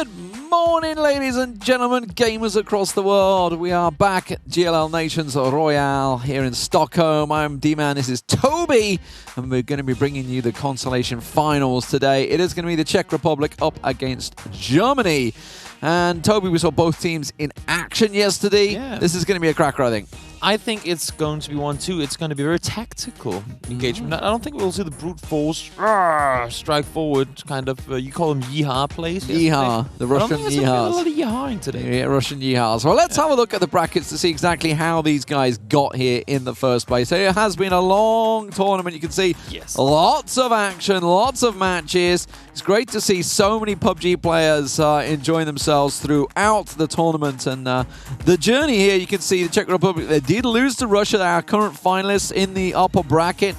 Good morning, ladies and gentlemen, gamers across the world. We are back at GLL Nations Royale here in Stockholm. I'm D-Man, this is Toby, and we're going to be bringing you the Consolidation finals today. It is going to be the Czech Republic up against Germany. And Toby, we saw both teams in action yesterday. Yeah. This is going to be a cracker, I think. I think it's going to be 1-2. It's going to be a very tactical engagement. I don't think we'll see the brute force strike forward kind of, you call them yeehaw plays. Yeehaw, the Russian I don't think yeehaws. a lot of yeehawing today. Yeah, Russian yeehaws. Well, let's have a look at the brackets to see exactly how these guys got here in the first place. So it has been a long tournament. You can see lots of action, lots of matches. It's great to see so many PUBG players enjoying themselves throughout the tournament. And the journey here, you can see the Czech Republic, they did lose to Russia, our current finalists in the upper bracket.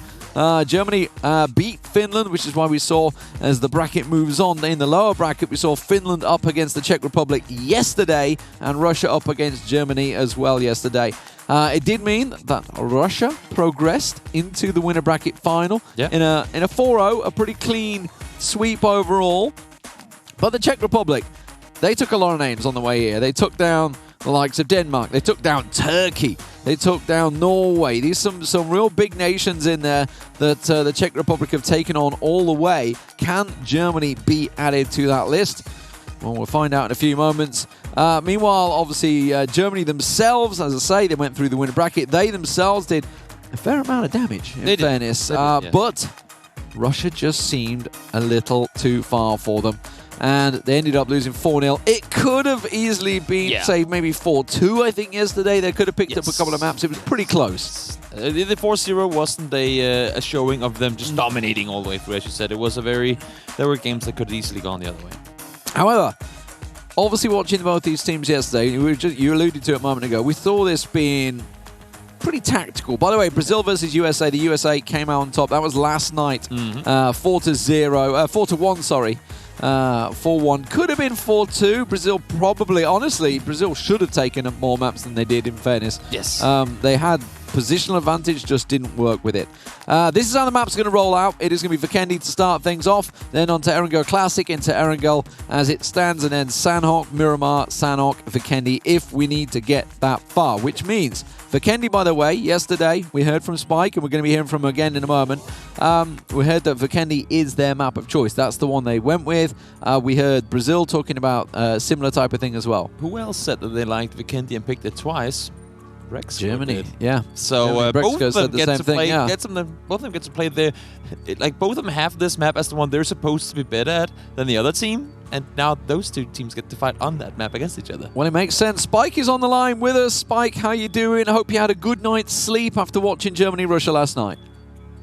Germany beat Finland, which is why we saw, as the bracket moves on, in the lower bracket, we saw Finland up against the Czech Republic yesterday and Russia up against Germany as well yesterday. It did mean that Russia progressed into the winner bracket final in a 4-0, a pretty clean sweep overall. But the Czech Republic, they took a lot of names on the way here. They took down the likes of Denmark. They took down Turkey. They took down Norway. These are some real big nations in there that the Czech Republic have taken on all the way. Can Germany be added to that list? Well, we'll find out in a few moments. Meanwhile, obviously, Germany themselves, as I say, they went through the winner bracket. They themselves did a fair amount of damage, in fairness. But Russia just seemed a little too far for them. And they ended up losing 4-0. It could have easily been, say, maybe 4-2, I think, yesterday. They could have picked up a couple of maps. It was pretty close. The 4-0 wasn't a showing of them just dominating all the way through, as you said. It was a very... There were games that could have easily gone the other way. However, obviously watching both these teams yesterday, you alluded to it a moment ago, we saw this being pretty tactical. By the way, Brazil versus USA, the USA came out on top. That was last night, 4-1, sorry. 4-1. Could have been 4-2. Brazil probably, honestly, Brazil should have taken up more maps than they did, in fairness. Yes. They had positional advantage, just didn't work with it. This is how the map's going to roll out. It is going to be Vikendi to start things off, then on to Erangel Classic, into Erangel as it stands, and then Sanhok, Miramar, Sanhok, Vikendi, if we need to get that far, which means Vikendi, by the way, yesterday we heard from Spike, and we're going to be hearing from him again in a moment. We heard that Vikendi is their map of choice. That's the one they went with. We heard Brazil talking about a similar type of thing as well. Who else said that they liked Vikendi and picked it twice? Germany, yeah. So both of them get to play. Both of them get to play their. Like both of them have this map as the one they're supposed to be better at than the other team, and now those two teams get to fight on that map against each other. Well, it makes sense. Spike is on the line with us. Spike, how you doing? I hope you had a good night's sleep after watching Germany-Russia last night.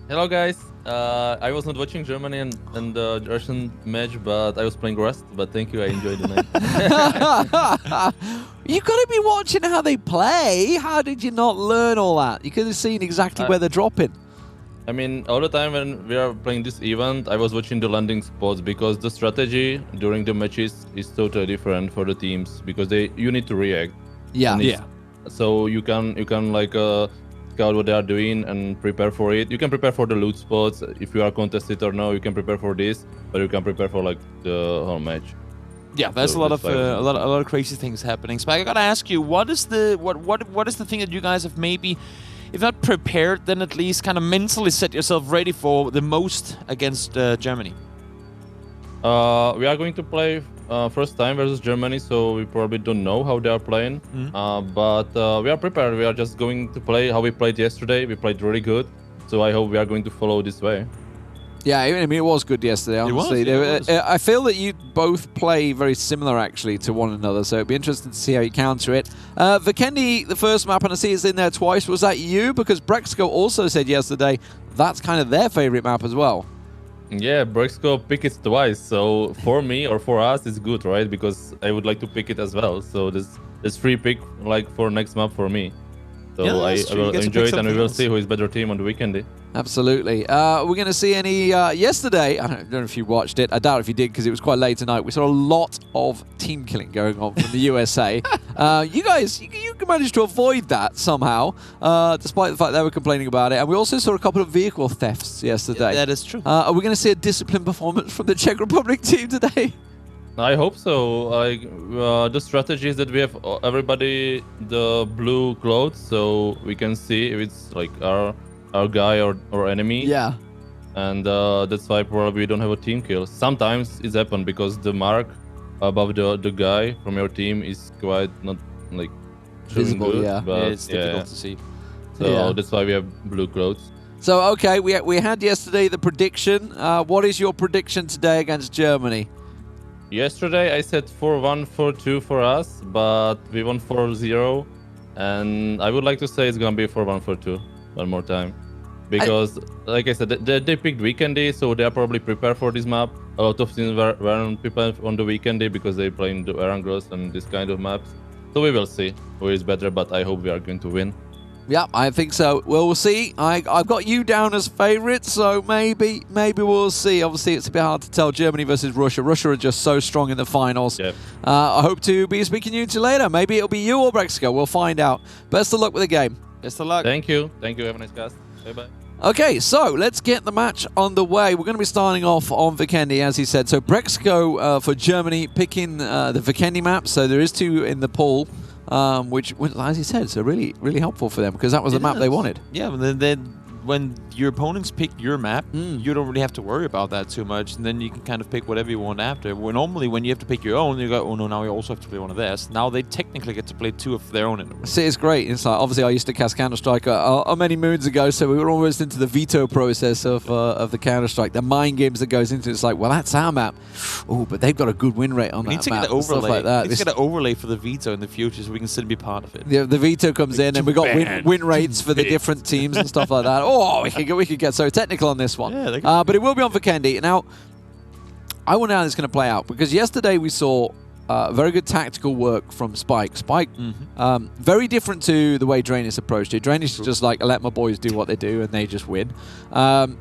Hello, guys. I was not watching Germany and the Russian match, but I was playing Rust. But thank you, I enjoyed the night. You got to be watching how they play. How did you not learn all that? You could have seen exactly where they're dropping. I mean, all the time when we are playing this event, I was watching the landing spots because the strategy during the matches is totally different for the teams because you need to react. Yeah. So you can like scout what they are doing and prepare for it. You can prepare for the loot spots if you are contested or no. You can prepare for this, but you can prepare for like the whole match. Yeah, there's a lot of crazy things happening. Spike, I gotta ask you, what is the thing that you guys have maybe, if not prepared, then at least kind of mentally set yourself ready for the most against Germany? We are going to play first time versus Germany, so we probably don't know how they are playing. But we are prepared. We are just going to play how we played yesterday. We played really good, so I hope we are going to follow this way. Yeah, I mean, it was good yesterday, honestly. It was. I feel that you both play very similar, actually, to one another, so it'd be interesting to see how you counter it. Vikendi, the first map, and I see it's in there twice. Was that you? Because Brexco also said yesterday that's kind of their favorite map as well. Yeah, Brexco picked it twice, so for me or for us, it's good, right? Because I would like to pick it as well. So this free pick, like, for next map for me. So yeah, I will enjoy it, and we will see who is better team on the weekend. Absolutely. We're going to see any... yesterday, I don't know if you watched it. I doubt if you did because it was quite late tonight. We saw a lot of team killing going on from the USA. You guys, you managed to avoid that somehow, despite the fact they were complaining about it. And we also saw a couple of vehicle thefts yesterday. That is true. Are we going to see a disciplined performance from the Czech Republic team today? I hope so. Like the strategy is that we have everybody the blue clothes, so we can see if it's like our guy or enemy. Yeah. And that's why probably we don't have a team kill. Sometimes it's happened because the mark above the guy from your team is quite not like visible. Good, yeah. but It's difficult to see. So that's why we have blue clothes. So okay, we had yesterday the prediction. What is your prediction today against Germany? Yesterday I said 4-1, 4-2 for us, but we won 4-0, and I would like to say it's gonna be 4-1, 4-2 one more time, because like I said, they picked Vikendi, so they are probably prepared for this map. A lot of teams were prepared on the Vikendi because they play in the Erangel and this kind of maps. So we will see who is better, but I hope we are going to win. Yeah, I think so. We'll see. I've got you down as favourites, so maybe we'll see. Obviously, it's a bit hard to tell. Germany versus Russia. Russia are just so strong in the finals. Yep. I hope to be speaking to you later. Maybe it'll be you or Brexco. We'll find out. Best of luck with the game. Best of luck. Thank you. Have a nice cast. Bye-bye. Okay, so let's get the match underway. We're going to be starting off on Vikendi, as he said. So Brexco for Germany picking the Vikendi map. So there is 2 in the pool. Which, as he said, so really helpful for them because that was the map they wanted. Yeah, but then when your opponents pick your map, you don't really have to worry about that too much, and then you can kind of pick whatever you want after. Well, normally, when you have to pick your own, you go, oh no, now you also have to play one of theirs. Now they technically get to play 2 of their own in a row. See, it's great. It's like, obviously, I used to cast Counter-Strike many moons ago, so we were almost into the veto process of the Counter-Strike. The mind games that goes into it. It's like, well, that's our map. Oh, but they've got a good win rate on that map. And stuff like that. We need to get an overlay for the veto in the future so we can still be part of it. Yeah, the veto comes in, and we got win rates for the different teams and stuff like that. Oh, we could get so technical on this one. Yeah, but it will be on Vikendi. Now, I wonder how this is going to play out because yesterday we saw very good tactical work from Spike. Spike, very different to the way Drainus approached it. Drainus is just like, let my boys do what they do and they just win.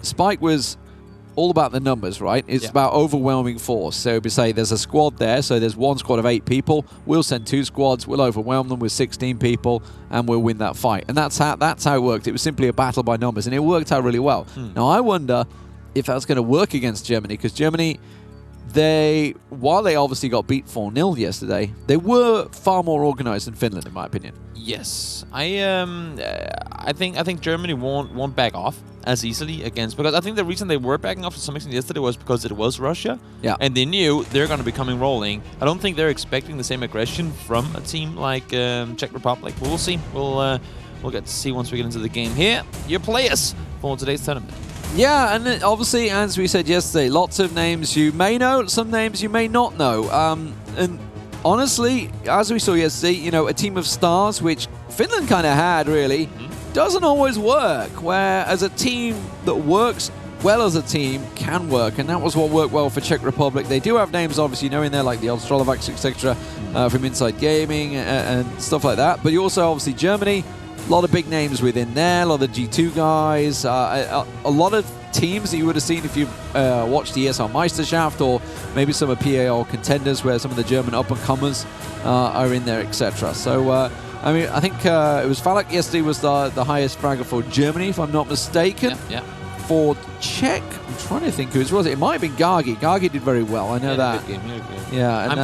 Spike was all about the numbers, right? It's about overwhelming force. So we say there's a squad there, so there's one squad of 8 people. We'll send 2 squads, we'll overwhelm them with 16 people, and we'll win that fight. And that's how it worked. It was simply a battle by numbers, and it worked out really well. Now, I wonder if that's going to work against Germany, because Germany, while they obviously got beat 4-0 yesterday, they were far more organized than Finland, in my opinion. Yes, I think Germany won't back off as easily against, because I think the reason they were backing off to some extent yesterday was because it was Russia, and they knew they're going to be coming rolling. I don't think they're expecting the same aggression from a team like Czech Republic. We'll see. We'll get to see once we get into the game. Here, your players for today's tournament. Yeah, and obviously, as we said yesterday, lots of names you may know, some names you may not know. And honestly, as we saw yesterday, a team of stars, which Finland kind of had, really, doesn't always work, where as a team that works well as a team can work, and that was what worked well for Czech Republic. They do have names, obviously, in there, like the Ostrolovacs, etc., from Inside Gaming and stuff like that, but you also, obviously, Germany, a lot of big names within there, a lot of G2 guys, a lot of teams that you would have seen if you watched the ESL Meisterschaft or maybe some of PAL contenders where some of the German up-and-comers are in there, etc. So, I think it was Falak yesterday was the highest fragger for Germany, if I'm not mistaken. Yeah. For Czech, I'm trying to think who it was. It might have been Gagi. Gagi did very well. I know that. Good game. Yeah. And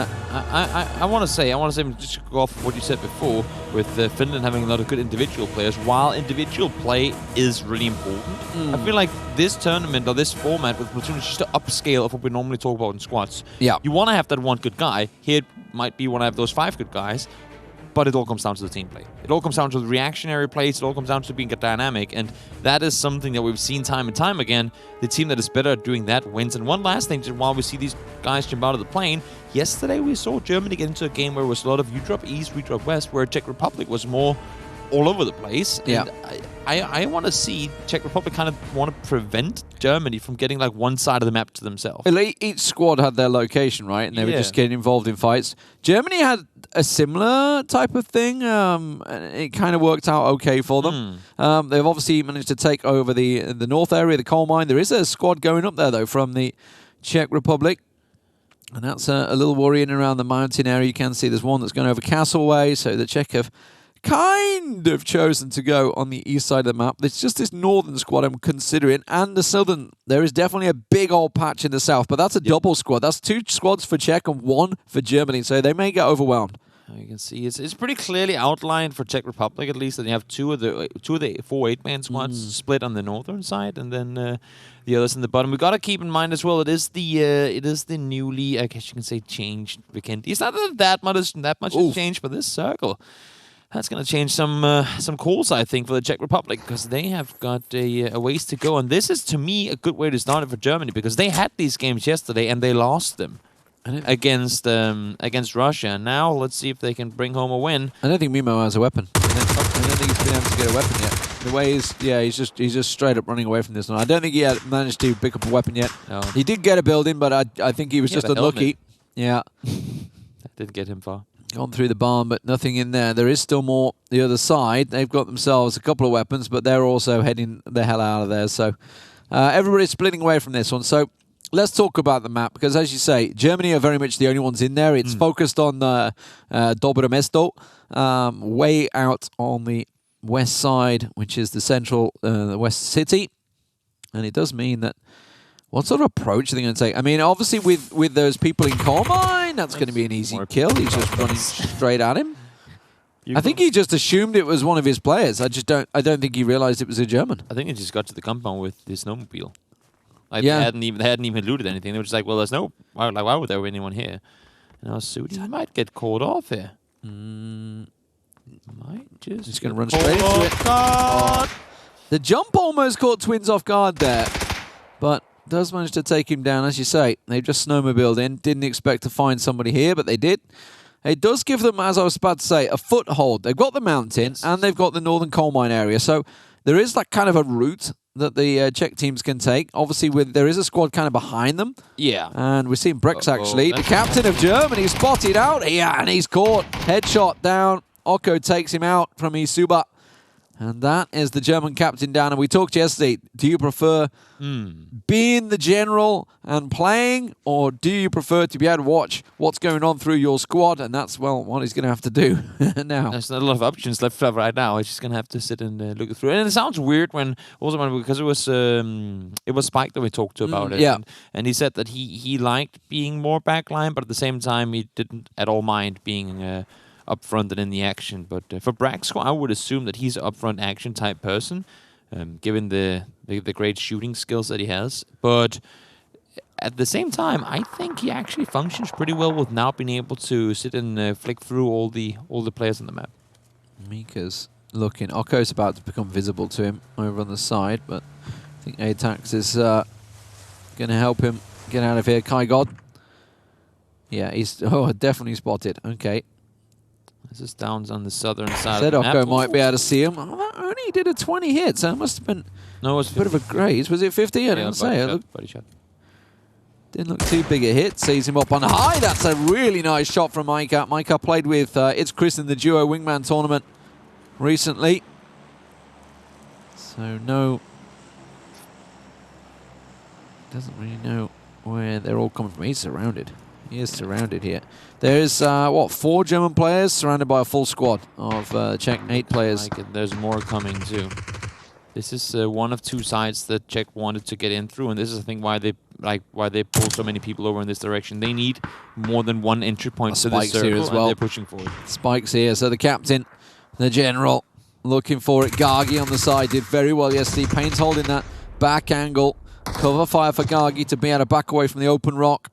I want to say, just to go off what you said before, with Finland having a lot of good individual players, while individual play is really important, I feel like this tournament or this format with Platoon is just an upscale of what we normally talk about in squads. Yeah. You want to have that one good guy. Here it might be one of those 5 good guys. But it all comes down to the team play. It all comes down to the reactionary plays. It all comes down to being a dynamic. And that is something that we've seen time and time again. The team that is better at doing that wins. And one last thing, while we see these guys jump out of the plane, yesterday we saw Germany get into a game where it was a lot of you drop east, we drop west, where Czech Republic was more all over the place. Yeah. And I want to see Czech Republic kind of want to prevent Germany from getting like one side of the map to themselves. Each squad had their location, right? And they were just getting involved in fights. Germany had a similar type of thing. It kind of worked out okay for them. They've obviously managed to take over the north area, the coal mine. There is a squad going up there, though, from the Czech Republic. And that's a little worrying around the mountain area. You can see there's one that's going over Castle Way. So the Czech have kind of chosen to go on the east side of the map. It's just this northern squad I'm considering, and the southern. There is definitely a big old patch in the south, but that's a double squad. That's 2 squads for Czech and 1 for Germany, so they may get overwhelmed. You can see it's pretty clearly outlined for Czech Republic, at least, that you have two of the 4 8-man squads split on the northern side, and then the others in the bottom. We got to keep in mind as well, it is the newly, I guess you can say, changed Vikendi. It's not that much has changed for this circle. That's going to change some calls, I think, for the Czech Republic, because they have got a ways to go. And this is, to me, a good way to start it for Germany, because they had these games yesterday and they lost them against Russia. And now let's see if they can bring home a win. I don't think Mimo has a weapon. I don't think he's been able to get a weapon yet. The way he's just straight up running away from this one. I don't think he had managed to pick up a weapon yet. No. He did get a building, but I think he was just unlucky. Yeah. That didn't get him far. Gone through the barn, but nothing in there. There is still more the other side. They've got themselves a couple of weapons, but they're also heading the hell out of there. So everybody's splitting away from this one. So let's talk about the map, because as you say, Germany are very much the only ones in there. It's focused on double-elimination, way out on the west side, which is the central the west city. And it does mean that what sort of approach are they going to take? I mean, obviously with those people in coal mine, that's going to be an easy kill. He's just running straight at him. I think he just assumed it was one of his players. I don't think he realized it was a German. I think he just got to the compound with his snowmobile. Like they hadn't even looted anything. They were just like, well, there's no, why would there be anyone here? And I was Sudi might get caught off here. Might just going to run straight into it. Oh. The jump almost caught Twins off guard there, but does manage to take him down. As you say, they've just snowmobiled in. Didn't expect to find somebody here, but they did. It does give them, as I was about to say, a foothold. They've got the mountain and they've got the northern coal mine area. So there is like kind of a route that the Czech teams can take. Obviously, there is a squad kind of behind them. Yeah. And we're seeing Brex actually. The captain of Germany spotted out here, and he's caught. Headshot down. Oko takes him out from Isuba. And that is the German captain down. And we talked yesterday, do you prefer being the general and playing, or do you prefer to be able to watch what's going on through your squad? And that's, well, what he's going to have to do now. There's not a lot of options left right now. He's just going to have to sit and look through it. And it sounds weird because it was Spike that we talked to about it. Yeah. And he said that he liked being more backline, but at the same time, he didn't at all mind being up front and in the action. But for Braxco, I would assume that he's an upfront action type person, given the great shooting skills that he has. But at the same time, I think he actually functions pretty well with now being able to sit and flick through all the players on the map. Mika's looking. Oko's about to become visible to him over on the side, but I think Atax is going to help him get out of here. Kai God. Yeah, he's definitely spotted. Okay. This is down on the southern side Said of the map. Oko might be able to see him. Oh, that only did a 20 hits. That must have been a bit of a graze. Was it 50? I didn't say it. Body shot. Didn't look too big a hit. Sees him up on high. That's a really nice shot from Micah. Micah played with It's Chris in the Duo Wingman tournament recently. So no, doesn't really know where they're all coming from. He's surrounded. He is surrounded here. There's, 4 German players surrounded by a full squad of Czech 8 players. There's more coming too. This is one of 2 sides that Czech wanted to get in through, and this is, I think, why they pull so many people over in this direction. They need more than one entry point to this circle, here as well. And they're pushing forward. Spikes here, so the captain, the general, looking for it. Gagi on the side did very well yesterday. Payne's holding that back angle. Cover fire for Gagi to be able to back away from the open rock.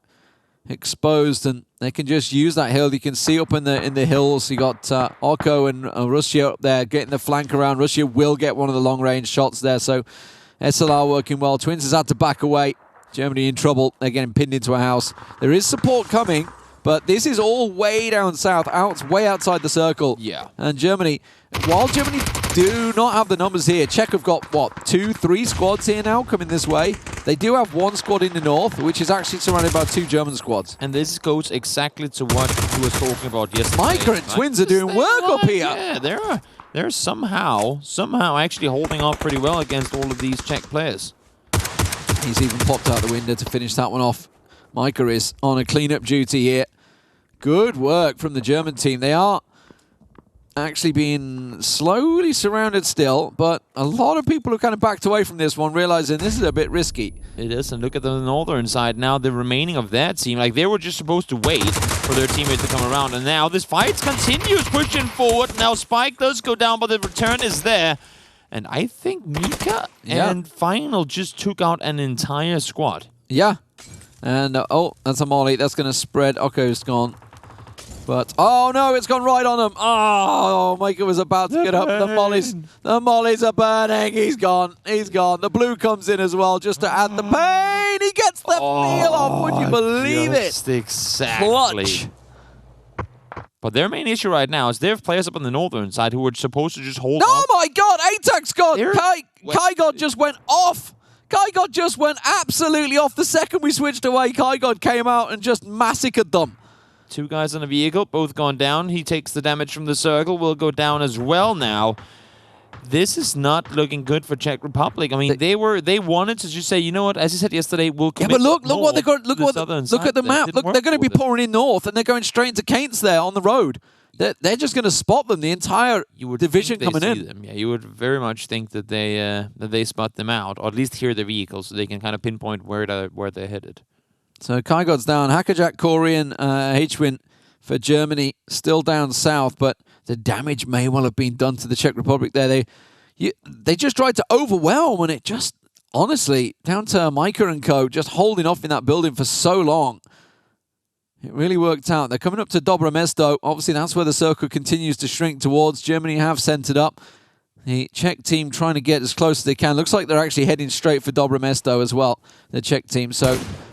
Exposed, and they can just use that hill. You can see up in the hills. You got Oko and Russia up there getting the flank around. Russia will get one of the long range shots there. So SLR working well. Twins has had to back away. Germany in trouble. They're getting pinned into a house. There is support coming, but this is all way down south, way outside the circle. Yeah. And Germany, while Germany do not have the numbers here, Czech have got, what, 2, 3 squads here now coming this way. They do have 1 squad in the north, which is actually surrounded by 2 German squads. And this goes exactly to what we were talking about yesterday. Micah and Twins are doing work up here. Yeah, they're somehow actually holding off pretty well against all of these Czech players. He's even popped out the window to finish that one off. Micah is on a cleanup duty here. Good work from the German team. They are actually being slowly surrounded still, but a lot of people have kind of backed away from this one, realizing this is a bit risky. It is, and look at the northern side now. The remaining of that team, like they were just supposed to wait for their teammate to come around, and now this fight continues pushing forward. Now Spike does go down, but the return is there. And I think Mika and Final just took out an entire squad. Yeah. And, oh, that's a molly. That's going to spread. Oko's gone. But, oh no, it's gone right on him. Oh, Mika was about to get up. The mollies are burning. He's gone. He's gone. The blue comes in as well just to add the pain. He gets the peel off. Would you believe it? Exactly. Clutch. But their main issue right now is they have players up on the northern side who were supposed to just hold Oh my god, ATAC's gone! Kai-God just went off! Kai-God just went absolutely off the second we switched away. Kai-God came out and just massacred them. Two guys on a vehicle, both gone down. He takes the damage from the circle, will go down as well now. This is not looking good for Czech Republic. I mean, they wanted to just say, you know what, as you said yesterday, we'll commit. Yeah, but look what they're going. Look at the map. Look, they're going to be pouring in north, and they're going straight into Kainz there on the road. They're just going to spot them. The entire division coming in. Them. Yeah, you would very much think that they spot them out, or at least hear their vehicles, so they can kind of pinpoint where they're headed. So Kai-God's down. Hackerjack, Corey, and H-Win for Germany still down south, but the damage may well have been done to the Czech Republic there. They just tried to overwhelm, and it just, honestly, down to Micah and co, just holding off in that building for so long. It really worked out. They're coming up to Dobre Mesto. Obviously, that's where the circle continues to shrink towards. Germany have centered up. The Czech team trying to get as close as they can. Looks like they're actually heading straight for Dobre Mesto as well, the Czech team.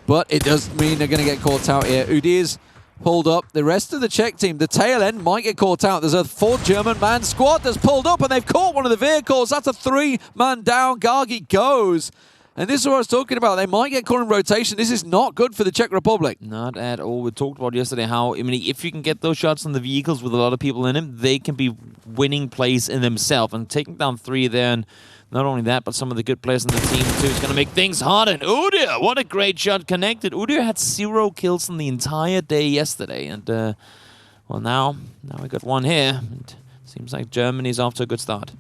But it does mean they're going to get caught out here. Udir's pulled up. The rest of the Czech team, the tail end, might get caught out. There's a 4 German-man squad that's pulled up, and they've caught one of the vehicles. That's a 3-man down. Gargi goes. And this is what I was talking about. They might get caught in rotation. This is not good for the Czech Republic. Not at all. We talked about yesterday how, I mean, if you can get those shots on the vehicles with a lot of people in them, they can be winning plays in themselves. And taking down 3 there, and not only that, but some of the good players in the team too is going to make things hard. And Udir, what a great shot connected. Udir had 0 kills on the entire day yesterday. And, well, now we got 1 here. And seems like Germany's off to a good start.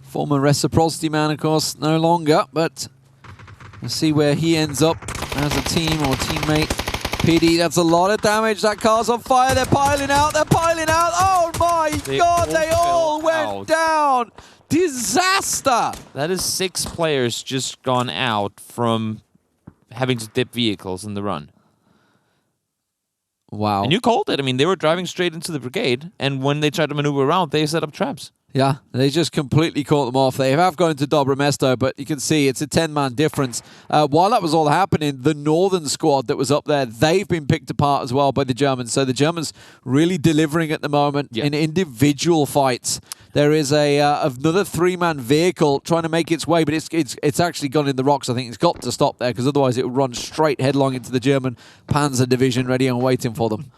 Former reciprocity man, of course, no longer, but we'll see where he ends up as a team or teammate. PD, that's a lot of damage. That car's on fire. They're piling out. They're piling out. Oh, my God. They all went down. Disaster. That is 6 players just gone out from having to dip vehicles in the run. Wow. And you called it. I mean, they were driving straight into the brigade, and when they tried to maneuver around, they set up traps. Yeah, they just completely caught them off. They have gone to Dobre Mesto, but you can see it's a 10-man difference. While that was all happening, the northern squad that was up there, they've been picked apart as well by the Germans. So the Germans really delivering at the moment in individual fights. There is another 3-man vehicle trying to make its way, but it's actually gone in the rocks. I think it's got to stop there because otherwise it would run straight headlong into the German Panzer division, ready and waiting for them.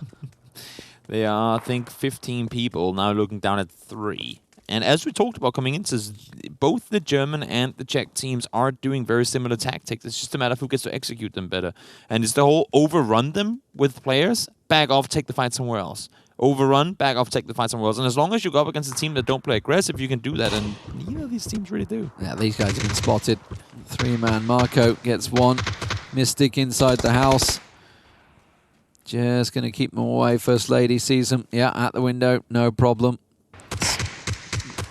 They are, I think, 15 people now looking down at 3. And as we talked about coming into this, both the German and the Czech teams are doing very similar tactics. It's just a matter of who gets to execute them better. And it's the whole overrun them with players, back off, take the fight somewhere else. Overrun, back off, take the fight somewhere else. And as long as you go up against a team that don't play aggressive, you can do that. And, you know, these teams really do. Yeah, these guys have been spotted. 3-man Marco gets 1. Mystic inside the house. Just going to keep them away. First Lady sees them. Yeah, at the window. No problem.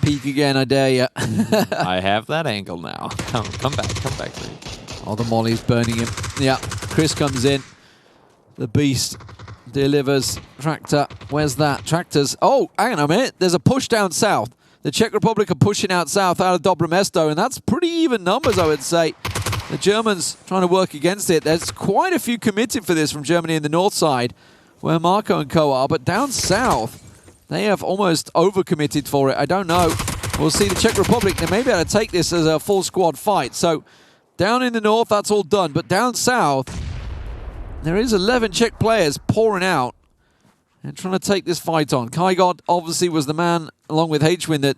Peek again, I dare you. I have that angle now. Come back, please. Oh, the molly's burning him. Yeah, Chris comes in. The beast delivers. Tractor, where's that? Tractors. Oh, hang on a minute. There's a push down south. The Czech Republic are pushing out south out of Dobre Mesto, and that's pretty even numbers, I would say. The Germans trying to work against it. There's quite a few committed for this from Germany in the north side, where Marco and co are, but down south, they have almost overcommitted for it. I don't know. We'll see the Czech Republic. They may be able to take this as a full squad fight. So down in the north, that's all done. But down south, there is 11 Czech players pouring out and trying to take this fight on. Kai-God obviously was the man, along with H-Win, that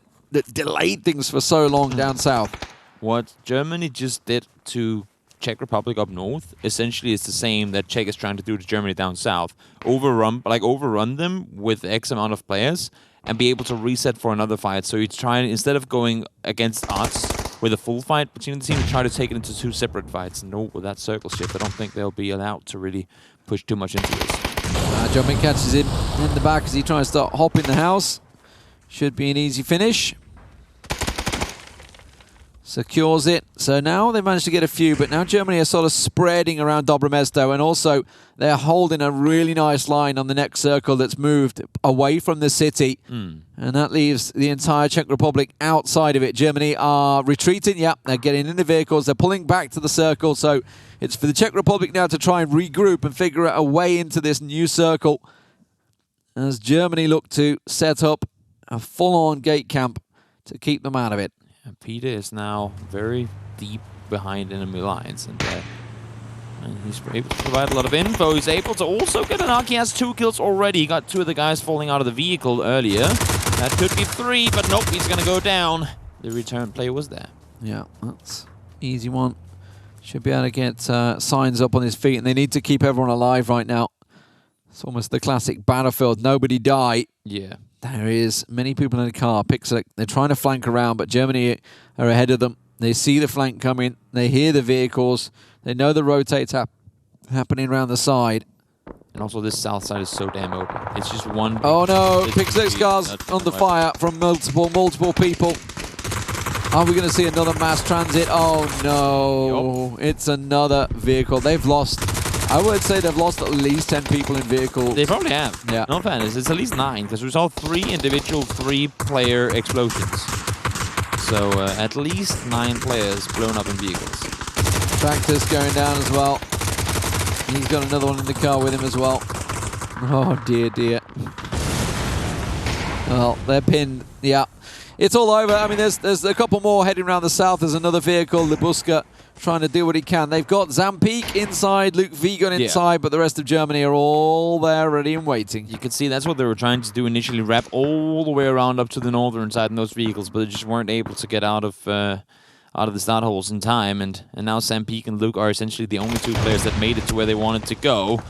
delayed things for so long down south. What Germany just did to Czech Republic up north essentially is the same that Czech is trying to do to Germany down south. Overrun them with X amount of players and be able to reset for another fight. So you try, instead of going against odds with a full fight between the team, you try to take it into 2 separate fights. And with that circle shift, I don't think they'll be allowed to really push too much into this. Jumping catches him in the back as he tries to hop in the house. Should be an easy finish. Secures it. So now they've managed to get a few, but now Germany are sort of spreading around Dobre Mesto, and also they're holding a really nice line on the next circle that's moved away from the city. And that leaves the entire Czech Republic outside of it. Germany are retreating. Yeah, they're getting in the vehicles. They're pulling back to the circle. So it's for the Czech Republic now to try and regroup and figure out a way into this new circle as Germany look to set up a full-on gate camp to keep them out of it. And Peter is now very deep behind enemy lines, and he's able to provide a lot of info. He's able to also get a knock. He has 2 kills already. He got 2 of the guys falling out of the vehicle earlier. That could be 3, but nope, he's going to go down. The return play was there. Yeah, that's easy one. Should be able to get signs up on his feet, and they need to keep everyone alive right now. It's almost the classic battlefield. Nobody die. Yeah. There is many people in the car. Pixel, they're trying to flank around, but Germany are ahead of them. They see the flank coming. They hear the vehicles. They know the rotates happening around the side. And also this south side is so damn open. It's just one... Oh no, Pixel's car's under fire from multiple people. Are we going to see another mass transit? Oh no, It's another vehicle. They've lost... I would say they've lost at least 10 people in vehicles. They probably have. Yeah. No fairness, it's at least 9, because we saw 3 individual 3-player explosions. So at least 9 players blown up in vehicles. Tractor's going down as well. He's got another one in the car with him as well. Oh dear, dear. Well, they're pinned. Yeah. It's all over. I mean, there's a couple more heading around the south. There's another vehicle, Libuska, trying to do what he can. They've got Zampeak inside, Luke Vigon inside, but the rest of Germany are all there ready and waiting. You can see that's what they were trying to do initially, wrap all the way around up to the northern side in those vehicles, but they just weren't able to get out of the start holes in time. And now Zampeak and Luke are essentially the only 2 players that made it to where they wanted to go.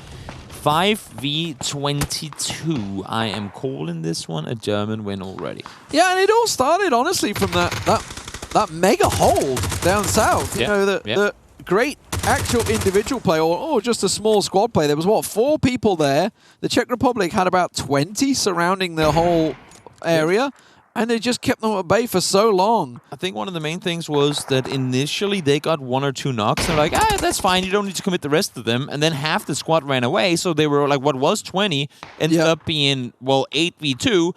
5v22. I am calling this one a German win already. Yeah, and it all started, honestly, from that mega hold down south. You know, the great actual individual play, or just a small squad play. There was, what, 4 people there. The Czech Republic had about 20 surrounding the whole area. And they just kept them at bay for so long. I think one of the main things was that initially they got 1 or 2 knocks. They're like, that's fine, you don't need to commit the rest of them. And then half the squad ran away, so they were like, what was 20 ended up being, well, 8v2.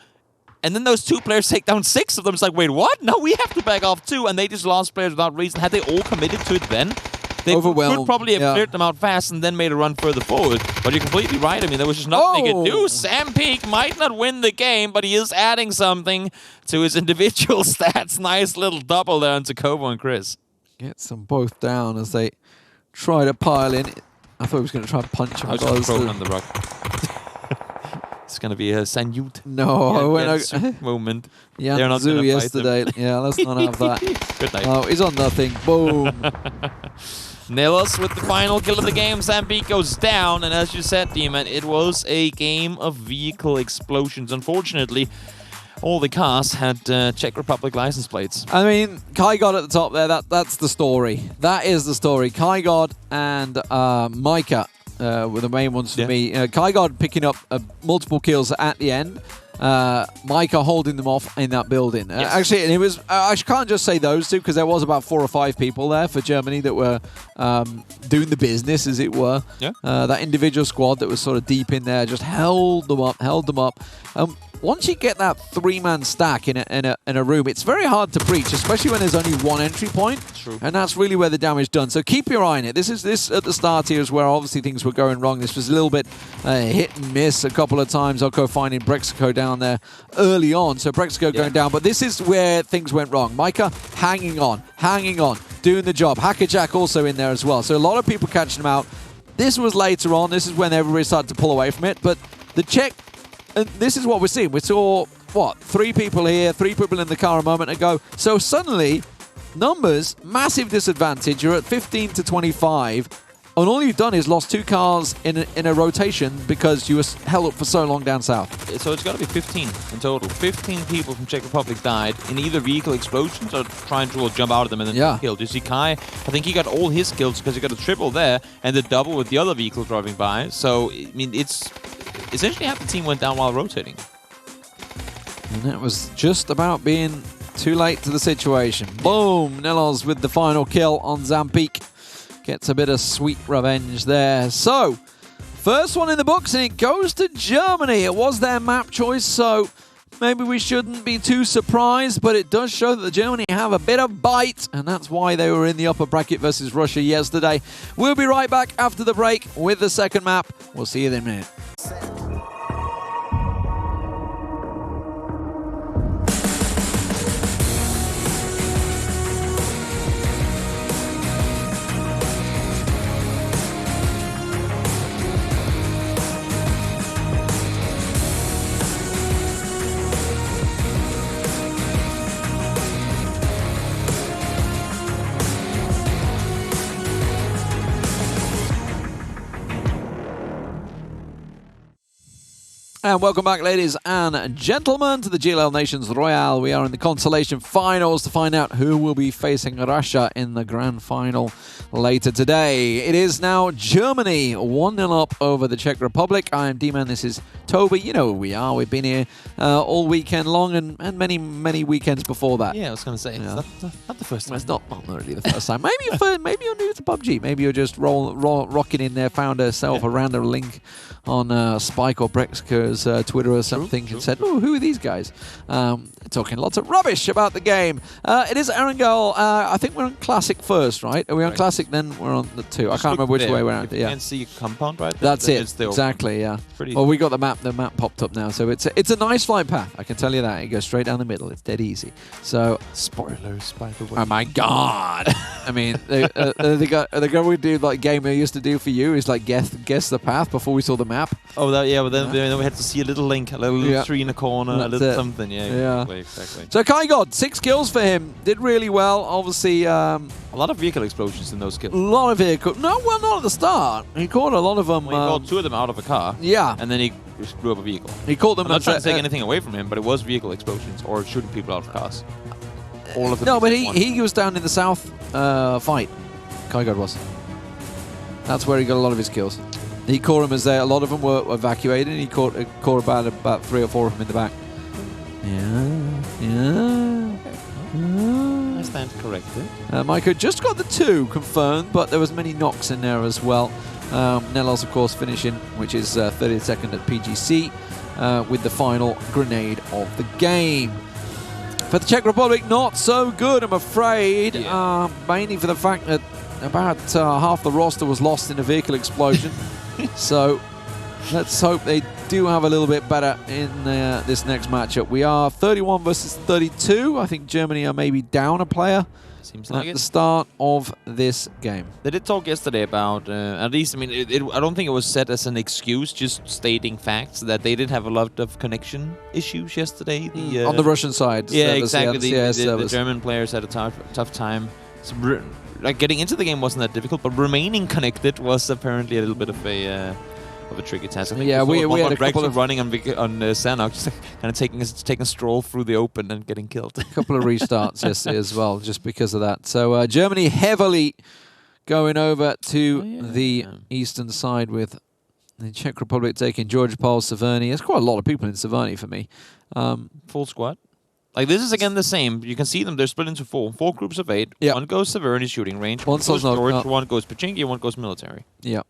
And then those 2 players take down 6 of them. It's like, wait, what? No, we have to back off too. And they just lost players without reason. Had they all committed to it then, they could probably have cleared them out fast and then made a run further forward. But you're completely right. I mean, there was just nothing they could do. Zampeak might not win the game, but he is adding something to his individual stats. Nice little double there on Kovo and Chris. Gets them both down as they try to pile in. I thought he was going to try and punch him. I was going to throw him on the rock. It's going to be a Sanhok. No, moment. Yeah, they're not Zoo yesterday. Yeah, let's not have that. Good night. Oh, he's on nothing. Boom. Nilus with the final kill of the game. Zampeak goes down, and as you said, Demon, it was a game of vehicle explosions. Unfortunately, all the cars had Czech Republic license plates. I mean, Kygod at the top there, that's the story. That is the story. Kygod and Micah were the main ones for me. Kygod picking up multiple kills at the end. Micah holding them off in that building. Actually, and it was. I can't just say those 2 because there was about 4 or 5 people there for Germany that were doing the business, as it were. Yeah. That individual squad that was sort of deep in there just held them up. Once you get that 3-man stack in a room, it's very hard to breach, especially when there's only 1 entry point. True. And that's really where the damage done. So keep your eye on it. This at the start here is where obviously things were going wrong. This was a little bit hit and miss a couple of times. Oko finding Brexico down there early on. So Brexico going down. But this is where things went wrong. Micah hanging on, doing the job. Hackerjack also in there as well. So a lot of people catching him out. This was later on. This is when everybody started to pull away from it. But the Czech... And this is what we're seeing. We saw, 3 people here, 3 people in the car a moment ago. So suddenly, numbers, massive disadvantage. You're at 15 to 25. And all you've done is lost 2 cars in a rotation because you were held up for so long down south. So it's got to be 15 in total. 15 people from Czech Republic died in either vehicle explosions or trying to jump out of them and then killed. You see Kai, I think he got all his kills because he got a triple there and the double with the other vehicle driving by. So, I mean, it's essentially half the team went down while rotating. And that was just about being too late to the situation. Boom! Nelos with the final kill on Zampeak. Gets a bit of sweet revenge there. So, first one in the books, and it goes to Germany. It was their map choice, so maybe we shouldn't be too surprised, but it does show that the Germany have a bit of bite, and that's why they were in the upper bracket versus Russia yesterday. We'll be right back after the break with the second map. We'll see you in a minute. And welcome back, ladies and gentlemen, to the GLL Nations Royale. We are in the Consolidation finals to find out who will be facing Russia in the grand final later today. It is now Germany 1-0 up over the Czech Republic. I am D-Man, this is Toby. You know who we are. We've been here all weekend long and many, many weekends before that. Yeah, I was going to say, Yeah. it's not the first time. It's not really the first time. Maybe you're new to PUBG. Maybe you're just rocking in there, found yourself a random link on Spike or Brexker's Twitter or something and said, oh, who are these guys? Talking lots of rubbish about the game. It is Erangel. I think we're on Classic first, right? Are we on Classic, then we're on the 2? I can't remember which way we're at. You can see a compound right there. That's it. Exactly, yeah. Well, we got the map. The map popped up now, so it's a nice flight path. I can tell you that. It goes straight down the middle. It's dead easy. So spoilers, by the way. Oh my god! I mean, the guy we do like Gamer used to do for you is like guess the path before we saw the map. Oh, but then we had to see a little link, a little tree in the corner, a little something. Yeah, exactly. So Kai God, 6 kills for him. Did really well. Obviously, a lot of vehicle explosions in those kills. A lot of vehicle. No, well, not at the start. He caught a lot of them. Well, he caught 2 of them out of a car. Yeah. And then he just blew up a vehicle. He caught them. I'm not trying to take anything away from him, but it was vehicle explosions or shooting people out of cars. All of them. No, but he was down in the south fight. Kai God was. That's where he got a lot of his kills. He caught them as a lot of them were evacuated, and he caught about 3 or 4 of them in the back. I stand corrected. Maiko just got the 2 confirmed, but there was many knocks in there as well. Nelos, of course, finishing, which is 32nd at PGC, with the final grenade of the game. For the Czech Republic, not so good, I'm afraid. Mainly for the fact that about half the roster was lost in a vehicle explosion. So let's hope they do have a little bit better in this next matchup. We are 31 versus 32. I think Germany are maybe down a player. Seems like at the start of this game. They did talk yesterday about, at least, I mean, I don't think it was set as an excuse, just stating facts, that they did have a lot of connection issues yesterday. On the Russian side. Yeah, exactly. The German players had a tough time. So, like, getting into the game wasn't that difficult, but remaining connected was apparently a little bit of a tricky task. I think we had a couple of running on Sanhok, just kind of taking a stroll through the open and getting killed. A couple of restarts yesterday as well, just because of that. So Germany heavily going over to the eastern side with the Czech Republic taking Georgia, Pole, Severny. There's quite a lot of people in Severny for me. Full squad. Like, this is again the same. You can see them. They're split into 4 groups of 8. Yep. One goes Severny shooting range, one goes storage, one goes Pachinki, one goes military. Yeah.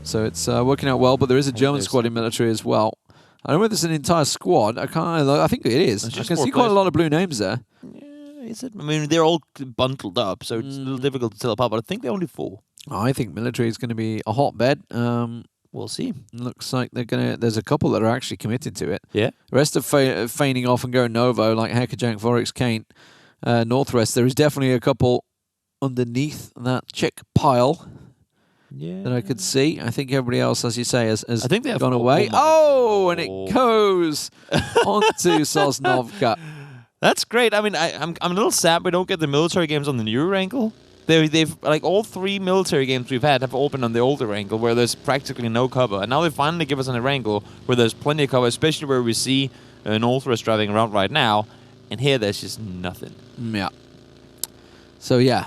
So it's working out well, but there is a German squad in military as well. I don't know whether it's an entire squad. I think it is. I can see quite a lot of blue names there. Yeah, is it? I mean, they're all bundled up, so it's a little difficult to tell apart, but I think they're only 4. I think military is going to be a hotbed. We'll see. Looks like there's a couple that are actually committed to it. Yeah. The rest are feigning off and going Novo, like Hekajank, Vorix, Kane, Northwest. There is definitely a couple underneath that Czech pile that I could see. I think everybody else, as you say, has I think they have gone away. And it goes onto Sosnovka. That's great. I mean, I'm a little sad we don't get the military games on the new Erangel. They've like all 3 military games we've had have all been on the older Erangel where there's practically no cover. And now they finally give us an Erangel where there's plenty of cover, especially where we see Northwest driving around right now. And here there's just nothing. Yeah. So yeah,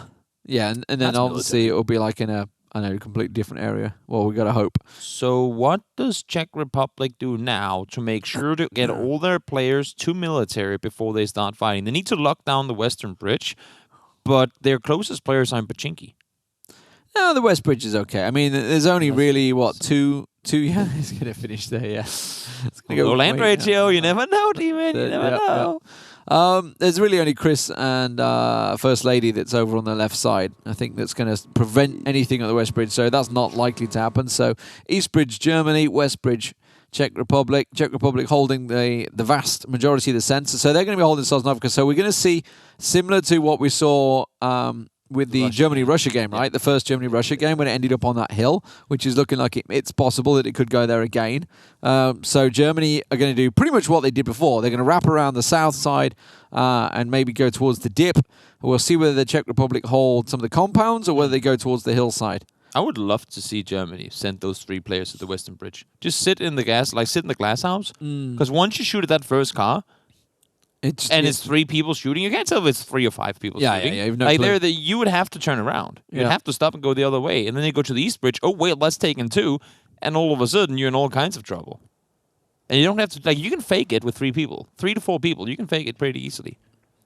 and then That's obviously it'll be like in a completely different area. Well, we gotta hope. So what does Czech Republic do now to make sure to get all their players to military before they start fighting? They need to lock down the Western Bridge, but their closest players are in Pachinki. No, the West Bridge is okay. I mean, there's only really what two. Yeah, it's gonna finish there. Yeah, it's gonna go land ratio. You never know, Demon. You never know. There's really only Chris and First Lady that's over on the left side. I think that's going to prevent anything at the West Bridge, so that's not likely to happen. So East Bridge, Germany, West Bridge, Czech Republic. Czech Republic holding the vast majority of the center. So they're going to be holding Sosnovka. So we're going to see, similar to what we saw with the Germany-Russia game, right? The first Germany-Russia game when it ended up on that hill, which is looking like it's possible that it could go there again. So Germany are going to do pretty much what they did before. They're going to wrap around the south side and maybe go towards the dip. We'll see whether the Czech Republic hold some of the compounds or whether they go towards the hillside. I would love to see Germany send those 3 players to the Western Bridge. Just sit in the glass house. Because once you shoot at that first car, it's 3 people shooting. You can't tell if it's 3 or 5 people shooting. Yeah, no like you would have to turn around. You'd have to stop and go the other way. And then you go to the East Bridge. Oh, wait, let's take in 2. And all of a sudden, you're in all kinds of trouble. And you don't have to, you can fake it with 3 people. 3 to 4 people. You can fake it pretty easily.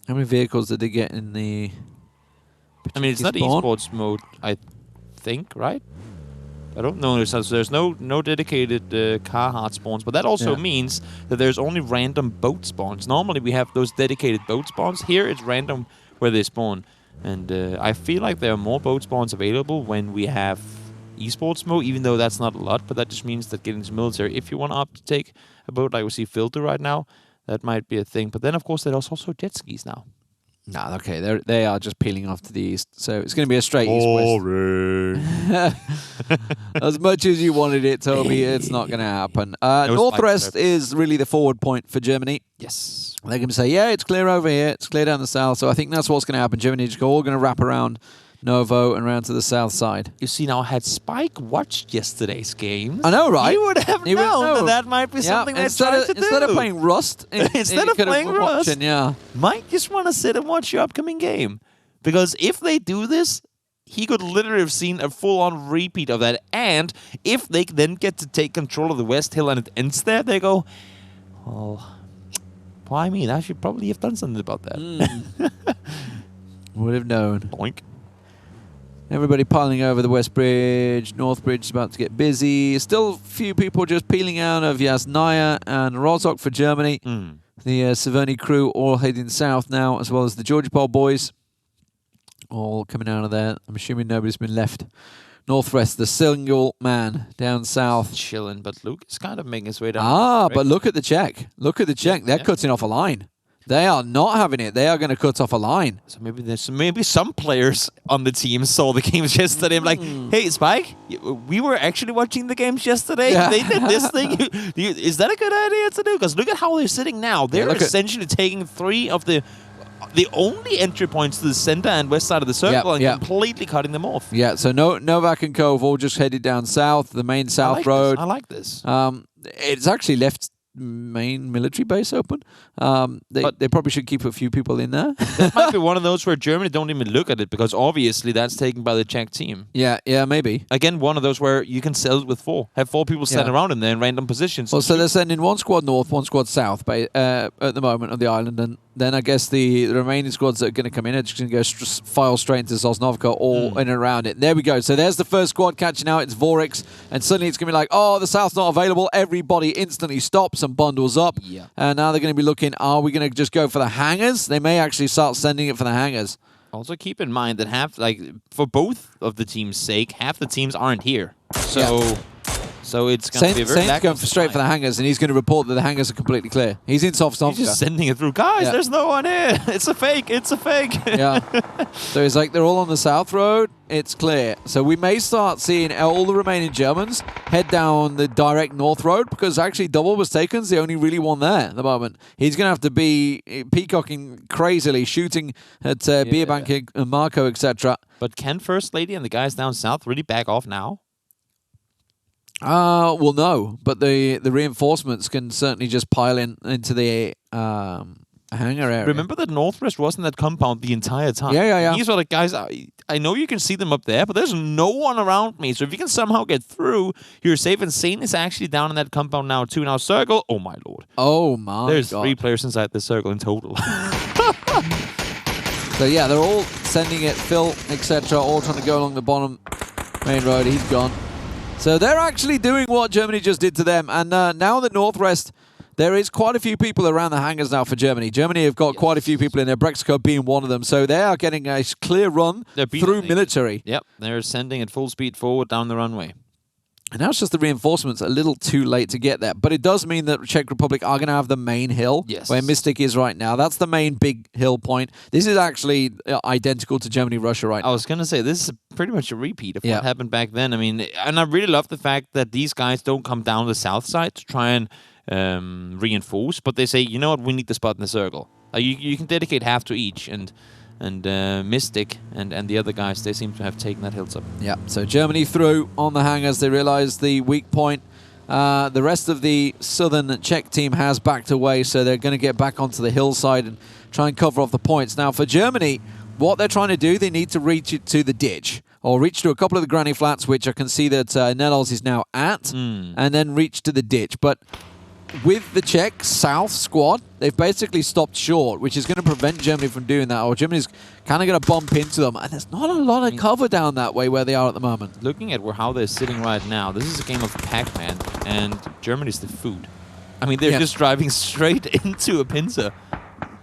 How many vehicles did they get in the... I mean, it's not esports mode, I think, right? I don't know. There's no dedicated car hard spawns, but that also means that there's only random boat spawns. Normally we have those dedicated boat spawns. Here it's random where they spawn. And I feel like there are more boat spawns available when we have esports mode, even though that's not a lot, but that just means that getting to military, if you want to opt to take a boat like we see Filter right now, that might be a thing. But then, of course, there's also jet skis now. No, okay, they are just peeling off to the east, so it's going to be a straight east-west. As much as you wanted it, Toby, it's not going to happen. Northwest is really the forward point for Germany. Yes. They're going to say, yeah, it's clear over here, it's clear down the south, so I think that's what's going to happen. Germany is all going to wrap around Novo and around to the south side. You see, now had Spike watched yesterday's games, I know, right? He would have known that might be something they tried to do. Instead of playing Rust, instead of playing Rust, watching, Mike just want to sit and watch your upcoming game. Because if they do this, he could literally have seen a full-on repeat of that. And if they then get to take control of the West Hill and it ends there, they go, well, why me? I should probably have done something about that. Would have known. Boink. Everybody piling over the West Bridge. North Bridge is about to get busy. Still a few people just peeling out of Yasnaya and Rozhok for Germany. The Severny crew all heading south now, as well as the Georgia Pole boys. All coming out of there. I'm assuming nobody's been left. Northwest, the single man down south. Chilling, but Luke is kind of making his way down. But look at the Czech. Look at the Czech. They're cutting off a line. They are not having it. They are going to cut off a line. So maybe some players on the team saw the games yesterday. I'm like, hey, Spike, we were actually watching the games yesterday. Yeah. They did this thing. Is that a good idea to do? Because look at how they're sitting now. They're essentially taking 3 of the only entry points to the center and west side of the circle and completely cutting them off. Yeah, so Novak and Cove all just headed down south, the main south road. I like this. It's actually left main military base open. They probably should keep a few people in there. That might be one of those where Germany don't even look at it because obviously that's taken by the Czech team. Yeah, maybe. Again, one of those where you can sell it with 4. Have 4 people standing around in there in random positions. Well, so they're sending 1 squad north, 1 squad south at the moment on the island, and then I guess the remaining squads that are going to come in are just going to go file straight into Sosnovka all in and around it. There we go. So there's the first squad catching out. It's Vorix, and suddenly it's going to be like, oh, the south's not available. Everybody instantly stops and bundles up. Yeah. And now they're going to be looking, are we going to just go for the hangars? They may actually start sending it for the hangars. Also keep in mind that for both of the teams' sake, half the teams aren't here. So So it's going to be a very Saint's going straight for the hangars, and he's going to report that the hangars are completely clear. He's in Sosnovka. He's just sending it through. Guys, there's no one here. It's a fake. It's a fake. Yeah. So he's like, they're all on the south road. It's clear. So we may start seeing all the remaining Germans head down the direct north road, because actually Double was taken. It's the only really one there at the moment. He's going to have to be peacocking crazily, shooting at Beerbank and Marco, etc. But can First Lady and the guys down south really back off now? Well, no, but the reinforcements can certainly just pile into the hangar area. Remember that Northwest was in that compound the entire time. Yeah. These are like, guys, I know you can see them up there, but there's no one around me. So if you can somehow get through, you're safe. And Saint is actually down in that compound now too. Now Circle, oh my lord. Oh my There's God. 3 players inside this circle in total. So yeah, they're all sending it, Phil, etc., all trying to go along the bottom main road. He's gone. So they're actually doing what Germany just did to them. And now the Northwest, there is quite a few people around the hangars now for Germany. Germany have got quite a few people in there, Brexco being one of them. So they are getting a clear run through military. Yep, they're sending at full speed forward down the runway. And now it's just the reinforcements a little too late to get there. But it does mean that Czech Republic are going to have the main hill where Mystic is right now. That's the main big hill point. This is actually identical to Germany-Russia right now. I was going to say, this is pretty much a repeat of what happened back then. I mean, and I really love the fact that these guys don't come down the south side to try and reinforce, but they say, you know what, we need the spot in the circle. You can dedicate half to each, and Mystic and the other guys, they seem to have taken that hilltop. Yeah, so Germany through on the hangars. They realize the weak point. The rest of the southern Czech team has backed away, so they're going to get back onto the hillside and try and cover off the points. Now, for Germany, what they're trying to do, they need to reach it to the ditch, or reach to a couple of the granny flats, which I can see that Nelos is now at, and then reach to the ditch. But with the Czech South squad, they've basically stopped short, which is going to prevent Germany from doing that, or Germany's kind of going to bump into them. And there's not a lot of cover down that way where they are at the moment. Looking at how they're sitting right now, this is a game of Pac-Man, and Germany's the food. I mean, they're just driving straight into a pincer.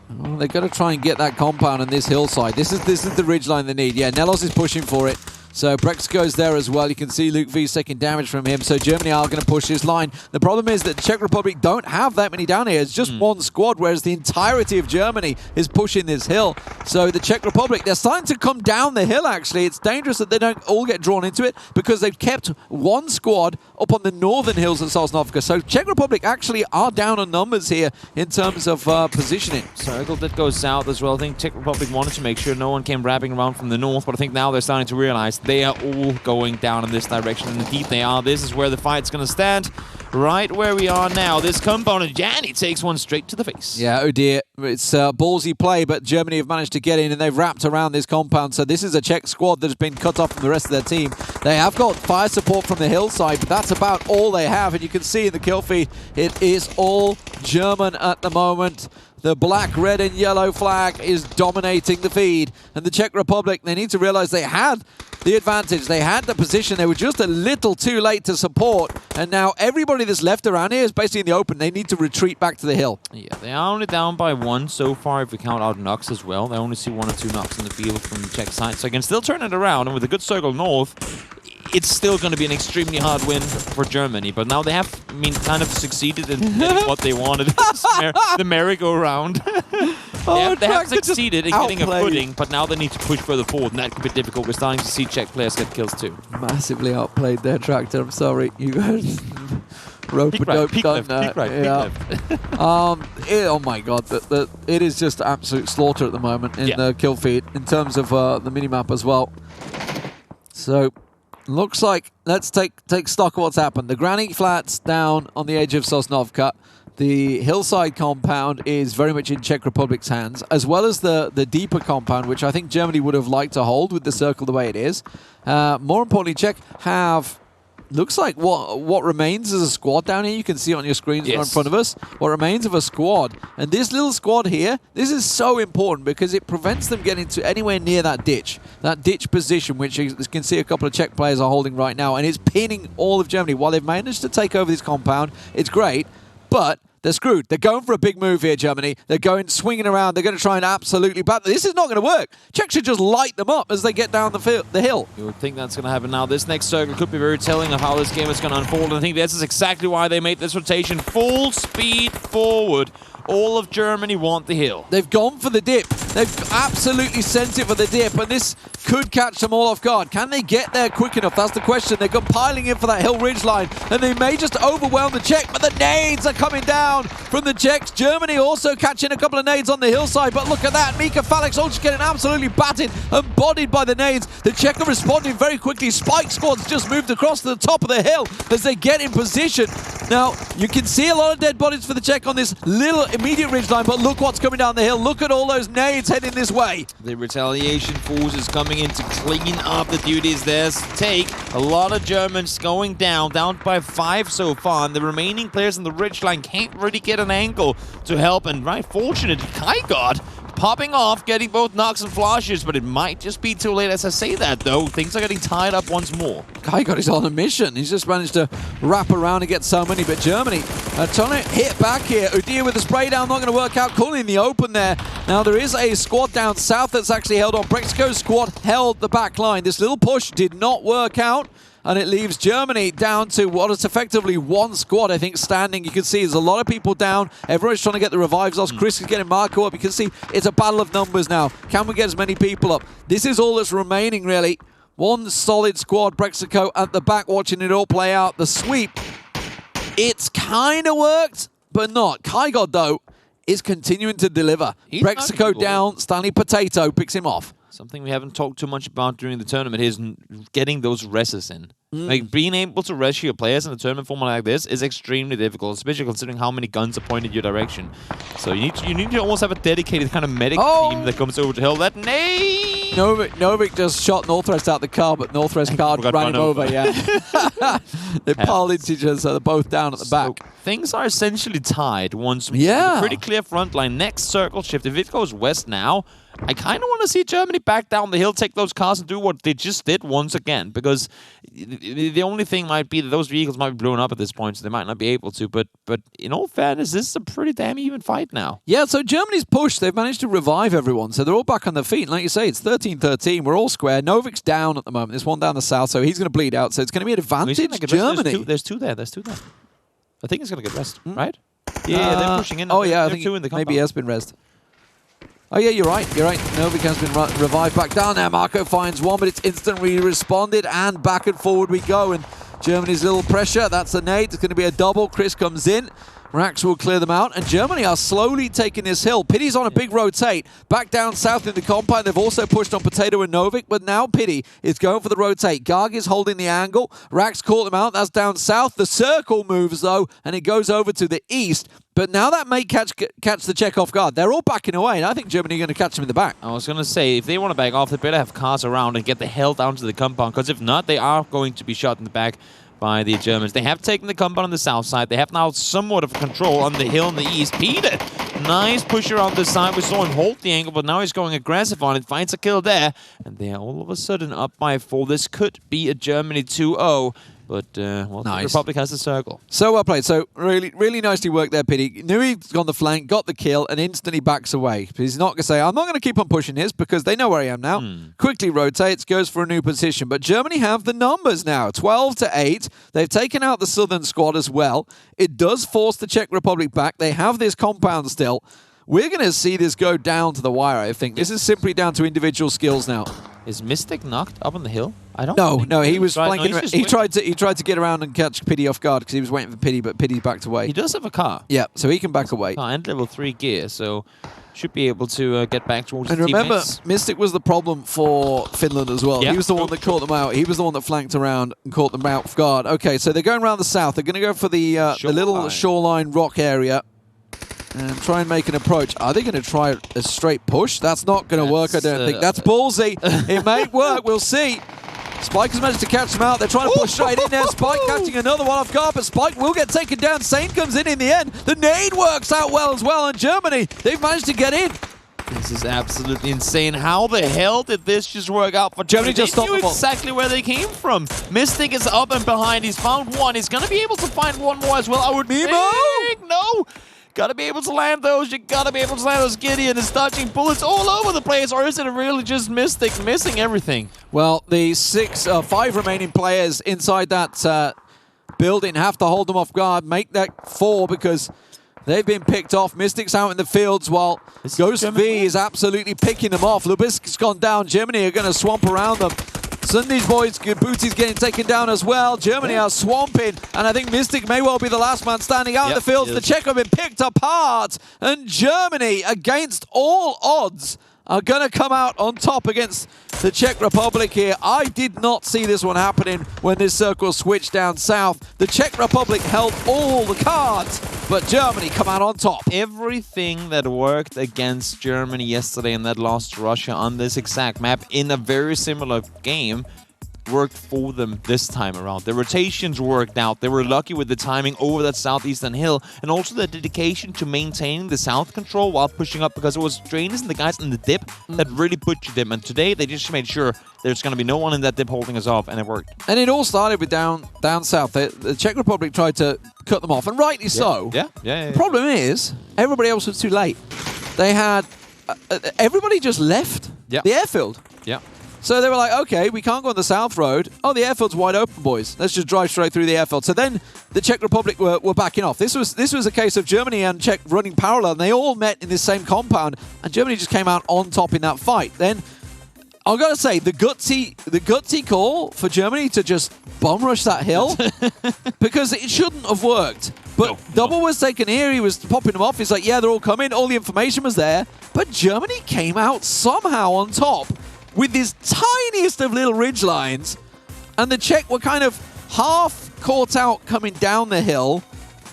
Well, they've got to try and get that compound on this hillside. This is the ridgeline they need. Yeah, Nelos is pushing for it. So Brex goes there as well. You can see Luke V's taking damage from him. So Germany are going to push his line. The problem is that the Czech Republic don't have that many down here. It's just one squad, whereas the entirety of Germany is pushing this hill. So the Czech Republic, they're starting to come down the hill, actually. It's dangerous that they don't all get drawn into it, because they've kept one squad up on the northern hills of Sosnovka. So Czech Republic actually are down on numbers here in terms of positioning. Circle did go south as well. I think Czech Republic wanted to make sure no one came wrapping around from the north, but I think now they're starting to realize they are all going down in this direction, and indeed they are. This is where the fight's going to stand, right where we are now. This compound, and Jani takes one straight to the face. Yeah, oh dear. It's ballsy play, but Germany have managed to get in, and they've wrapped around this compound. So this is a Czech squad that has been cut off from the rest of their team. They have got fire support from the hillside, but that's about all they have. And you can see in the kill feed, it is all German at the moment. The black, red, and yellow flag is dominating the feed. And the Czech Republic, they need to realize they had the advantage. They had the position. They were just a little too late to support. And now everybody that's left around here is basically in the open. They need to retreat back to the hill. Yeah, they are only down by one so far if we count out knocks as well. They only see 1 or 2 knocks in the field from the Czech side. So I can still turn it around. And with a good circle north, it's still going to be an extremely hard win for Germany. But now they have, I mean, kind of succeeded in getting what they wanted. The merry-go-round. They have succeeded in getting a footing, but now they need to push further forward, and that could be difficult. We're starting to see Czech players get kills too. Massively outplayed their Tractor. I'm sorry. You guys rope-a-dope done that. Oh my god, it is just absolute slaughter at the moment in the kill feed, in terms of the minimap as well. So looks like, let's take stock of what's happened. The granny flats down on the edge of Sosnovka. The hillside compound is very much in Czech Republic's hands, as well as the deeper compound, which I think Germany would have liked to hold with the circle the way it is. More importantly, Czech have, looks like what remains as a squad down here. You can see on your screens in front of us what remains of a squad. And this little squad here, this is so important because it prevents them getting to anywhere near that ditch position, which you can see a couple of Czech players are holding right now. And it's pinning all of Germany. While they've managed to take over this compound, it's great. But they're screwed. They're going for a big move here, Germany. They're going swinging around. They're going to try and absolutely battle. This is not going to work. Czech should just light them up as they get down the hill. You would think that's going to happen now. This next circle could be very telling of how this game is going to unfold. And I think this is exactly why they made this rotation. Full speed forward. All of Germany want the hill. They've gone for the dip. They've absolutely sent it for the dip, and this could catch them all off guard. Can they get there quick enough? That's the question. They're compiling in for that hill ridge line, and they may just overwhelm the Czech, but the nades are coming down from the Czechs. Germany also catching a couple of nades on the hillside, but look at that. Mika Falix also getting absolutely battered and bodied by the nades. The Czech are responding very quickly. Spike squad's just moved across to the top of the hill as they get in position. Now, you can see a lot of dead bodies for the Czech on this little immediate ridgeline, but look what's coming down the hill. Look at all those nades heading this way. The retaliation force is coming in to clean up the duties theirs to take. A lot of Germans going down by 5 so far, and the remaining players in the ridgeline can't really get an angle to help, and right, fortunately, Kygod popping off, getting both knocks and flashes, but it might just be too late as I say that, though. Things are getting tied up once more. Kygod is on a mission. He's just managed to wrap around and get so many, but Germany trying to hit back here. Udir with the spray down, not going to work out. Calling in the open there. Now, there is a squad down south that's actually held on. Brexco's squad held the back line. This little push did not work out, and it leaves Germany down to what is effectively one squad, I think, standing. You can see there's a lot of people down. Everyone's trying to get the revives off. Chris is getting Marco up. You can see it's a battle of numbers now. Can we get as many people up? This is all that's remaining, really. One solid squad. Brexico at the back watching it all play out. The sweep, it's kind of worked, but not. Kygod, though, is continuing to deliver. Brexico down. Stanley Potato picks him off. Something we haven't talked too much about during the tournament is getting those reses in. Like, being able to res your players in a tournament format like this is extremely difficult, especially considering how many guns are pointed your direction. So you need to almost have a dedicated kind of medic team that comes over to help that nade. Novik just shot Northwest out the car, but Northwest car ran him over. Yeah, they piled into each other, so they're both down at the back. Things are essentially tied once. Yeah, pretty clear front line. Next circle shift. If it goes west now, I kind of want to see Germany back down the hill, take those cars, and do what they just did once again. Because the only thing might be that those vehicles might be blown up at this point, so they might not be able to. But in all fairness, this is a pretty damn even fight now. Yeah, so Germany's pushed. They've managed to revive everyone, so they're all back on their feet. And like you say, it's 13-13. We're all square. Novik's down at the moment. There's one down the south, so he's going to bleed out. So it's going to be an advantage Germany. There's two there. I think he's going to get rest, right? Yeah, they're pushing in. Oh, yeah, I think maybe he has been rest. Oh, yeah, you're right. Novik has been revived back down there. Marco finds one, but it's instantly responded, and back and forward we go. And Germany's little pressure. That's a nade. It's going to be a double. Chris comes in. Rax will clear them out, and Germany are slowly taking this hill. Pity's on a big rotate. Back down south in the compound. They've also pushed on Potato and Novik, but now Pity is going for the rotate. Garg is holding the angle. Rax caught them out. That's down south. The circle moves, though, and it goes over to the east. But now that may catch the Czech off guard. They're all backing away, and I think Germany are going to catch them in the back. I was going to say, if they want to back off, they better have cars around and get the hell down to the compound, because if not, they are going to be shot in the back by the Germans. They have taken the compound on the south side. They have now somewhat of control on the hill in the east. Peter, nice push around the side. We saw him hold the angle, but now he's going aggressive on it. Finds a kill there, and they are all of a sudden up by 4. This could be a Germany 2-0. But, well, nice. The Republic has the circle. So well played. So really, really nicely worked there, Pity. Knew he'd gone the flank, got the kill, and instantly backs away. He's not going to say, I'm not going to keep on pushing this, because they know where I am now. Quickly rotates, goes for a new position. But Germany have the numbers now, 12-8. They've taken out the southern squad as well. It does force the Czech Republic back. They have this compound still. We're going to see this go down to the wire, I think. This is simply down to individual skills now. Is Mystic knocked up on the hill? I don't. No, he was flanking. He tried to get around and catch Pity off guard because he was waiting for Pity, but Pity backed away. He does have a car. Yeah, so he can back away. And level 3 gear, so should be able to get back towards the teammates. And remember, teammates. Mystic was the problem for Finland as well. He was the one that caught them out. He was the one that flanked around and caught them out off guard. Okay, so they're going around the south. They're going to go for the little shoreline rock area and try and make an approach. Are they going to try a straight push? That's not going to work, I don't think. That's ballsy. It may work. We'll see. Spike has managed to catch them out. They're trying to push straight in there. Spike catching another one off guard, but Spike will get taken down. Sane comes in the end. The nade works out well as well, and Germany, they've managed to get in. This is absolutely insane. How the hell did this just work out for Germany? Just they knew exactly where they came from. Mystic is up and behind. He's found one. He's going to be able to find one more as well. I would think. No. Gotta be able to land those. You gotta be able to land those. Gideon is dodging bullets all over the place, or is it really just Mystic missing everything? Well, the 5 remaining players inside that building have to hold them off guard, make that 4 because they've been picked off. Mystic's out in the fields while Ghost V is absolutely picking them off. Lubisk's gone down. Germany are going to swamp around them. Sunday's boys, Booty's getting taken down as well. Germany are swamping, and I think Mystic may well be the last man standing out in the fields. The Czech have been picked apart, and Germany, against all odds, are going to come out on top against the Czech Republic here. I did not see this one happening when this circle switched down south. The Czech Republic held all the cards, but Germany come out on top. Everything that worked against Germany yesterday and that lost to Russia on this exact map in a very similar game worked for them this time around. The rotations worked out. They were lucky with the timing over that southeastern hill, and also the dedication to maintaining the south control while pushing up, because it was Drainers and the guys in the dip that really butchered them. And today they just made sure there's going to be no one in that dip holding us off, and it worked. And it all started with down south. The Czech Republic tried to cut them off, and rightly so. The problem is everybody else was too late. They had everybody just left the airfield. So they were like, okay, we can't go on the south road. Oh, the airfield's wide open, boys. Let's just drive straight through the airfield. So then the Czech Republic were backing off. This was a case of Germany and Czech running parallel, and they all met in this same compound, and Germany just came out on top in that fight. Then I've got to say, the gutsy call for Germany to just bum rush that hill, because it shouldn't have worked. But Double was taken here. He was popping them off. He's like, yeah, they're all coming. All the information was there. But Germany came out somehow on top with this tiniest of little ridge lines, and the Czech were kind of half caught out coming down the hill,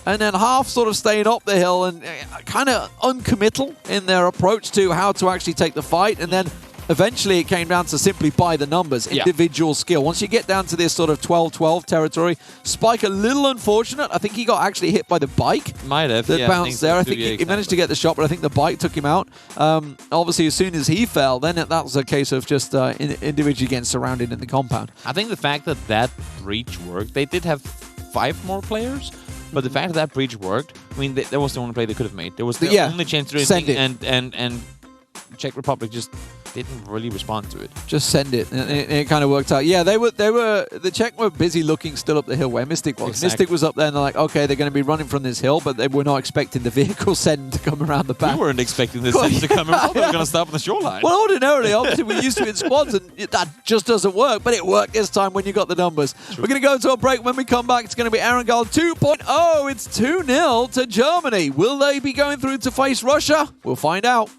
and then half sort of staying up the hill, and kind of uncommittal in their approach to how to actually take the fight. And then eventually it came down to simply by the numbers, individual skill. Once you get down to this sort of 12-12 territory, Spike a little unfortunate. I think he got actually hit by the bike. Might have, that bounced there. I think he managed to get the shot, but I think the bike took him out. Obviously, as soon as he fell, then that was a case of just individually getting surrounded in the compound. I think the fact that breach worked, they did have 5 more players, but the fact that breach worked, I mean, that was the only play they could have made. There was the only chance to do anything, and Czech Republic just didn't really respond to it. Just send it, and it kind of worked out. Yeah, the Czech were busy looking still up the hill where Mystic was. Exactly. Mystic was up there, and they're like, okay, they're going to be running from this hill, but they were not expecting the vehicle send to come around the back. We weren't expecting this send to come around. They were going to stop on the shoreline. Well, ordinarily, obviously, we're used to it in squads, and that just doesn't work, but it worked this time when you got the numbers. True. We're going to go to a break. When we come back, it's going to be Erangel 2.0. It's 2-0 to Germany. Will they be going through to face Russia? We'll find out.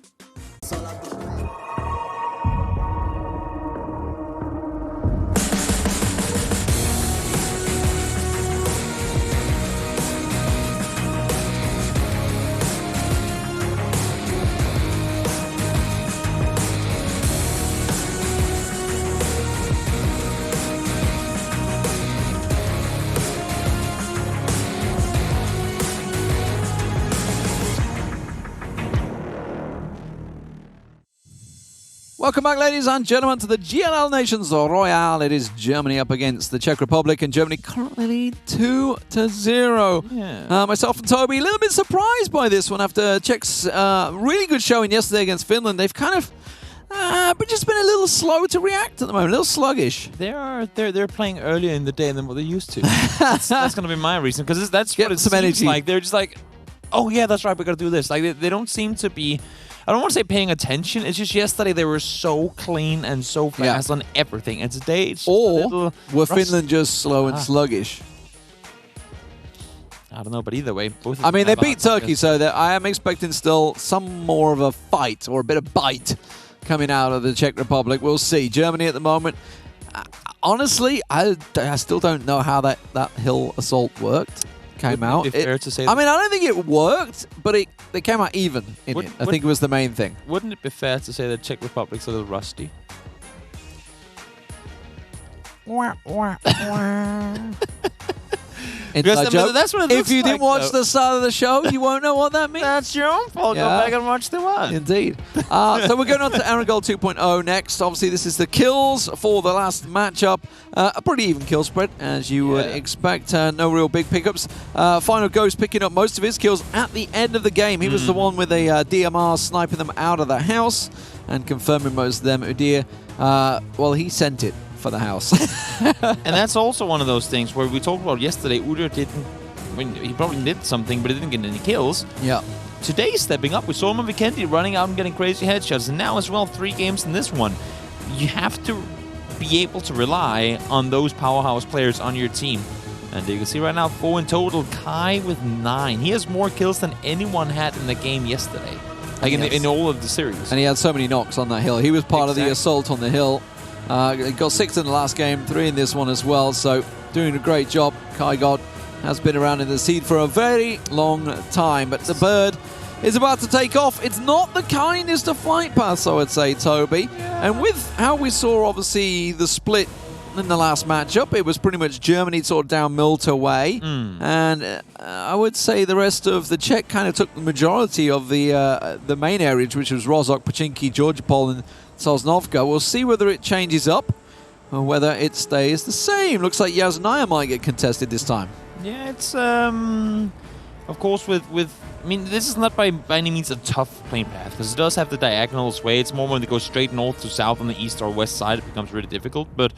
Welcome back, ladies and gentlemen, to the GLL Nations Royale. It is Germany up against the Czech Republic, and Germany currently lead 2-0. Yeah. Myself and Toby, a little bit surprised by this one after Czech's really good showing yesterday against Finland. They've kind of but just been a little slow to react at the moment, a little sluggish. They're playing earlier in the day than what they used to. that's going to be my reason, because that's what it seems energy. Like. They're just like, oh yeah, that's right, we got to do this. Like they don't seem to be. I don't want to say paying attention. It's just yesterday they were so clean and so fast on everything, and today it's or were Finland just slow and sluggish? I don't know, but either way, both. I mean, they beat Turkey, so I am expecting still some more of a fight or a bit of bite coming out of the Czech Republic. We'll see. Germany at the moment. Honestly, I still don't know how that hill assault worked. Came out. It be fair to say I mean, I don't think it worked, but they came out even in it. I think it was the main thing. Wouldn't it be fair to say that Czech Republic's a little rusty? Inside joke. That's what it looks if you didn't watch though. the start of the show, you won't know what that means. That's your own fault. Go back and watch the one. Indeed. So we're going on to Erangel 2.0 next. Obviously, this is the kills for the last matchup. A pretty even kill spread, as you would expect. No real big pickups. Final Ghost picking up most of his kills at the end of the game. He was the one with a DMR sniping them out of the house and confirming most of them. Udir, well, he sent it for the house. And that's also one of those things where we talked about yesterday. Udir didn't. I mean, he probably did something, but he didn't get any kills. Yeah. Today, stepping up, we saw him on Vikendi running out and getting crazy headshots. And now as well, 3 games in this one. You have to be able to rely on those powerhouse players on your team. And you can see right now, 4 in total. Kai with 9. He has more kills than anyone had in the game yesterday. Like in all of the series. And he had so many knocks on that hill. He was part of the assault on the hill. He got 6 in the last game, 3 in this one as well. So doing a great job. Kai God has been around in the scene for a very long time. But the bird is about to take off. It's not the kindest of flight paths, I would say, Toby. Yeah. And with how we saw, obviously, the split in the last matchup, it was pretty much Germany sort of down Milta way. And I would say the rest of the Czech kind of took the majority of the main areas, which was Rozhok, Pochinki, Georgopol, and Sosnovka. We'll see whether it changes up or whether it stays the same. Looks like Yasnaya might get contested this time. Yeah, it's of course with I mean, this is not by any means a tough plane path because it does have the diagonal sway. It's more when they go straight north to south on the east or west side, it becomes really difficult. But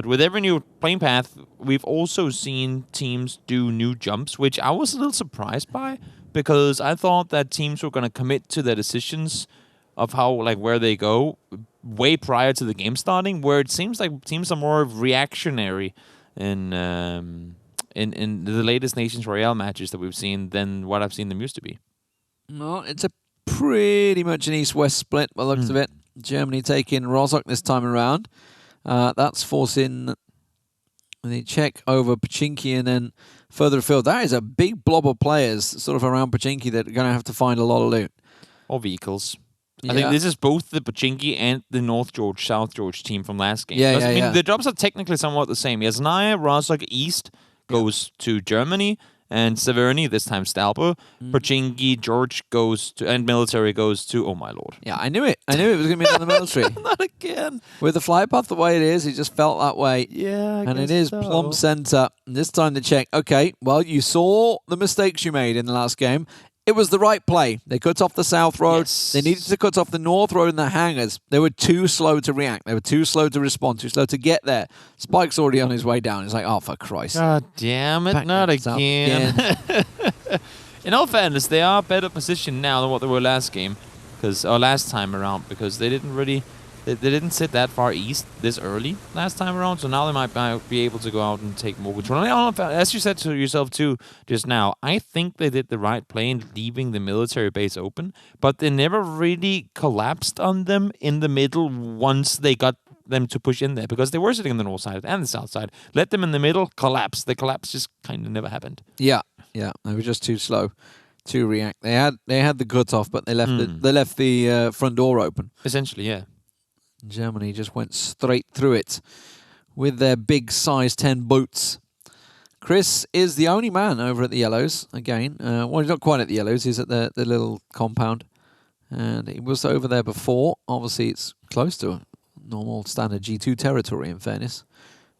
with every new plane path, we've also seen teams do new jumps, which I was a little surprised by because I thought that teams were going to commit to their decisions of how where they go way prior to the game starting, where it seems like teams are more reactionary in the latest Nations Royale matches that we've seen than what I've seen them used to be. Well, it's a pretty much an east-west split by the looks of it. Germany taking Rozhok this time around. That's forcing the Czech over Pochinki and then further afield. That is a big blob of players sort of around Pochinki that are going to have to find a lot of loot. Or vehicles. I think this is both the Pochinki and the North George, South George team from last game. I mean, the jobs are technically somewhat the same. Yasnaya, Rozhok, East goes to Germany, and Severny, this time Stalper. Pochinki, George goes to, and military goes to, oh my lord. Yeah, I knew it. I knew it was going to be another military. Not again. With the flight path the way it is, it just felt that way. Yeah, and it is plumb center. And this time the Czech. Okay, well, you saw the mistakes you made in the last game. It was the right play. They cut off the south road. Yes. They needed to cut off the north road and the hangars. They were too slow to react. They were too slow to respond, too slow to get there. Spike's already on his way down. He's like, oh, for Christ. God damn it, not again. In all fairness, they are better positioned now than what they were last game, last time around, because they didn't really... They didn't sit that far east this early last time around, so now they might be able to go out and take more control. As you said to yourself too just now, I think they did the right play in leaving the military base open, but they never really collapsed on them in the middle once they got them to push in there, because they were sitting on the north side and the south side. Let them in the middle, collapse. The collapse just kind of never happened. Yeah, they were just too slow to react. They had the cutoff, but they left the front door open. Essentially, yeah. Germany just went straight through it with their big size 10 boots. Chris is the only man over at the Yellows again. Well, he's not quite at the Yellows. He's at the little compound. And he was over there before. Obviously, it's close to a normal standard G2 territory, in fairness,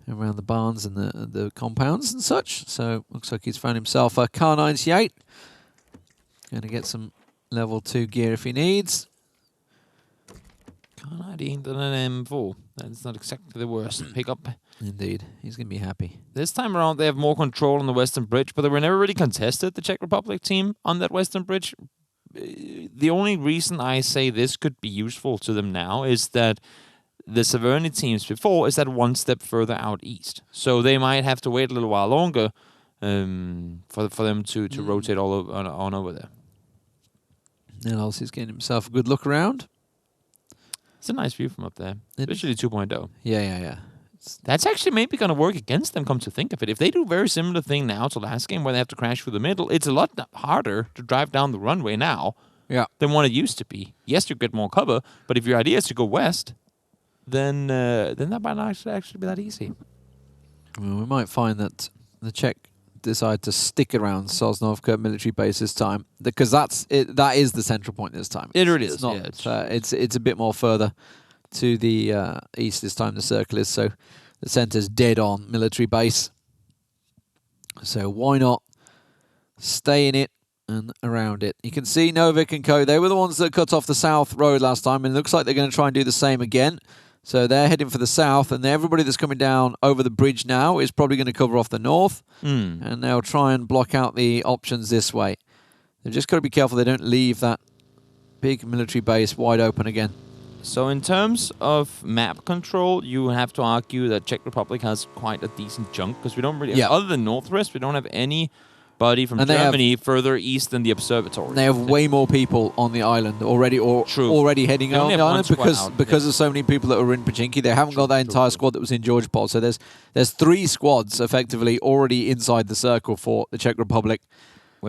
around the barns and the compounds and such. So, looks like he's found himself a Car 98. Going to get some level 2 gear if he needs. Car 98 and an M4. That's not exactly the worst pickup. Indeed. He's going to be happy. This time around, they have more control on the Western Bridge, but they were never really contested, the Czech Republic team, on that Western Bridge. The only reason I say this could be useful to them now is that the Severny teams before is that one step further out east. So they might have to wait a little while longer for them to rotate all on over there. And also he's getting himself a good look around. It's a nice view from up there, especially 2.0. Yeah. That's actually maybe going to work against them, come to think of it. If they do a very similar thing now to last game where they have to crash through the middle, it's a lot harder to drive down the runway now than what it used to be. Yes, you get more cover, but if your idea is to go west, then that might not actually be that easy. Well, we might find that the Czech decide to stick around Sosnovka military base this time, because that is the central point this time. It really is. It's not. Yeah, it's a bit more further to the east this time. The circle is, so the centre's dead on military base. So why not stay in it and around it? You can see Novik and co. They were the ones that cut off the south road last time, and it looks like they're going to try and do the same again. So they're heading for the south, and everybody that's coming down over the bridge now is probably going to cover off the north, and they'll try and block out the options this way. They've just got to be careful they don't leave that big military base wide open again. So in terms of map control, you have to argue that Czech Republic has quite a decent chunk, because we don't really, other than Northwest, we don't have anybody from Germany further east than the observatory. They have way more people on the island already, already heading on the island because of so many people that are in Pachinki. They haven't got that entire squad that was in Georgopol. So there's 3 squads effectively already inside the circle for the Czech Republic.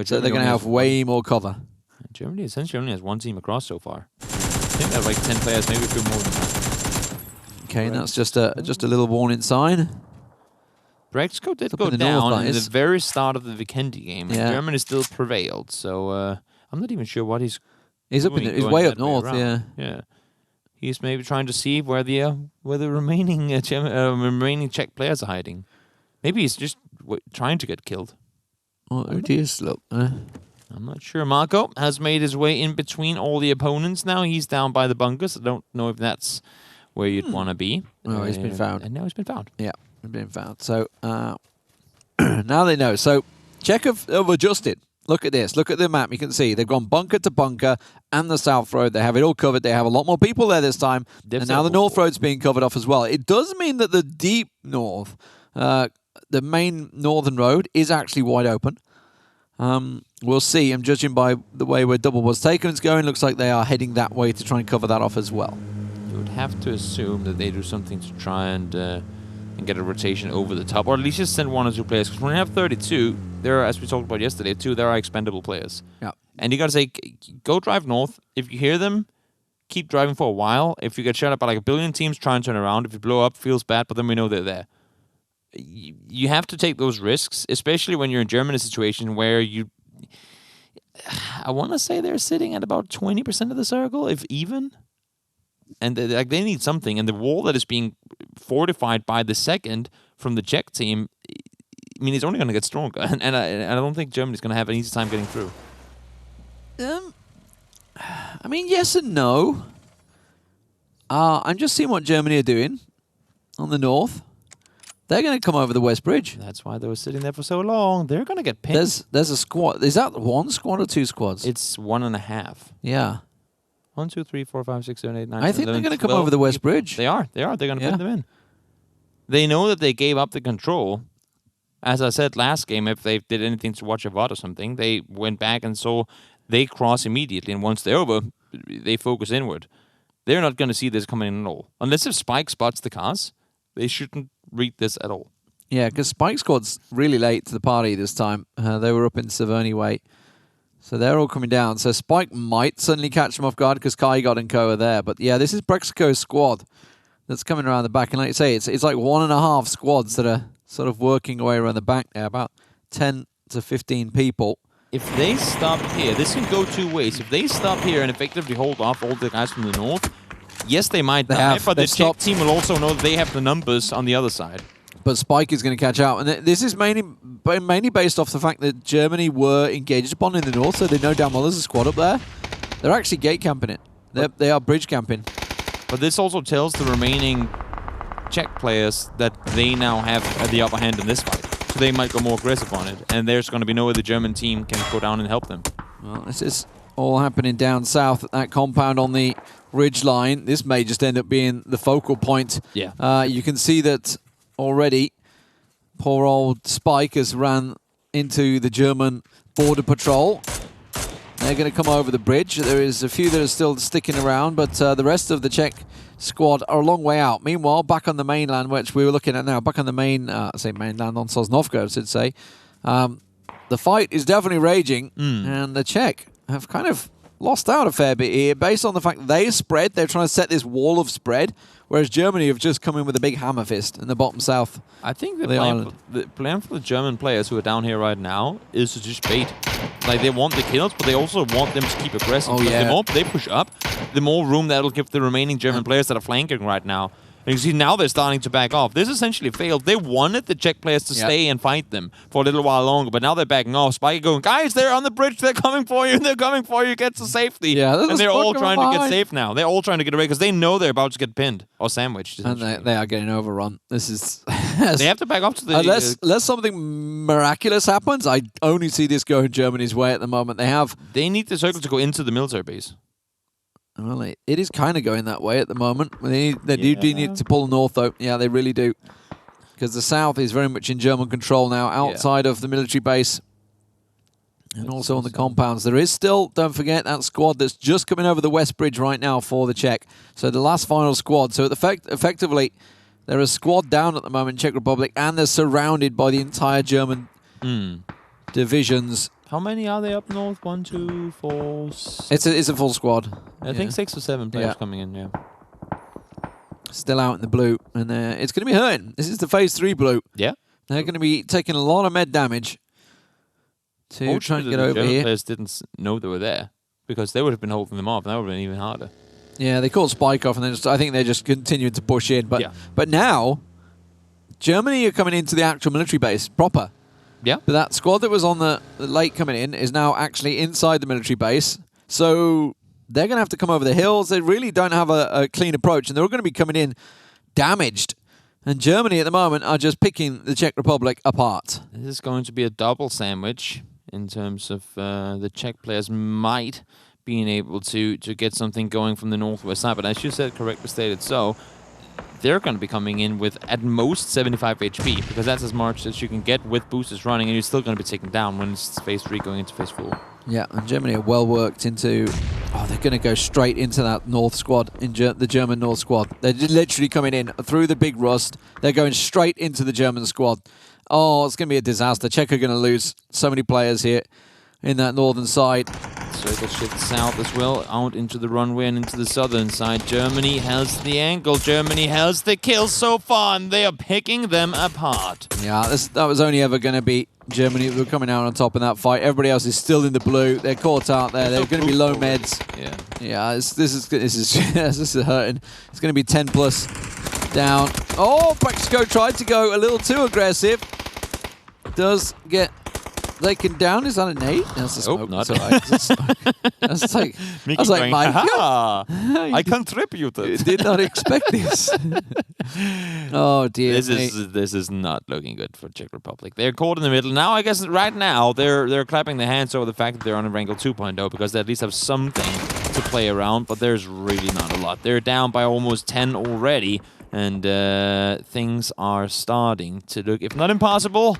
So they're going to have way more cover. Germany essentially only has 1 team across so far. I think they have like 10 players, maybe a few more than that. Okay, and that's just a little warning sign. Brexco did go down in the very start of the Vikendi game. Yeah. Germany still prevailed, so I'm not even sure what he's doing, he's way up north, yeah. He's maybe trying to see where the remaining remaining Czech players are hiding. Maybe he's just trying to get killed. Oh, it is, look. I'm not sure. Marco has made his way in between all the opponents now. He's down by the bunkers. I don't know if that's where you'd want to be. Oh, he's been found. And now he's been found. Yeah. Been found. So now they know. So Czech have adjusted. Look at this. Look at the map. You can see they've gone bunker to bunker and the south road. They have it all covered. They have a lot more people there this time. And now the north road's being covered off as well. It does mean that the deep north, the main northern road, is actually wide open. We'll see. I'm judging by the way where double was taken. It's going. Looks like they are heading that way to try and cover that off as well. You would have to assume that they do something to try and get a rotation over the top, or at least just send 1 or 2 players. Because when you have 32, there are, as we talked about yesterday, there are expendable players. Yeah. And you got to say, go drive north. If you hear them, keep driving for a while. If you get shot up by like a billion teams, try and turn around. If you blow up, feels bad, but then we know they're there. You have to take those risks, especially when you're in Germany, a situation where I want to say they're sitting at about 20% of the circle, if even. And they need something. And the wall that is being fortified by the second from the Czech team, I mean, it's only going to get stronger. And I don't think Germany's going to have an easy time getting through. I mean, yes and no. I'm just seeing what Germany are doing on the north. They're going to come over the West Bridge. That's why they were sitting there for so long. They're going to get pinned. There's a squad. Is that 1 squad or 2 squads? It's 1.5. Yeah. 1, 2, 3, 4, 5, 6, 7, 8, 9, I think 11, they're going to come over the West Bridge. They are. They're going to pin them in. They know that they gave up the control. As I said last game, if they did anything to watch a VOD or something, they went back and saw they cross immediately. And once they're over, they focus inward. They're not going to see this coming in at all. Unless if Spike spots the cars, they shouldn't read this at all. Yeah, because Spike Squad's really late to the party this time. They were up in Severny Way. So they're all coming down. So Spike might suddenly catch them off guard because Kai God and Co are there. But yeah, this is Brexco's squad that's coming around the back. And like you say, it's like 1.5 squads that are sort of working away around the back now, about 10 to 15 people. If they stop here, this can go 2 ways. If they stop here and effectively hold off all the guys from the north, yes, they might die, but the Czech team will also know that they have the numbers on the other side. But Spike is going to catch out. And this is mainly based off the fact that Germany were engaged upon in the north, so they know damn well there's a squad up there. They're actually gate camping it. They are bridge camping. But this also tells the remaining Czech players that they now have the upper hand in this fight. So they might go more aggressive on it. And there's going to be no way the German team can go down and help them. Well, this is all happening down south at that compound on the ridge line. This may just end up being the focal point. Yeah. You can see that already poor old Spike has ran into the German border patrol. They're going to come over the bridge. There is a few that are still sticking around, but the rest of the Czech squad are a long way out. Meanwhile, back on the mainland, which we were looking at now, back on the mainland on Sosnovka, I should say, the fight is definitely raging, and the Czech have kind of lost out a fair bit here based on the fact that they spread. They're trying to set this wall of spread, whereas Germany have just come in with a big hammer fist in the bottom south. I think the plan for the German players who are down here right now is to just bait. Like, they want the kills, but they also want them to keep aggressive. Oh, yeah. The more they push up, the more room that'll give the remaining German players that are flanking right now. And you see now they're starting to back off. This essentially failed. They wanted the Czech players to stay and fight them for a little while longer, but now they're backing off. Spike going, guys, they're on the bridge. They're coming for you. They're coming for you. Get to safety. Yeah, and they're all trying to get safe now. They're all trying to get away because they know they're about to get pinned or sandwiched. And they are getting overrun. This is... they have to back off to the... Unless something miraculous happens, I only see this going Germany's way at the moment. They need the circle to go into the military base. Well, it is kind of going that way at the moment. They do need to pull north, though. Yeah, they really do. Because the south is very much in German control now, outside of the military base. And also on the compounds. There is still, don't forget, that squad that's just coming over the West Bridge right now for the Czech. So the last final squad. So effectively, they're a squad down at the moment in Czech Republic, and they're surrounded by the entire German divisions. How many are they up north? 1, 2, 4... It's a full squad. I think 6 or 7 players coming in, Still out in the blue, and it's going to be hurting. This is the phase 3 blue. Yeah. They're going to be taking a lot of med damage to try and get over German here. Players didn't know they were there because they would have been holding them off, and that would have been even harder. Yeah, they called Spike off, and then I think they just continued to push in. But now, Germany are coming into the actual military base proper. Yeah. But that squad that was on the late coming in is now actually inside the military base. So they're going to have to come over the hills. They really don't have a clean approach, and they're all going to be coming in damaged. And Germany at the moment are just picking the Czech Republic apart. This is going to be a double sandwich in terms of the Czech players might being able to get something going from the northwest side. But as you said, correctly stated, so they're going to be coming in with at most 75 HP, because that's as much as you can get with boosters running, and you're still going to be taken down when it's phase 3 going into phase 4. Yeah, and Germany are well worked into... Oh, they're going to go straight into that north squad, the German north squad. They're literally coming in through the big rust. They're going straight into the German squad. Oh, it's going to be a disaster. Czech are going to lose so many players here in that northern side. Circle shift south as well, out into the runway and into the southern side. Germany has the angle. Germany has the kill so far, and they are picking them apart. Yeah, that was only ever going to be Germany who were coming out on top in that fight. Everybody else is still in the blue. They're caught out there. They're going to be low meds. Yeah. This is hurting. It's going to be 10 plus down. Oh, Mexico tried to go a little too aggressive. Does get taken down. Is that a nade? That's a smoke. Not. That's like, I was like, my God. I contributed. Did not expect this. Oh dear. This is not looking good for Czech Republic. They're caught in the middle. Now I guess right now they're clapping their hands over the fact that they're on Erangel 2.0, because they at least have something to play around, but there's really not a lot. They're down by almost 10 already, and things are starting to look, if not impossible,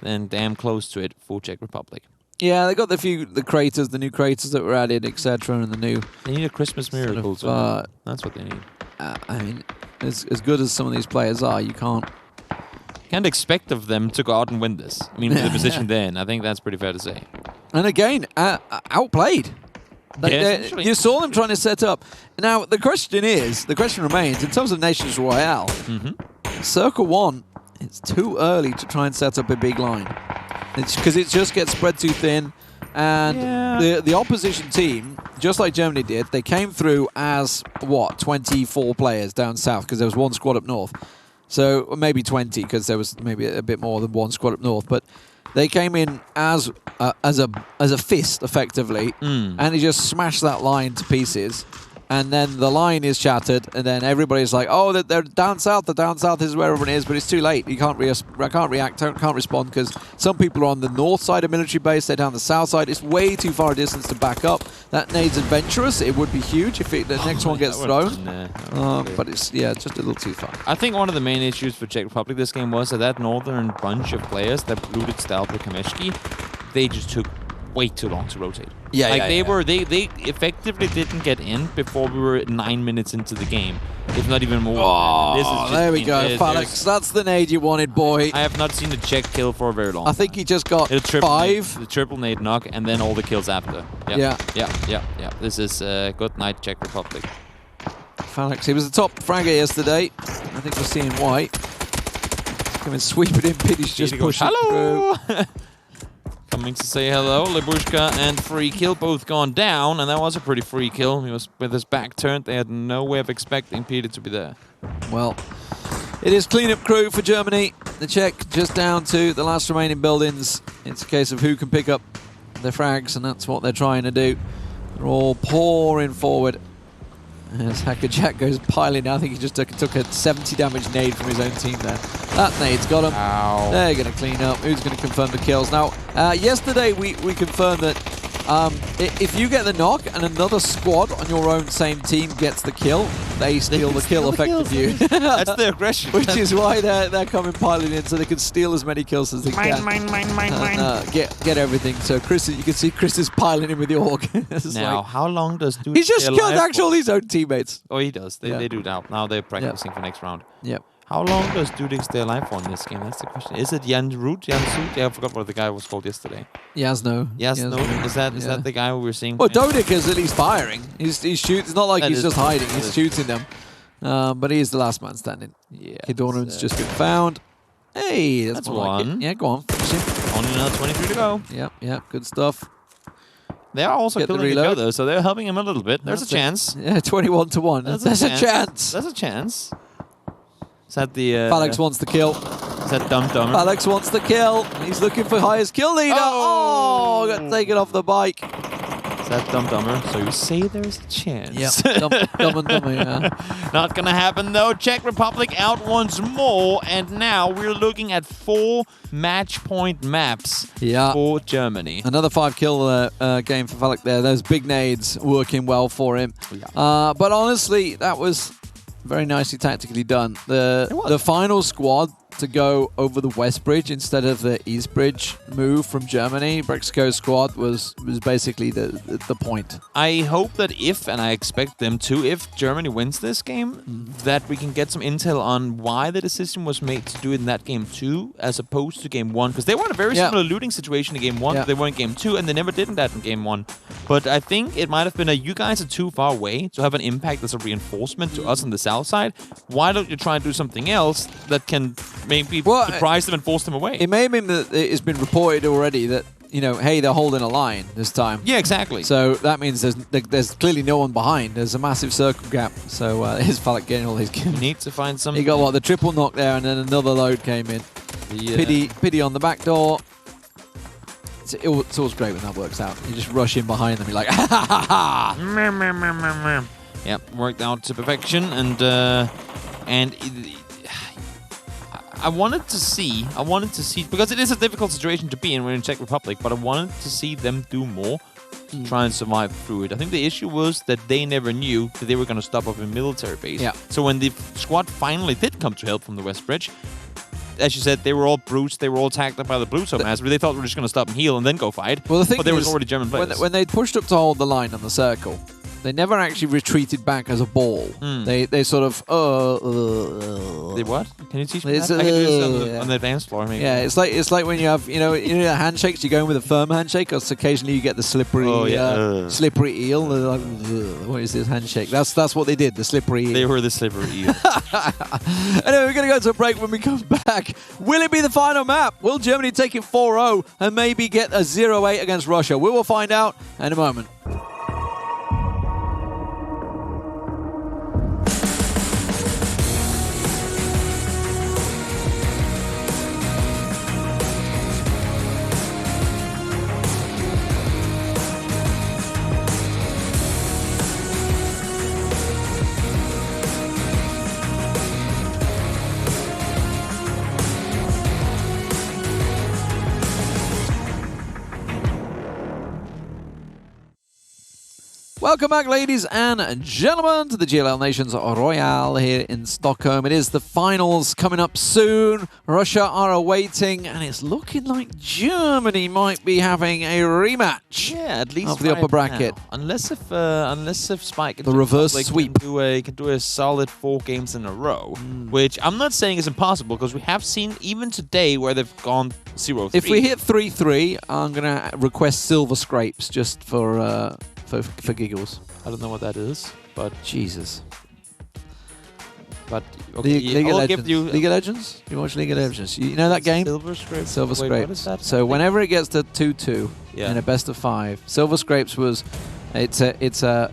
then damn close to it for Czech Republic. Yeah, they got the craters, the new craters that were added, etc., and the new... They need a Christmas miracle, so that's what they need. I mean, as good as some of these players are, you can't expect of them to go out and win this. I mean, with the position they're in, I think that's pretty fair to say. And again, outplayed. You saw them trying to set up. Now, the question remains, in terms of Nations Royale, Circle 1, it's too early to try and set up a big line. It's because it just gets spread too thin. And the opposition team, just like Germany did, they came through as, 24 players down south, because there was one squad up north. So maybe 20, because there was maybe a bit more than one squad up north. But they came in as a fist, effectively, and they just smashed that line to pieces. And then the line is shattered, and then everybody's like, "Oh, they're down south. The down south is where everyone is," but it's too late. You can't react, can't respond, because some people are on the north side of military base. They're down the south side. It's way too far a distance to back up. That nade's adventurous. It would be huge if the next one gets thrown. But it's just a little too far. I think one of the main issues for Czech Republic this game was that northern bunch of players that looted Stealth or Kameshki, they just took way too long to rotate. They effectively didn't get in before we were 9 minutes into the game, if not even more. Oh, this is just there we go, Alex. That's the nade you wanted, boy. I have not seen a Czech kill for a very long I think he just got 5. The triple nade knock, and then all the kills after. Yep. Yeah. This is good night, Czech Republic. Alex, he was the top fragger yesterday. I think we're seeing white. Come and sweep it in. Piddy's just pushing hello! through. Coming to say hello. Lebushka and free kill both gone down, and that was a pretty free kill. He was with his back turned. They had no way of expecting Peter to be there. Well, it is cleanup crew for Germany. The Czech just down to the last remaining buildings. It's a case of who can pick up the frags, and that's what they're trying to do. They're all pouring forward. As Hacker Jack goes piling down. I think he just took a 70 damage nade from his own team there. That nade's got him. Ow. They're going to clean up. Who's going to confirm the kills? Now, yesterday we confirmed that if you get the knock and another squad on your own same team gets the kill, they steal the kill effective you. That's the aggression. Which is why they're coming piling in, so they can steal as many kills as they can. Mine. Get everything. So Chris, you can see Chris is piling in with the org. Now, like, how long does Dude he's just killed actually his own teammates. Oh, he does. They do now. Now they're practicing for next round. Yep. How long does Dudek stay alive for in this game? That's the question. Is it Jan Root? Yeah, I forgot what the guy was called yesterday. Yasno. Yasno. Is that the guy we were seeing? Well, Dudek is at least firing. He's shooting. It's not like he's just hiding. He's shooting them. But he is the last man standing. Yeah. Kidornan's just been found. Hey, that's one. Like yeah, go on. Finish him. Only another 23 to go. Yep. Good stuff. They are also killing each other, so they're helping him a little bit. There's a chance. Yeah, 21-1. There's a chance. There's a chance. Is that the... Alex wants the kill. Is that Dumb? Alex wants the kill. He's looking for highest kill leader. Oh, got taken off the bike. Is that Dumber? So you say there's a chance. Yeah, dumb and dumber, yeah. Not gonna happen though. Czech Republic out once more, and now we're looking at 4 match point maps for Germany. Another 5-kill game for Valak there. Those big nades working well for him. Yeah. But honestly, that was very nicely tactically done. The final squad to go over the West Bridge instead of the East Bridge move from Germany, Brexco's squad was basically the point. I hope that and I expect them to, if Germany wins this game, that we can get some intel on why the decision was made to do it in that game 2 as opposed to game 1. Because they were in a very similar looting situation in game 1. They were in game 2 and they never did that in game 1. But I think it might have been you guys are too far away to have an impact as a reinforcement to us on the south side. Why don't you try and do something else that can maybe surprise them and force them away? It may have been that it's been reported already that, hey, they're holding a line this time. Yeah, exactly. So that means there's clearly no one behind. There's a massive circle gap. So here's Falak getting all these kills. You need to find some... He got the triple knock there, and then another load came in. Pity on the back door. It's always great when that works out. You just rush in behind them. You're like, ha ha ha ha. Yep, worked out to perfection, and I wanted to see, because it is a difficult situation to be in when in Czech Republic, but I wanted to see them do more to try and survive through it. I think the issue was that they never knew that they were going to stop up a military base. Yeah. So when the squad finally did come to help from the West Bridge, as you said, they were all bruised, they were all tagged up by the blue so massively. They thought we were just going to stop and heal and then go fight. Well, the thing but there was already German players. When they pushed up to hold the line on the circle, they never actually retreated back as a ball. They sort of They what? Can you teach me that? I can do this on the advanced floor, maybe. Yeah, it's like when you have the handshakes. You go in with a firm handshake, or occasionally you get the slippery slippery eel. Like, what is this handshake? That's what they did. The slippery eel. They were the slippery eel. Anyway, we're gonna go to a break. When we come back, will it be the final map? Will Germany take it 4-0 and maybe get a 0-8 against Russia? We will find out in a moment. Welcome back, ladies and gentlemen, to the GLL Nations Royale here in Stockholm. It is the finals coming up soon. Russia are awaiting, and it's looking like Germany might be having a rematch. Yeah, at least of the upper bracket. Now. Unless if Spike the reverse sweep can do a solid 4 games in a row, which I'm not saying is impossible because we have seen even today where they've gone 0-3. If we hit 3-3, I'm gonna request silver scrapes just for giggles. I don't know what that is, but Jesus. But okay, League of I'll Legends. give you League of Legends? You watch League of Legends? You know that game? Silver Scrapes. Silver Wait, Scrapes. what is that? So whenever it gets to 2-2 in a best of 5, Silver Scrapes was it's a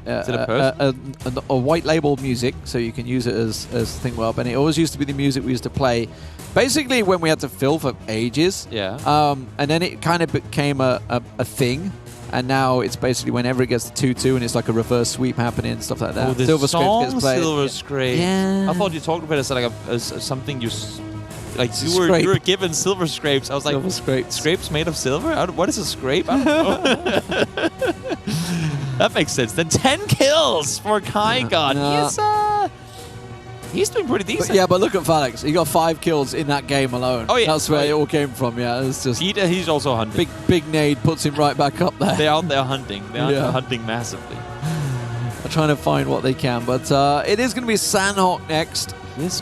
white label music, so you can use it as thing well. And it always used to be the music we used to play, basically when we had to fill for ages. Yeah. And then it kind of became a thing. And now it's basically whenever it gets to 2-2 and it's like a reverse sweep happening and stuff like that. Oh, the Silver song Scrapes gets played. Silver Scrapes. Yeah. I thought you talked about it as like as something you you were given Silver Scrapes. I was like, Silver Scrapes. Scrapes made of silver? What is a scrape? I don't know. That makes sense. Then 10 kills for Kai God. He's doing pretty decent. But look at Felix. He got 5 kills in that game alone. Oh yeah, that's where it all came from. Yeah, it's just he's also hunting. Big nade puts him right back up there. They're out there hunting. They're out there hunting massively. They're trying to find what they can, but it is going to be Sanhok next,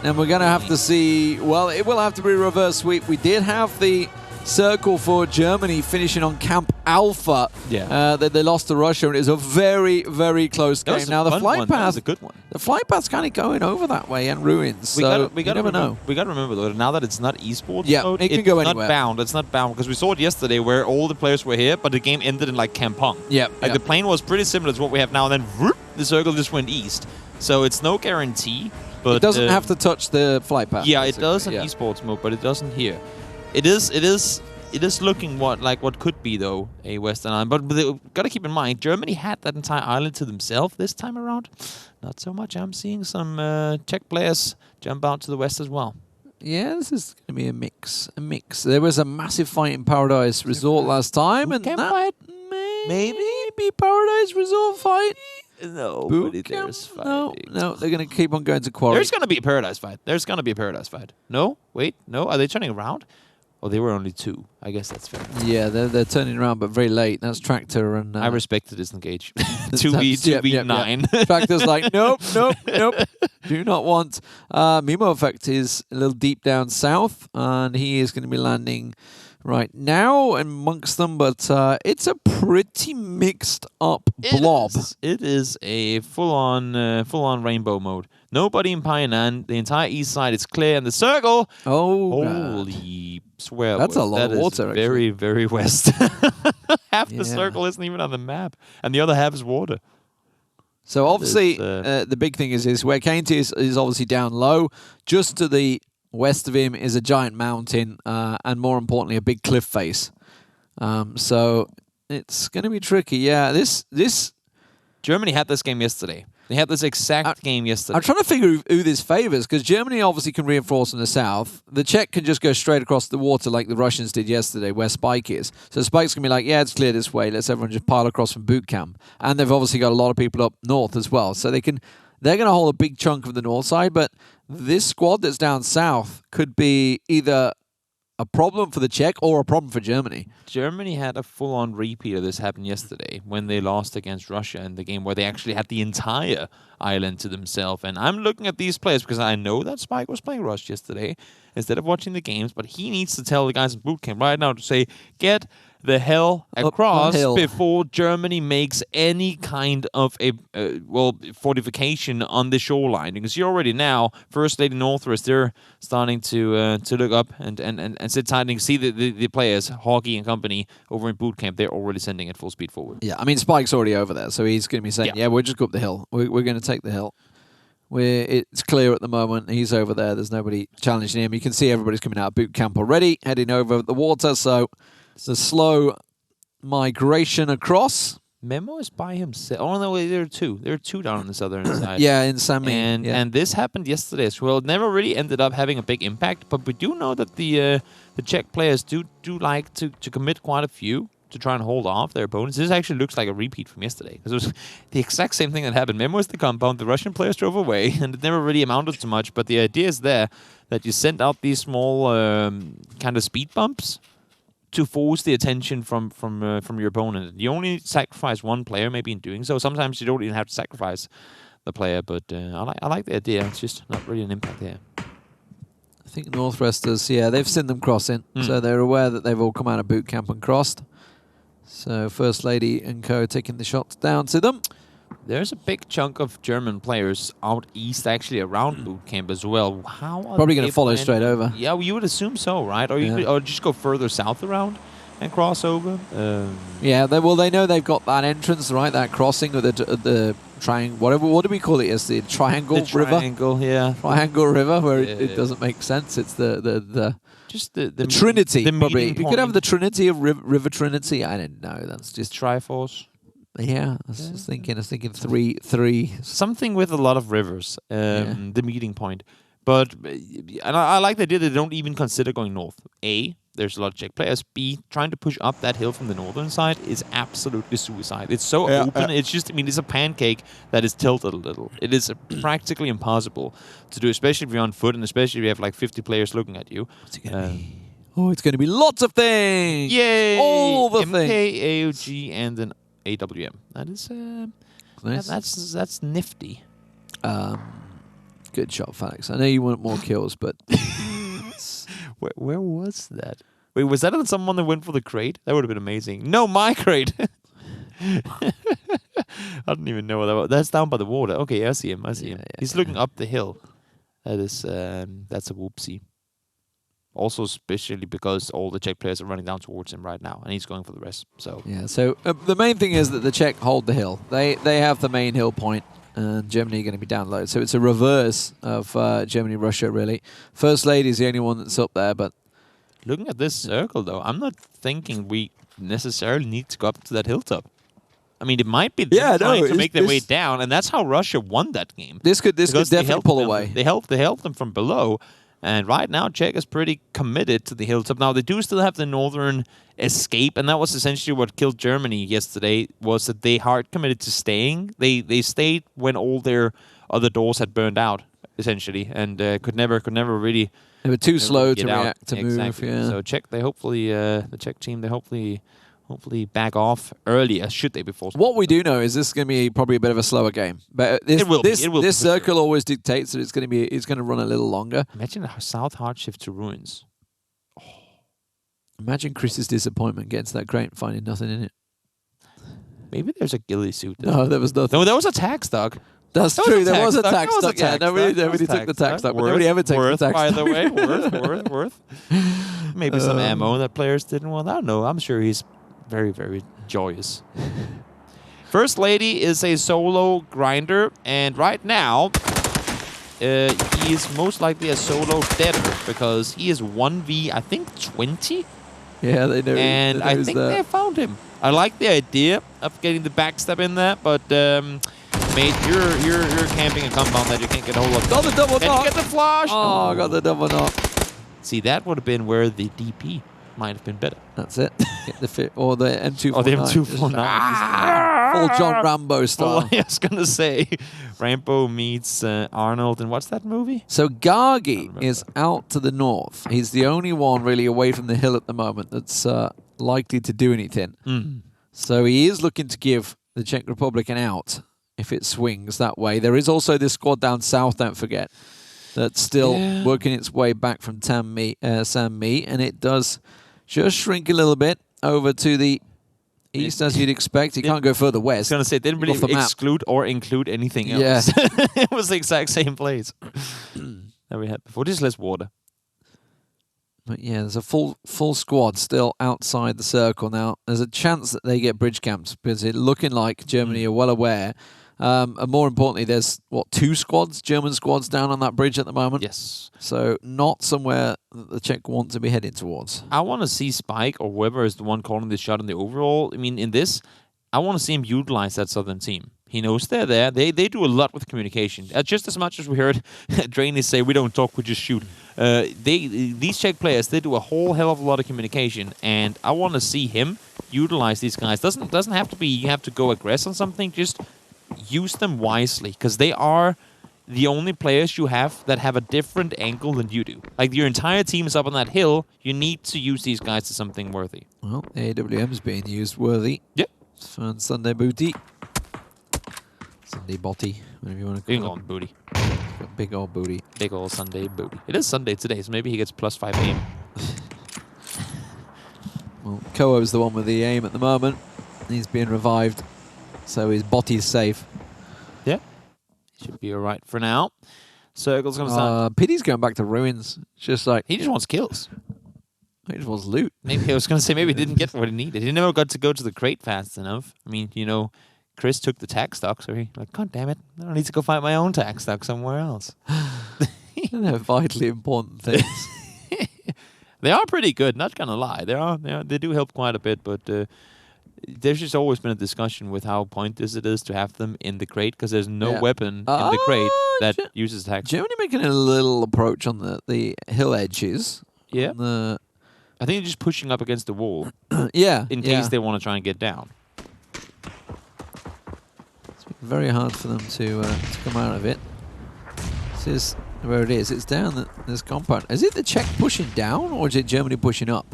and we're going to have to see. Well, it will have to be a reverse sweep. We did have the circle for Germany finishing on Camp Alpha. Yeah. They lost to Russia, and it was a very, very close game. Now the flight path, a good one. The flight path's kind of going over that way and ruins. We never know. We got to remember though, now that it's not esports mode, it can go anywhere. It's not bound because we saw it yesterday where all the players were here, but the game ended in like Kampong. Yeah. The plane was pretty similar to what we have now, and then whoop, the circle just went east. So it's no guarantee. But it doesn't have to touch the flight path. Yeah, it does in esports mode, but it doesn't here. It is looking what could be though a Western island, but they gotta keep in mind Germany had that entire island to themselves this time around. Not so much. I'm seeing some Czech players jump out to the west as well. Yeah, this is going to be a mix. There was a massive fight in Paradise Resort last time, and that maybe Paradise Resort fight. No, there's fighting. No, they're going to keep on going to Quarry. There's going to be a Paradise fight. No, wait, no. Are they turning around? Oh, they were only 2. I guess that's fair. Yeah, they're turning around, but very late. That's Tractor and... I respected disengage. 2v9. Tractor's like, nope. Do not want. Mimo Effect is a little deep down south, and he is going to be landing right now amongst them, but it's a pretty mixed up blob. It is a full-on rainbow mode. Nobody in Pionan. The entire east side is clear, and the circle. Oh, holy swear! That's a lot of water. Very, very west. Half the circle isn't even on the map, and the other half is water. So obviously, the big thing is where Kainti is obviously down low. Just to the west of him is a giant mountain, and more importantly, a big cliff face. So it's going to be tricky. Yeah, this Germany had this game yesterday. They had this exact game yesterday. I'm trying to figure who this favors, because Germany obviously can reinforce in the south. The Czech can just go straight across the water like the Russians did yesterday, where Spike is. So Spike's going to be like, yeah, it's clear this way. Let's everyone just pile across from boot camp. And they've obviously got a lot of people up north as well. So they're going to hold a big chunk of the north side. But this squad that's down south could be either a problem for the Czech or a problem for Germany. Germany had a full-on repeat of this happen yesterday when they lost against Russia in the game where they actually had the entire island to themselves. And I'm looking at these players because I know that Spike was playing Rush yesterday instead of watching the games, but he needs to tell the guys in boot camp right now to say, get the hell across before Germany makes any kind of a fortification on the shoreline. Because you already now, First Lady Northwest, they're starting to look up and sit tight and see the players, Hockey and company, over in boot camp. They're already sending at full speed forward. Yeah, I mean, Spike's already over there, so he's going to be saying, yeah, we'll just go up the hill. We're going to take the hill. It's clear at the moment. He's over there. There's nobody challenging him. You can see everybody's coming out of boot camp already, heading over the water, so it's a slow migration across. Memo is by himself. Oh, no, there are 2. There are 2 down on the southern side. Yeah, in Sami. And this happened yesterday as well. It never really ended up having a big impact, but we do know that the Czech players do like to commit quite a few to try and hold off their opponents. This actually looks like a repeat from yesterday, because it was the exact same thing that happened. Memo was the compound, the Russian players drove away, and it never really amounted to much, but the idea is there that you send out these small kind of speed bumps to force the attention from your opponent. You only sacrifice one player maybe in doing so. Sometimes you don't even have to sacrifice the player, but I like the idea. It's just not really an impact here. I think Northwesters, yeah, they've seen them crossing, so they're aware that they've all come out of boot camp and crossed. So First Lady and co taking the shots down to them. There's a big chunk of German players out east, actually around boot camp as well. How are probably going to follow straight over? Yeah, well, you would assume so, right? Or you could, or just go further south around and cross over. Yeah, they know they've got that entrance, right? That crossing with the triangle, whatever. What do we call it? It's the Triangle River. Triangle, yeah. Triangle River, where it doesn't make sense. It's the Trinity. Probably you could have the Trinity of River Trinity. I didn't know. That's just Triforce. Yeah, I was thinking three. Something with a lot of rivers. The meeting point. But and I like the idea that they don't even consider going north. A, there's a lot of Czech players. B, trying to push up that hill from the northern side is absolutely suicide. It's so open. It's just, I mean, it's a pancake that is tilted a little. It is practically impossible to do, especially if you're on foot and especially if you have like 50 players looking at you. What's it going to be? Oh, it's going to be lots of things. Yay! All the MK, things. AOG, and an AWM. That is nice. That's nifty. Good shot, Felix. I know you want more kills, but where was that? Wait, was that on someone that went for the crate? That would have been amazing. No, my crate. I don't even know what that was. That's down by the water. Okay, I see him. Yeah, he's looking up the hill. That is that's a whoopsie. Also, especially because all the Czech players are running down towards him right now, and he's going for the rest. So yeah. So the main thing is that the Czech hold the hill. They have the main hill point, and Germany are going to be down low. So it's a reverse of Germany-Russia, really. First Lady is the only one that's up there, but looking at this circle, though, I'm not thinking we necessarily need to go up to that hilltop. I mean, it might be them trying to make their way down, and that's how Russia won that game. This could definitely pull away. They helped them from below. And right now, Czech is pretty committed to the hilltop. Now, they do still have the northern escape, and that was essentially what killed Germany yesterday, was that they hard committed to staying. They stayed when all their other doors had burned out, essentially, and could never really... They were too slow to react, to move. Yeah. So Czech, the Czech team, they hopefully back off earlier, should they be forced. What we do know is this is going to be probably a bit of a slower game. But this circle always dictates that it's going to run a little longer. Imagine a south hard shift to ruins. Oh. Imagine Chris's disappointment getting to that crate and finding nothing in it. Maybe there's a ghillie suit. No, there was nothing. No, there was a tax dog. That's true. There was a tax stock. Yeah, nobody took the tax stock. Nobody ever takes the tax stock. By the way, worth. Maybe some ammo that players didn't want. I don't know. I'm sure he's very, very joyous. First Lady is a solo grinder, and right now he is most likely a solo deader because he is 1v, I think, 20. Yeah, they know. And I think they found him. I like the idea of getting the backstab in there, but mate, you're camping a compound that you can't get a hold of. Got the double knock. Get the flash. Oh, I got the double knock. See, that would have been where the DP might have been better. That's it. Get the fit or the M249. Oh, the M249. Full John Rambo style. Oh, I was gonna say, Rambo meets Arnold, and what's that movie? So Gagi is out to the north. He's the only one really away from the hill at the moment that's likely to do anything. So he is looking to give the Czech Republic an out if it swings that way. There is also this squad down south, don't forget, that's still working its way back from Saint-Mi, and it does just shrink a little bit over to the east, as you'd expect. You can't go further west. I was going to say, it didn't really exclude or include anything else. Yeah. It was the exact same place that we had before. Just less water. But yeah, there's a full squad still outside the circle now. There's a chance that they get bridge camped because it's looking like Germany are well aware. And more importantly, there's, two squads, German squads down on that bridge at the moment? Yes. So not somewhere that the Czech want to be heading towards. I want to see Spike, or whoever is the one calling this shot in the overall. I mean, in this, I want to see him utilize that southern team. He knows they're there. They do a lot with communication. Just as much as we heard Drainy say, we don't talk, we just shoot. These Czech players, they do a whole hell of a lot of communication, and I want to see him utilize these guys. Doesn't have to be you have to go aggress on something. Just use them wisely, because they are the only players you have that have a different angle than you do. Like, your entire team is up on that hill. You need to use these guys to something worthy. Well, AWM's being used worthy. Yep. And Sunday Booty. Sunday Botty, whatever you want to call him. Booty. Big old booty. Big old Sunday Booty. It is Sunday today, so maybe he gets +5 aim. Well, Koho's the one with the aim at the moment. He's being revived, so his Botty's safe. Yeah. Should be alright for now. Circle's going to start. Pity's going back to ruins. Just like... He just wants kills. He just wants loot. Maybe I was going to say maybe he didn't get what he needed. He never got to go to the crate fast enough. I mean, you know, Chris took the tack stock, so he like, God damn it, I don't need to go find my own tack stock somewhere else. They're vitally important things. They are pretty good, not gonna lie. They do help quite a bit, but there's just always been a discussion with how pointless it is to have them in the crate, because there's no weapon in the crate that uses tack. Germany making a little approach on the hill edges. Yeah. I think they're just pushing up against the wall. Yeah. In case they want to try and get down. It's been very hard for them to come out of it. This is where it is. It's down this compound. Is it the Czech pushing down, or is it Germany pushing up?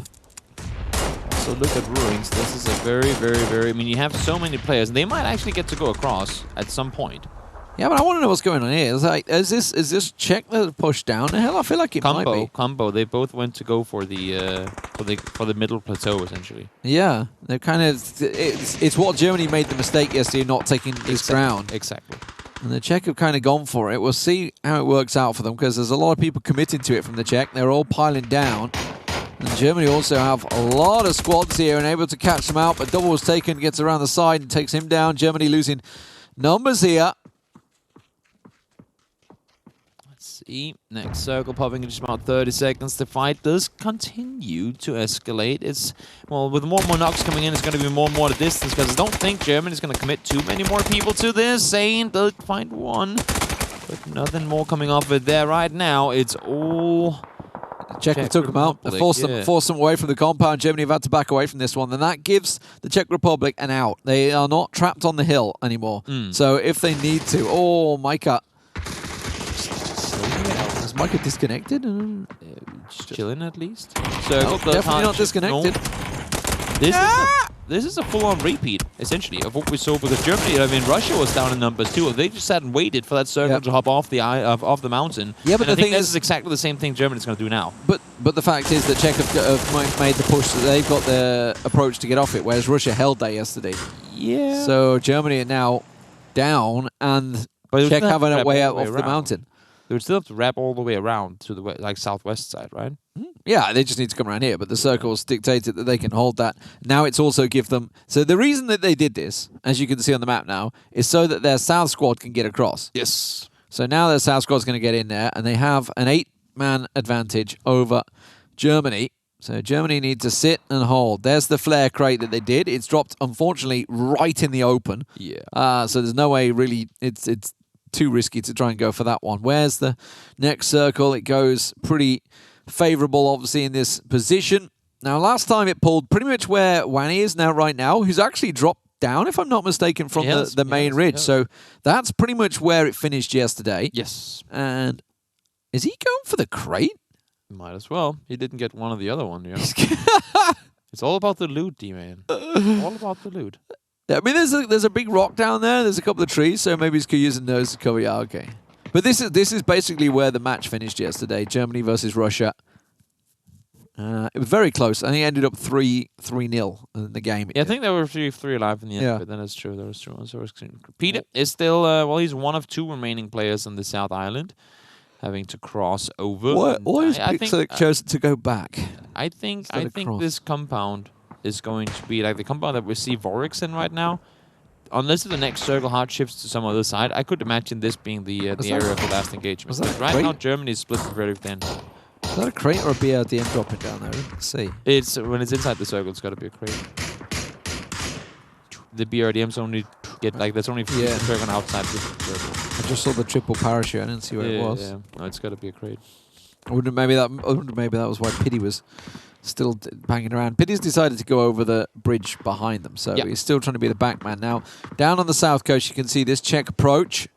So look at ruins. This is a very, very, very... I mean, you have so many players, and they might actually get to go across at some point. Yeah, but I want to know what's going on here. It's like, is this Czech that pushed down the hill? I feel like it might be. Combo. They both went to go for the middle plateau, essentially. Yeah, they're kind of... It's what Germany made the mistake yesterday, not taking this ground. Exactly. And the Czech have kind of gone for it. We'll see how it works out for them, because there's a lot of people committing to it from the Czech. They're all piling down. And Germany also have a lot of squads here and able to catch them out, but double was taken, gets around the side and takes him down. Germany losing numbers here. See, next circle popping in just about 30 seconds. The fight does continue to escalate. It's, well, with more and more knocks coming in, it's going to be more and more the distance, because I don't think Germany's going to commit too many more people to this. Zane does find one, but nothing more coming off it there right now. It's all... Czech took them out. They forced them away from the compound. Germany have had to back away from this one, and that gives the Czech Republic an out. They are not trapped on the hill anymore. So if they need to... Oh, Micah... Is Micah disconnected? Just chilling at least. No, definitely not disconnected. This is a full-on repeat, essentially, of what we saw, because Germany, I mean, Russia was down in numbers too. They just sat and waited for that circle to hop off the mountain. Yeah, but I think this is exactly the same thing Germany's going to do now. But the fact is that Czech have made the push, that they've got the approach to get off it, whereas Russia held that yesterday. Yeah. So Germany are now down, and Czech have a way out off the mountain. They would still have to wrap all the way around to the southwest side, right? Yeah, they just need to come around here, but the circles dictated that they can hold that. Now it's also give them... So the reason that they did this, as you can see on the map now, is so that their south squad can get across. Yes. So now their south squad's going to get in there, and they have an 8-man advantage over Germany. So Germany need to sit and hold. There's the flare crate that they did. It's dropped, unfortunately, right in the open. Yeah. So there's no way, really, it's too risky to try and go for that one. Where's the next circle? It goes pretty favorable, obviously, in this position. Now, last time it pulled pretty much where Wanny is now, right now, who's actually dropped down, if I'm not mistaken, from the main ridge. So that's pretty much where it finished yesterday. Yes. And is he going for the crate? Might as well. He didn't get one or the other one, yeah. It's all about the loot, D-Man. All about the loot. I mean, there's a big rock down there. There's a couple of trees, so maybe he's using those to cover. Yeah, okay. But this is basically where the match finished yesterday. Germany versus Russia. It was very close. I think it ended up 3-0 in the game. Yeah, I think there were 3 alive in the end, but then that's true. There was 2. So Peter is still, well, he's one of 2 remaining players on the South Island, having to cross over. Why is Pixel chosen to go back? I think this compound is going to be like the compound that we see Vorix in right now. Unless the next circle hard shifts to some other side, I could imagine this being the area of the last engagement. Right now, Germany is split very thin. Is that a crate or a BRDM dropping down there? Let's see. It's when it's inside the circle, it's got to be a crate. the BRDMs only get like there's only Dragon outside the circle. I just saw the triple parachute. I didn't see where it was. Yeah, no, it's got to be a crate. I wonder maybe that was why Pity was still banging around. Pity's decided to go over the bridge behind them, so he's still trying to be the back man. Now, down on the south coast, you can see this Czech approach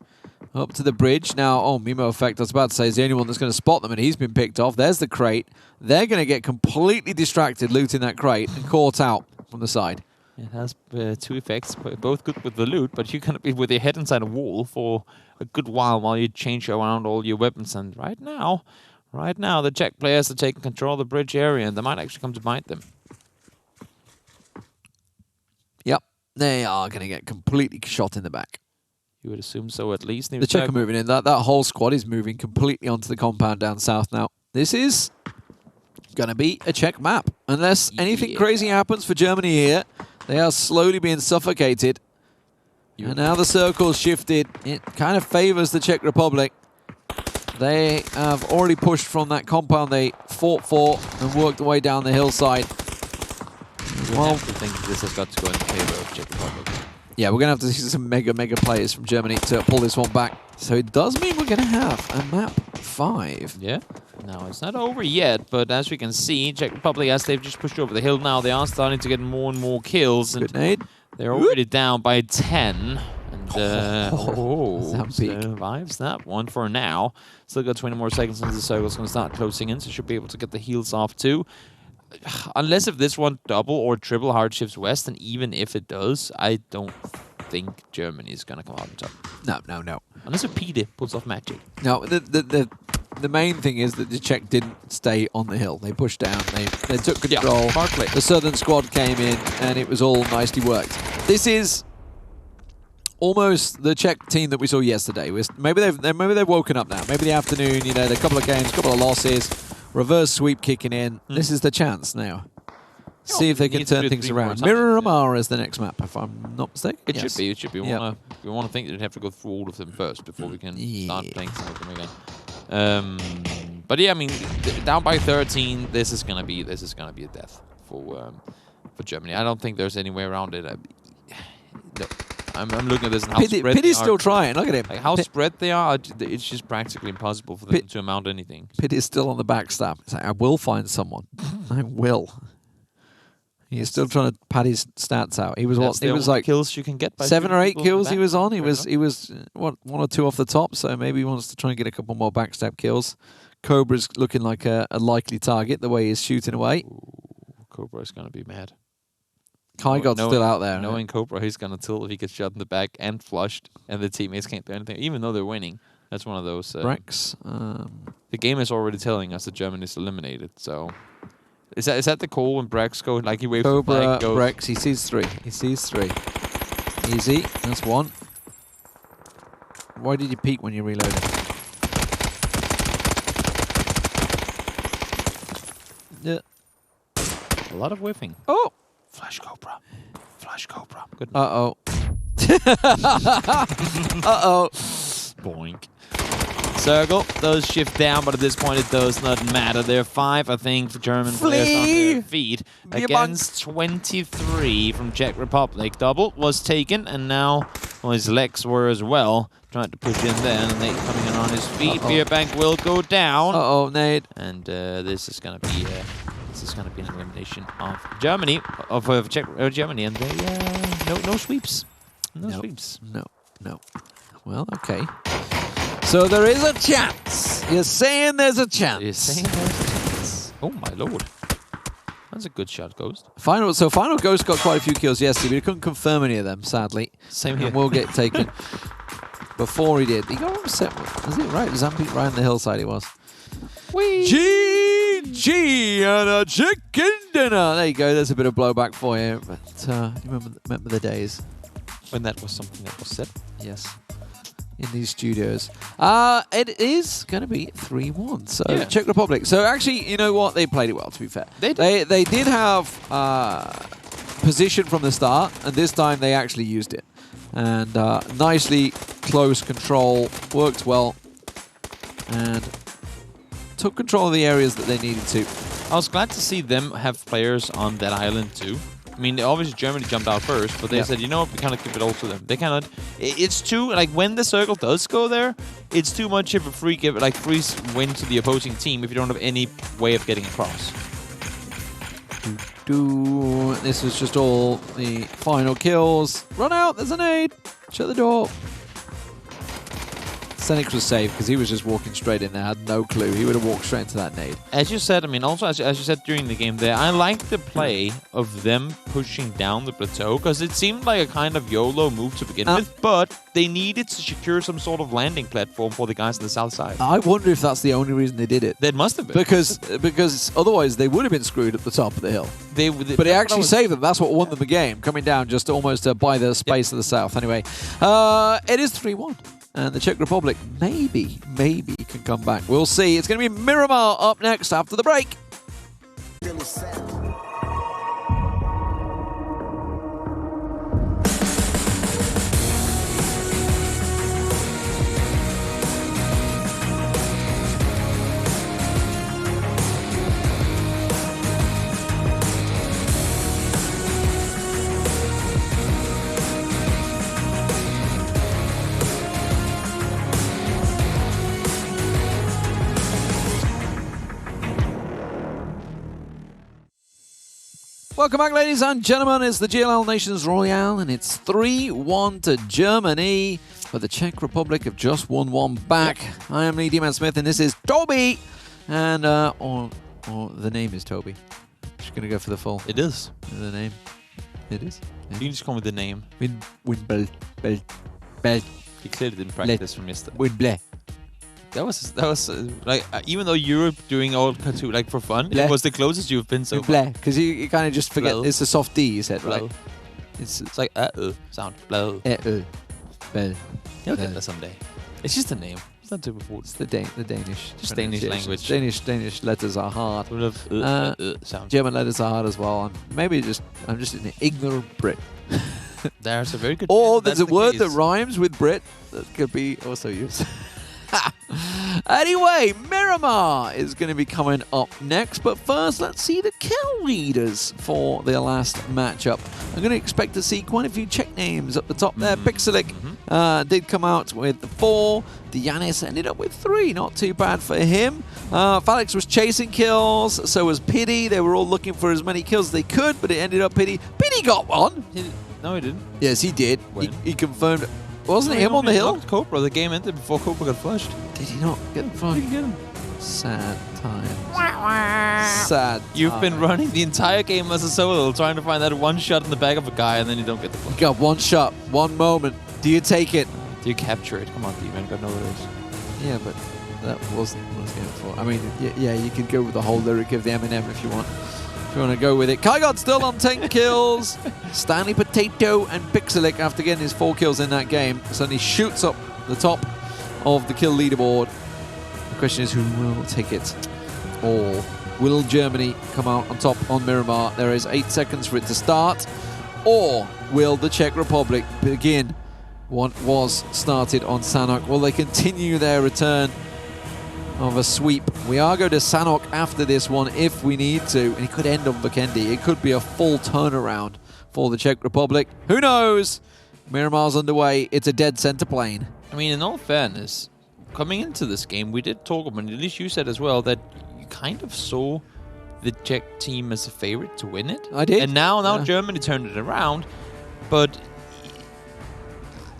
up to the bridge. Now, Mimo Effect, I was about to say, is the only one that's going to spot them, and he's been picked off. There's the crate. They're going to get completely distracted looting that crate and caught out from the side. It has two effects, both good with the loot, but you're going to be with your head inside a wall for a good while you change around all your weapons. And right now, the Czech players are taking control of the bridge area, and they might actually come to bite them. Yep, they are going to get completely shot in the back. You would assume so, at least. The Czech are moving in. That whole squad is moving completely onto the compound down south now. This is going to be a Czech map. Unless anything crazy happens for Germany here, they are slowly being suffocated. And now the circle's shifted. It kind of favors the Czech Republic. They have already pushed from that compound they fought for and worked their way down the hillside. Well, I think this has got to go in favor of Czech Republic. Yeah, we're going to have to see some mega players from Germany to pull this one back. So it does mean we're going to have a map 5. Yeah. No, it's not over yet, but as we can see, Czech Republic, as they've just pushed over the hill now, they are starting to get more and more kills. And good nade. They're already down by 10. And survives that one for now. Still got 20 more seconds until the circle's going to start closing in, so should be able to get the heals off too. Unless if this one double or triple hard shifts west, and even if it does, I don't think Germany is going to come out on top. No. Unless if Pede pulls off magic. No, the main thing is that the Czech didn't stay on the hill. They pushed down. They took control. Yeah, the southern squad came in, and it was all nicely worked. This is almost the Czech team that we saw yesterday. Maybe they've woken up now. Maybe the afternoon, you know, a couple of games, a couple of losses, reverse sweep kicking in. This is the chance now. See if they can turn things around. Miramar is the next map, if I'm not mistaken. It should be. We want to think that we'd have to go through all of them first before we can start playing some of them again. But yeah, I mean, down by 13, this is gonna be a death for Germany. I don't think there's any way around it. No. I'm looking at this and how spread they are. Pity's still trying. Look at him. Like how spread they are, it's just practically impossible for them to amount anything. Pity's still on the backstab. It's like, I will find someone. I will. He's still trying to pad his stats out. He was like kills you can get by 7 or 8 kills he was on. He was what, 1 or 2 off the top, so maybe he wants to try and get a couple more backstab kills. Cobra's looking like a likely target the way he's shooting away. Ooh, Cobra's going to be mad. Kygot's still out there. Knowing Cobra, he's going to tilt if he gets shot in the back and flushed, and the teammates can't do anything, even though they're winning. That's one of those. Rex. The game is already telling us that Germany is eliminated, so... Is that the call when Brex go, like he waves Cobra, the flag, goes... Brex, he sees 3. He sees 3. Easy, that's 1. Why did you peek when you reloaded? Yeah. A lot of whiffing. Oh! Flash Cobra. Flash Cobra. Good. Uh-oh. Uh-oh. Boink. Circle does shift down, but at this point it does not matter. There are 5, I think, for German players on their feet against 23 from Czech Republic. Double was taken, and now his legs were as well. Trying to push in there, and Nate coming in on his feet. Beerbank will go down. Uh-oh, Nate. And this is going to be an elimination of Germany, Germany, and they no sweeps. No sweeps. No. Well, okay. So there is a chance. You're saying there's a chance. You're saying there's a chance. Oh my lord. That's a good shot, Ghost. Final Ghost got quite a few kills yesterday, but he couldn't confirm any of them, sadly. Same here. And will get taken before he did. He got upset. Was it right? Zampik right on the hillside he was. GG and a chicken dinner. There you go. There's a bit of blowback for you. But remember the days when that was something that was said. Yes. In these studios. It is going to be 3-1. So Czech Republic. So actually, you know what? They played it well, to be fair. They did have position from the start, and this time they actually used it. And nicely close control, worked well, and took control of the areas that they needed to. I was glad to see them have players on that island too. I mean, obviously Germany jumped out first, but they said, you know what, we kind of give it all to them. They cannot. It's too like when the circle does go there, it's too much of a free win to the opposing team if you don't have any way of getting across. This is just all the final kills. Run out, there's a nade. Shut the door. Sanhok was safe because he was just walking straight in there, had no clue. He would have walked straight into that nade. As you said, I mean, also as you said during the game there, I like the play of them pushing down the plateau because it seemed like a kind of YOLO move to begin with, but they needed to secure some sort of landing platform for the guys on the south side. I wonder if that's the only reason they did it. That must have been. Because otherwise they would have been screwed at the top of the hill. But it actually saved them. That's what won them the game, coming down just almost by the space of the south. Anyway, it is 3-1. And the Czech Republic maybe can come back. We'll see. It's going to be Miramar up next after the break. Welcome back, ladies and gentlemen. It's the GLL Nations Royale, and it's 3-1 to Germany. But the Czech Republic have just won one back. I am Lee D-Man Smith, and this is Toby. And, or the name is Toby. Just going to go for the full. It is. The name. It is. You can just call me the name. Winbel. You clearly didn't practice from yesterday. Winble. That was like even though you were doing all like for fun, Bleh. it was the closest you've been so far. Because you kind of just forget. Bleh. It's a soft D, you said, right? Bleh. It's like sound. Bleh. Bell. You'll get that someday. It's just a name. It's not too important. It's the Danish. Just Danish language. Danish letters are hard. Sound. German letters are hard as well. Maybe I'm just an ignorant Brit. There's a very good. Or there's a word that rhymes with Brit that could be also used. Anyway, Miramar is going to be coming up next, but first let's see the kill leaders for the last matchup. I'm going to expect to see quite a few Czech names up the top there. Pixelic did come out with 4. Dianis ended up with 3. Not too bad for him. Falix was chasing kills, so was Pity. They were all looking for as many kills as they could, but it ended up Pity. Pity got one. No, he didn't. Yes, he did. He confirmed. Wasn't it him on the hill? Cobra. The game ended before Cobra got flushed. Did he not get flushed? Didn't get him. Sad times. Sad. You've been running the entire game as a solo, trying to find that one shot in the back of a guy, and then you don't get the flush. You got one shot, one moment. Do you take it? Do you capture it? Come on, D-Man. Got know what it is. Yeah, but that wasn't what I was going for. I mean, yeah, you can go with the whole lyric of the Eminem if you want. If you want to go with it. Kygod's still on 10 kills. Stanley Potato and Pixelic, after getting his 4 kills in that game, suddenly shoots up the top of the kill leaderboard. The question is, who will take it all? Will Germany come out on top on Miramar? There is 8 seconds for it to start. Or will the Czech Republic begin what was started on Sanhok? Will they continue their return of a sweep? We are going to Sanhok after this one if we need to, and it could end on Vikendi. It could be a full turnaround for the Czech Republic. Who knows? Miramar's underway. It's a dead center plane. I mean, in all fairness, coming into this game, we did talk about, at least you said as well, that you kind of saw the Czech team as a favorite to win it. I did. And now Germany turned it around, but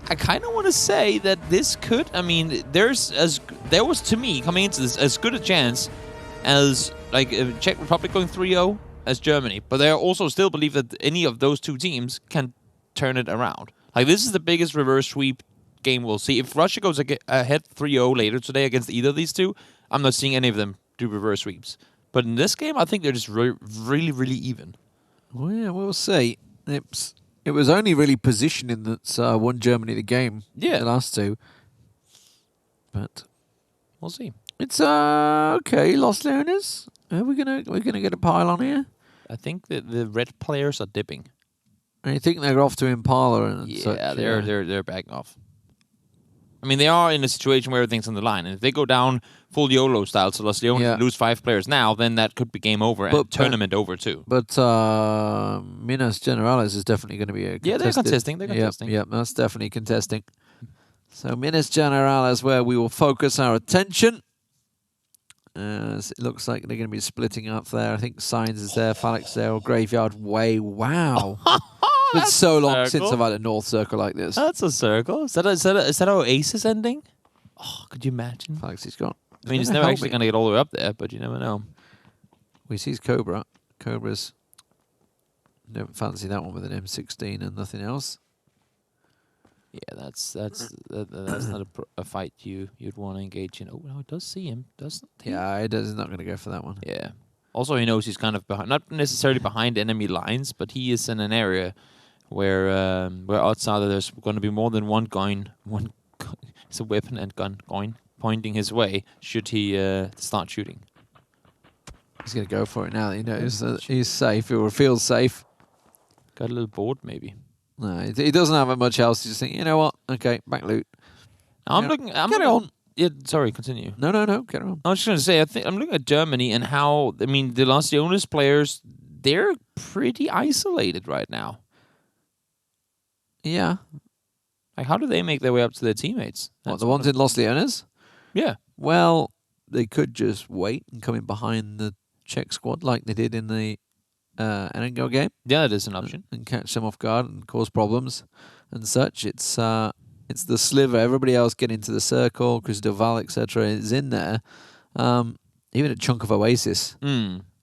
I kind of want to say that this could, I mean, there was, to me, coming into this, as good a chance as, like, Czech Republic going 3-0 as Germany. But I also still believe that any of those two teams can turn it around. Like, this is the biggest reverse sweep game we'll see. If Russia goes ahead 3-0 later today against either of these two, I'm not seeing any of them do reverse sweeps. But in this game, I think they're just really, really even. Well, yeah, we'll see. It was only really positioning that's won Germany the game. Yeah. The last two. But we'll see. It's okay, Lost Learners. Are we gonna get a pile on here? I think that the red players are dipping. And you think they're off to Impala and yeah, such? they're backing off. I mean, they are in a situation where everything's on the line. And if they go down full YOLO style, so let's only lose 5 players now, then that could be game over and tournament over too. But Minas Generales is definitely going to be a contested. Yeah, they're contesting. They're contesting. Yep, that's definitely contesting. So Minas Generales, where we will focus our attention. It looks like they're going to be splitting up there. I think Signs is there, Falix there, or Graveyard Way. Wow. It's been so long since I've had a North Circle like this. That's a circle. Is that our Oasis ending? Oh, could you imagine? Falix is gone. I mean, he's never actually going to get all the way up there, but you never know. We see Cobra. Cobra's... Never fancy that one with an M16 and nothing else. Yeah, that's not a fight you'd want to engage in. Oh, no, it does see him, doesn't he? Yeah, he's not going to go for that one. Yeah. Also, he knows he's kind of behind, not necessarily behind enemy lines, but he is in an area where odds are that there's going to be more than one it's a weapon and gun coin pointing his way. Should he start shooting? He's going to go for it now. He knows that he's safe or feels safe. Got a little bored, maybe. No, he doesn't have much else. He's just thinking, you know what? Okay, back loot. I'm looking. Get it on. Yeah, sorry, continue. No, get it on. I was just going to say, I'm looking at Germany and how, I mean, the Leones players, they're pretty isolated right now. Yeah. Like, how do they make their way up to their teammates? What, the ones in Los Leones? Yeah. Well, they could just wait and come in behind the Czech squad like they did in the Erangel game. Yeah, that is an option. And catch them off guard and cause problems and such. It's the sliver. Everybody else get into the circle. Kristoval, etc. is in there. Even a chunk of Oasis.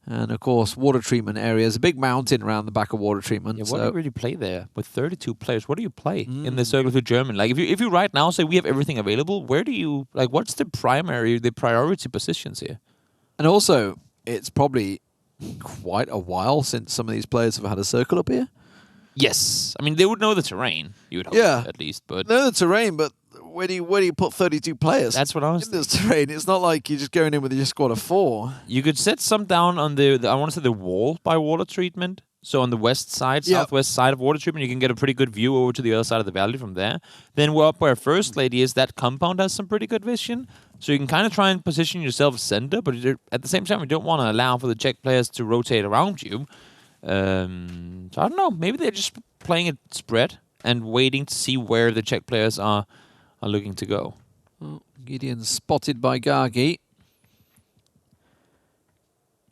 And, of course, water treatment areas. A big mountain around the back of water treatment. Yeah, what do you really play there? With 32 players, what do you play in the circle to Germany? Like, if you right now say we have everything available, where do you... Like, what's the priority positions here? And also, it's probably quite a while since some of these players have had a circle up here. Yes. I mean, they would know the terrain, you would hope, at least. But know the terrain, but where do you put 32 players? That's what I was in this terrain. It's not like you're just going in with your squad of 4. You could set some down on the I want to say the wall by water treatment. So on the west side, southwest side of water treatment, you can get a pretty good view over to the other side of the valley from there. Then up where First Lady is, that compound has some pretty good vision. So you can kind of try and position yourself center, but at the same time, you don't want to allow for the Czech players to rotate around you. So I don't know. Maybe they're just playing it spread and waiting to see where the Czech players are looking to go. Oh, Gideon spotted by Gargi.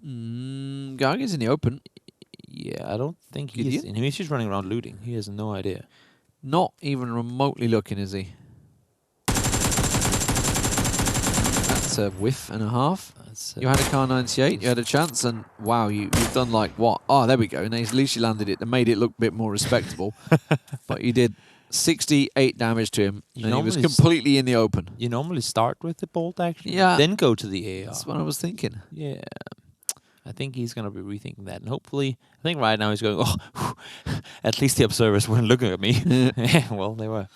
Gargi's in the open. Yeah, I don't think he's just running around looting. He has no idea. Not even remotely looking, is he? That's a whiff and a half. You had a Car 98, you had a chance, and wow, you've done like what? Oh, there we go. And at least you landed it and made it look a bit more respectable. But you did 68 damage to him, and he was completely in the open. You normally start with the bolt action, then go to the AR. That's what I was thinking. Yeah. I think he's going to be rethinking that. And hopefully, I think right now he's going, oh, at least the observers weren't looking at me. Well, they were.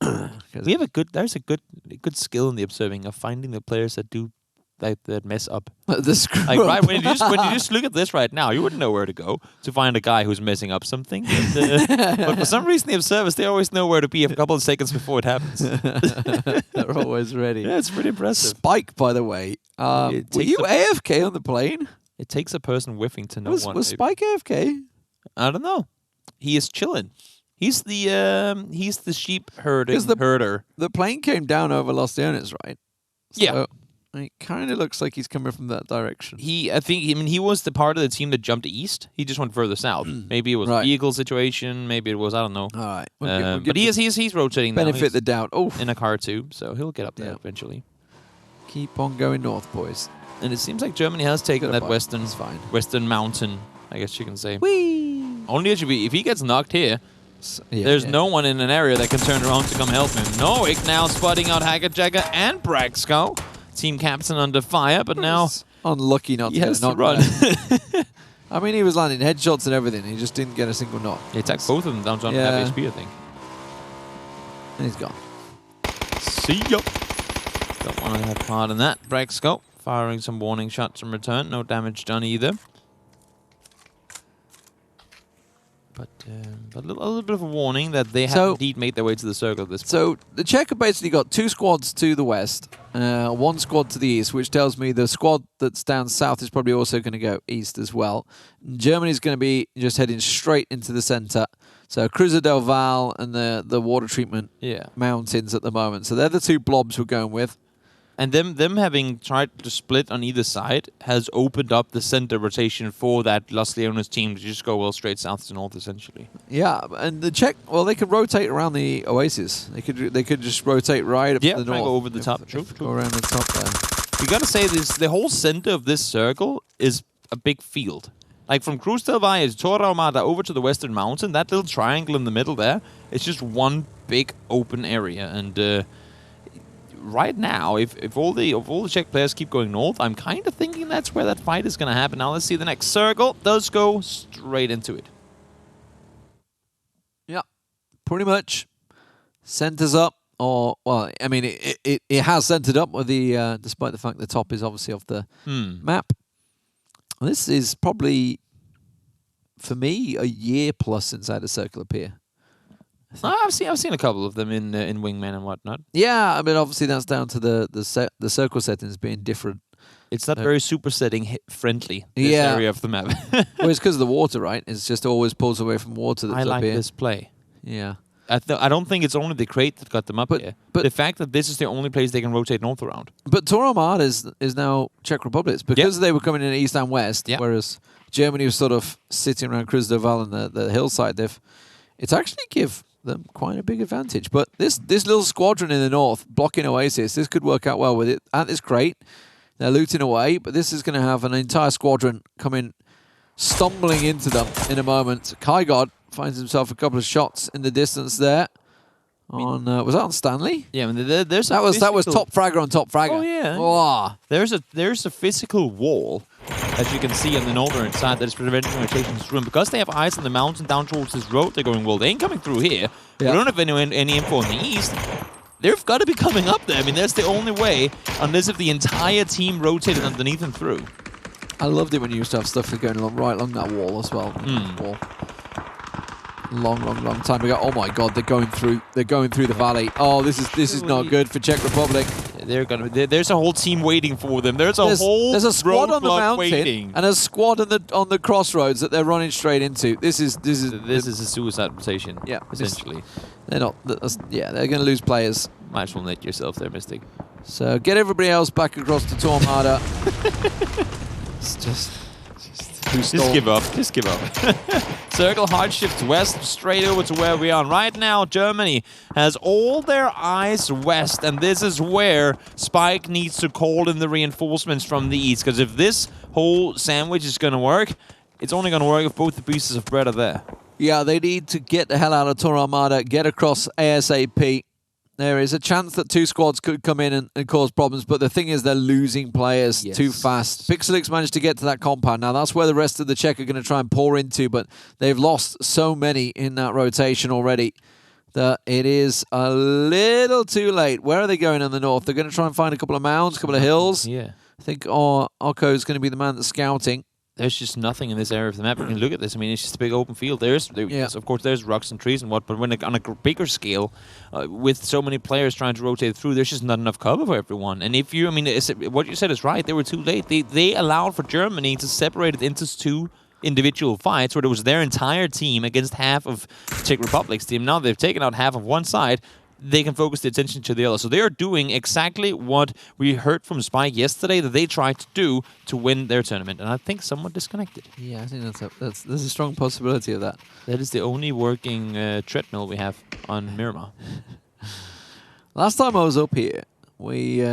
We have there's a good skill in the observing of finding the players that do that mess up. Right when you just look at this right now, you wouldn't know where to go to find a guy who's messing up something. But for some reason, the observers, they always know where to be a couple of seconds before it happens. They're always ready. Yeah, it's pretty impressive. Spike, by the way. Were you AFK on the plane? It takes a person whiffing to know one. Was Spike AFK? I don't know. He is chilling. He's the sheep herder. The plane came down over Los Leones, right? So yeah. It kind of looks like he's coming from that direction. He was the part of the team that jumped east. He just went further south. Maybe it was a vehicle situation. Maybe it was, I don't know. All right. But he's rotating now. Benefit the doubt. Oh, in a car too, so he'll get up there eventually. Keep on going north, boys. And it seems like Germany has taken that western mountain, I guess you can say. Whee! Only if he gets knocked here, there's no one in an area that can turn around to come help him. No, Ick now spotting out Hackajagger and Braxco. Team captain under fire, but now unlucky not to get a knock. Run. I mean, he was landing headshots and everything. He just didn't get a single knock. He attacked both of them down to half HP, I think. And he's gone. See ya. Don't want to have part in that. Braxco firing some warning shots in return. No damage done either. But A little bit of a warning that they have indeed made their way to the circle at this point. So the Czech have basically got 2 squads to the west, 1 squad to the east, which tells me the squad that's down south is probably also going to go east as well. Germany's going to be just heading straight into the center. So Cruiser del Val and the water treatment mountains at the moment. So they're the 2 blobs we're going with. And them having tried to split on either side has opened up the center rotation for that Los Leones team to just go straight south to north, essentially. Yeah, and the Czech, well, they could rotate around the oasis. They could just rotate right up to the north. Go over the top. True. Go around the top there. You gotta say this: the whole center of this circle is a big field. Like from Cruz del Valle to Torre Ahumada over to the Western Mountain, that little triangle in the middle there, it's just one big open area. And right now, if all the Czech players keep going north, I'm kind of thinking that's where that fight is going to happen. Now let's see the next circle. Does go straight into it. Yeah, pretty much. Centers up, or well, I mean, it has centered up with the despite the fact the top is obviously off the map. This is probably, for me, a year plus since I had a circle appear. I've seen a couple of them in Wingman and whatnot. Yeah, I mean, obviously that's down to the circle settings being different. It's not very super setting friendly, this area of the map. Well, it's because of the water, right? It's just always pulls away from water that's I like up here. this play. Yeah. I don't think it's only the crate that got them up here. But the fact that this is the only place they can rotate north around. But Torre Ahumada is now Czech Republic. Because they were coming in east and west, whereas Germany was sort of sitting around Cruz del Val and the hillside. It's actually give them quite a big advantage. But this little squadron in the north blocking Oasis, this could work out well with it. At this crate, they're looting away, but this is going to have an entire squadron coming stumbling into them in a moment. KaiGod finds himself a couple of shots in the distance there. On was that on Stanley? Yeah, I mean, there's that was top fragger on top fragger. Oh yeah. Wow. There's a physical wall, as you can see on the northern side, that is preventing rotations through. And because they have eyes on the mountain down towards this road, they're going, well, they ain't coming through here. We don't have any info on the east. They've got to be coming up there. I mean, that's the only way, unless if the entire team rotated underneath and through. I loved it when you used to have stuff going right along that wall as well. Wall. Long time ago. Oh my God, they're going through the valley. Oh, this is not good for Czech Republic. There's a whole team waiting for them. There's a squad on the mountain waiting. and a squad on the crossroads that they're running straight into. This is a suicide rotation. Yeah, essentially. They're not. They're going to lose players. Might as well net yourself there, Mystic. So get everybody else back across to Torre Ahumada. It's just give up. Just give up. Circle hard shift west, straight over to where we are. Right now, Germany has all their eyes west, and this is where Spike needs to call in the reinforcements from the east. Because if this whole sandwich is going to work, it's only going to work if both the pieces of bread are there. Yeah, they need to get the hell out of Torre Ahumada, get across ASAP. There is a chance that 2 squads could come in and cause problems, but the thing is they're losing players too fast. Pixelix managed to get to that compound. Now, that's where the rest of the Czech are going to try and pour into, but they've lost so many in that rotation already that it is a little too late. Where are they going in the north? They're going to try and find a couple of mounds, a couple of hills. Yeah. I think Okko is going to be the man that's scouting. There's just nothing in this area of the map. You can look at this. I mean, it's just a big open field. Of course, there's rocks and trees and what, but when on a bigger scale, with so many players trying to rotate through, there's just not enough cover for everyone. And if you, I mean, what you said is right. They were too late. They allowed for Germany to separate it into 2 individual fights where it was their entire team against half of Czech Republic's team. Now they've taken out half of one side. They can focus the attention to the other. So they are doing exactly what we heard from Spike yesterday that they tried to do to win their tournament. And I think somewhat disconnected. Yeah, I think there's a strong possibility of that. That is the only working treadmill we have on Miramar. Last time I was up here,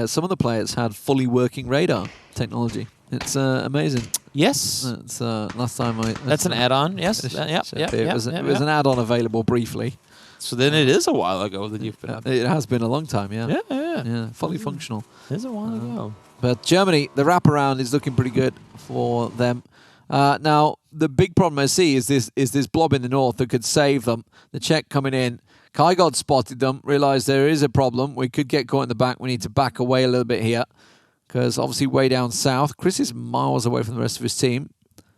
some of the players had fully working radar technology. It's amazing. Yes. It's last time That's an add-on. Yes. It was an add-on available briefly. So then it is a while ago that you've been up. It has been a long time, yeah. Yeah, fully functional. It is a while ago. But Germany, the wraparound is looking pretty good for them. Now, the big problem I see is this blob in the north that could save them. The Czech coming in. KaiGod spotted them, realized there is a problem. We could get caught in the back. We need to back away a little bit here. Because obviously way down south, Chris is miles away from the rest of his team.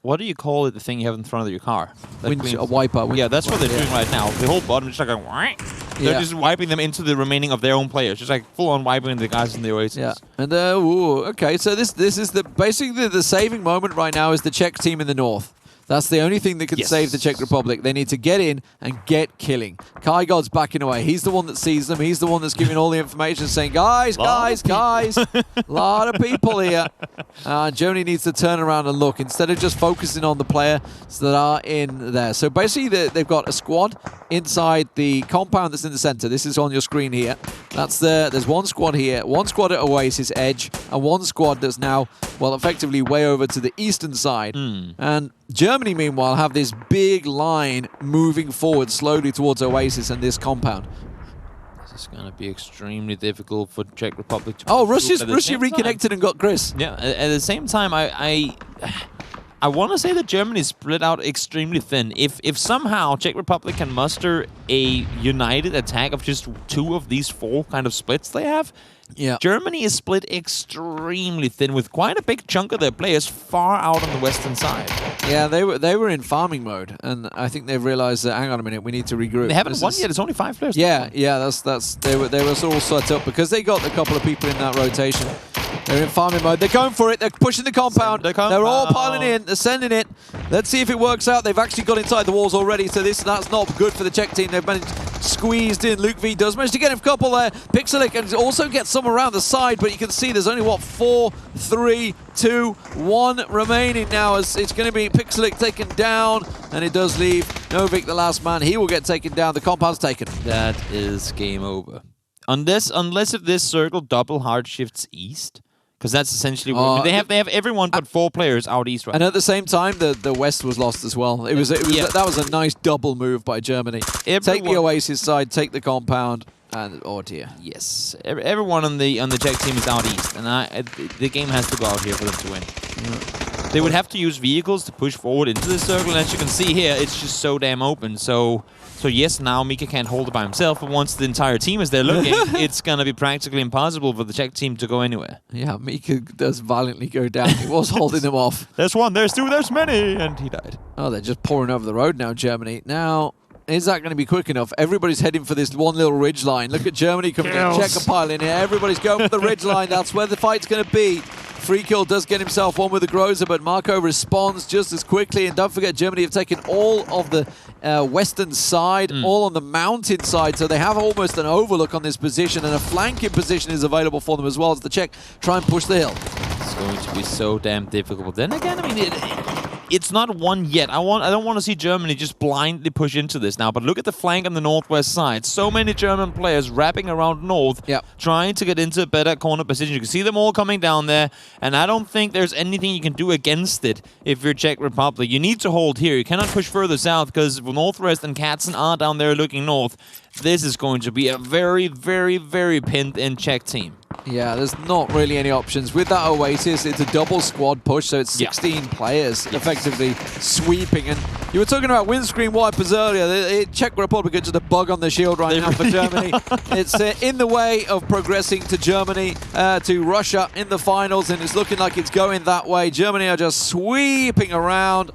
what do you call it? The thing you have in front of your car? A wiper. Yeah, that's what they're doing right now. The whole bottom is just like going. They're just wiping them into the remaining of their own players, just like full on wiping the guys in the Oasis. Yeah, and okay, so this is basically the saving moment right now is the Czech team in the north. That's the only thing that can save the Czech Republic. They need to get in and get killing. KaiGod's backing away. He's the one that sees them. He's the one that's giving all the information, saying, guys, a lot of people here. Germany needs to turn around and look instead of just focusing on the players that are in there. So basically, they've got a squad inside the compound that's in the center. This is on your screen here. There's one squad here, one squad at Oasis Edge, and one squad that's now, well, effectively way over to the eastern side. And Germany, meanwhile, have this big line moving forward slowly towards Oasis and this compound. This is going to be extremely difficult for Czech Republic to... Oh, Russia reconnected and got Chris. Yeah, at the same time, I want to say that Germany split out extremely thin. If somehow Czech Republic can muster a united attack of just 2 of these 4 kind of splits they have, Germany is split extremely thin with quite a big chunk of their players far out on the western side. Yeah, they were in farming mode, and I think they've realized that, hang on a minute, we need to regroup. They haven't won yet. It's only 5 players. Yeah, they were all set up because they got a couple of people in that rotation. They're in farming mode. They're going for it. They're pushing the compound. They're all piling in. They're sending it. Let's see if it works out. They've actually got inside the walls already, so that's not good for the Czech team. They've managed squeezed in. Luke V does manage to get a couple there. Pixelic and also get some around the side, but you can see there's only, what, 4, 3, 2, 1 remaining now as it's going to be Pixelic taken down, and it does leave Novik, the last man. He will get taken down. The compound's taken. That is game over. Unless if this circle double hard shifts east. Because that's essentially what they have everyone but 4 players out east right now. And at the same time, the west was lost as well. That was a nice double move by Germany. Take the Oasis side, take the compound, and oh dear. Yes, everyone on the Czech team is out east, and the game has to go out here for them to win. Yeah. They would have to use vehicles to push forward into the circle, and as you can see here, it's just so damn open. So yes, now Mika can't hold it by himself, but once the entire team is there looking, it's going to be practically impossible for the Czech team to go anywhere. Yeah, Mika does valiantly go down. He was holding them off. There's 1, there's 2, there's many, and he died. Oh, they're just pouring over the road now, Germany. Now, is that going to be quick enough? Everybody's heading for this one little ridge line. Look at Germany coming in, Czech a pile in here. Everybody's going for the ridge line. That's where the fight's going to be. Freekill does get himself one with the Groza, but Marco responds just as quickly. And don't forget, Germany have taken all of the western side, all on the mountain side, so they have almost an overlook on this position, and a flanking position is available for them as well as the Czech try and push the hill. It's going to be so damn difficult. Then again, I mean, it's not won yet. I don't want to see Germany just blindly push into this now, but look at the flank on the northwest side. So many German players wrapping around north, trying to get into a better corner position. You can see them all coming down there, and I don't think there's anything you can do against it if you're Czech Republic. You need to hold here. You cannot push further south because Northwest and Katzen are down there looking north. This is going to be a very, very, very pinned-in Czech team. Yeah, there's not really any options. With that Oasis, it's a double squad push, so it's 16 players effectively sweeping. And you were talking about windscreen wipers earlier. The Czech Republic are just a bug on the shield right now for Germany. It's in the way of progressing to Germany, to Russia in the finals, and it's looking like it's going that way. Germany are just sweeping around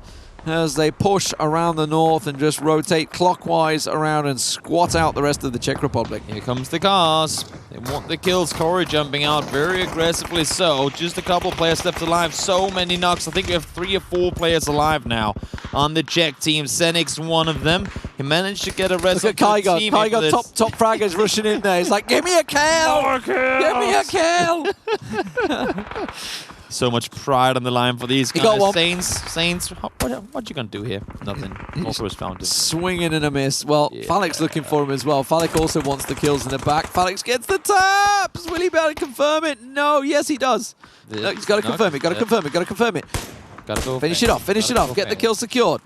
as they push around the north and just rotate clockwise around and squat out the rest of the Czech Republic. Here comes the cars. They want the kills. Corey jumping out very aggressively so. Just a couple players left alive. So many knocks. I think we have 3 or 4 players alive now on the Czech team. Senix, one of them. He managed to get a rest of the team. KaiGod, top fraggers rushing in there. He's like, give me a kill! More kills! Give me a kill! So much pride on the line for these guys. Saints, what you gonna do here? Nothing. Northwest found it. Swinging and a miss. Well, Falek's looking for him as well. Falek also wants the kills in the back. Falek gets the taps! Will he be able to confirm it? No, yes he does. No, he's got to confirm it, got to confirm it, got to confirm it. Gotta go. Finish it off, get the kill secured.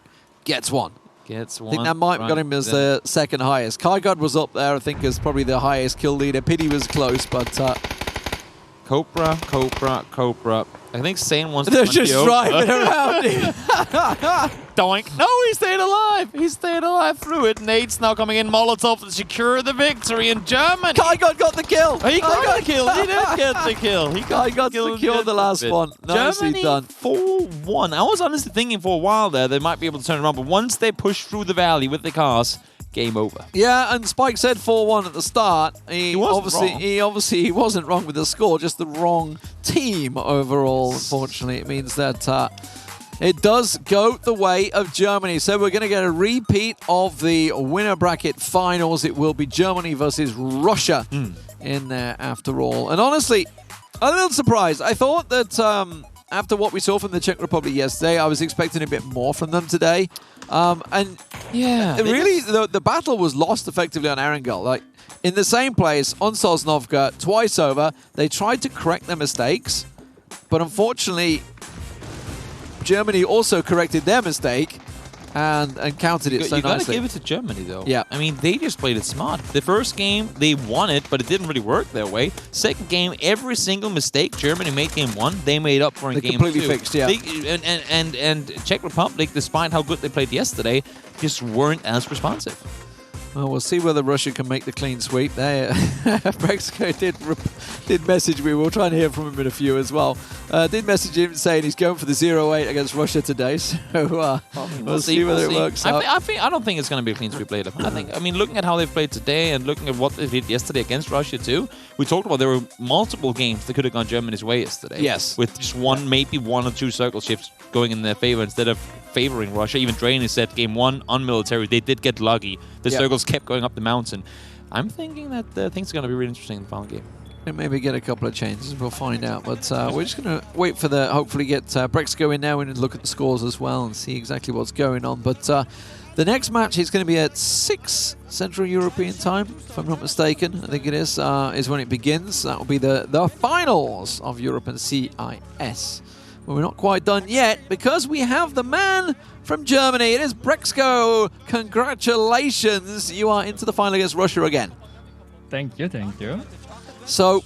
Gets one. I think that might have got him as the second highest. KaiGod was up there, I think, as probably the highest kill leader. Pity was close, but Cobra. I think Sane wants They're to just driving around him. Doink. No, he stayed alive. He stayed alive through it. Nate's now coming in. Molotov to secure the victory in Germany. Kaigon got the kill. He got the kill. He did get the kill. He got Kaigon secured the last one. Nicely Germany done. 4-1. I was honestly thinking for a while there they might be able to turn it around, but once they push through the valley with the cars, game over. Yeah, and Spike said 4-1 at the start. He wasn't wrong with the score, just the wrong team overall. Unfortunately, it means that it does go the way of Germany. So we're going to get a repeat of the winner bracket finals. It will be Germany versus Russia in there after all. And honestly, a little surprised. I thought that after what we saw from the Czech Republic yesterday, I was expecting a bit more from them today. And yeah, really, the battle was lost effectively on Erangel. Like, in the same place, on Sosnovka, twice over, they tried to correct their mistakes, but unfortunately, Germany also corrected their mistake and countered it so nicely. You gotta give it to Germany, though. Yeah. I mean, they just played it smart. The first game, they won it, but it didn't really work their way. Second game, every single mistake Germany made game one, they made up for in game two. They completely fixed, yeah. And Czech Republic, despite how good they played yesterday, just weren't as responsive. Well, we'll see whether Russia can make the clean sweep. There, Brexco did message me. We'll try and hear from him in a few as well. Did message him saying he's going for the 0-8 against Russia today. So we'll see whether it works out. I don't think it's going to be a clean sweep later. I mean, looking at how they played today and looking at what they did yesterday against Russia too, we talked about there were multiple games that could have gone Germany's way yesterday. Yes. With just maybe one or two circle shifts going in their favor instead of favoring Russia. Even Drainey said game one on military, they did get lucky. The circles kept going up the mountain. I'm thinking that things are going to be really interesting in the final game. And maybe get a couple of changes. We'll find out. But we're just going to wait for hopefully get Brexco in now and look at the scores as well and see exactly what's going on. But the next match is going to be at 6 Central European time, if I'm not mistaken. I think it is when it begins. That will be the finals of Europe and CIS. Well, we're not quite done yet because we have the man from Germany. It is Brexco. Congratulations. You are into the final against Russia again. Thank you, thank you. So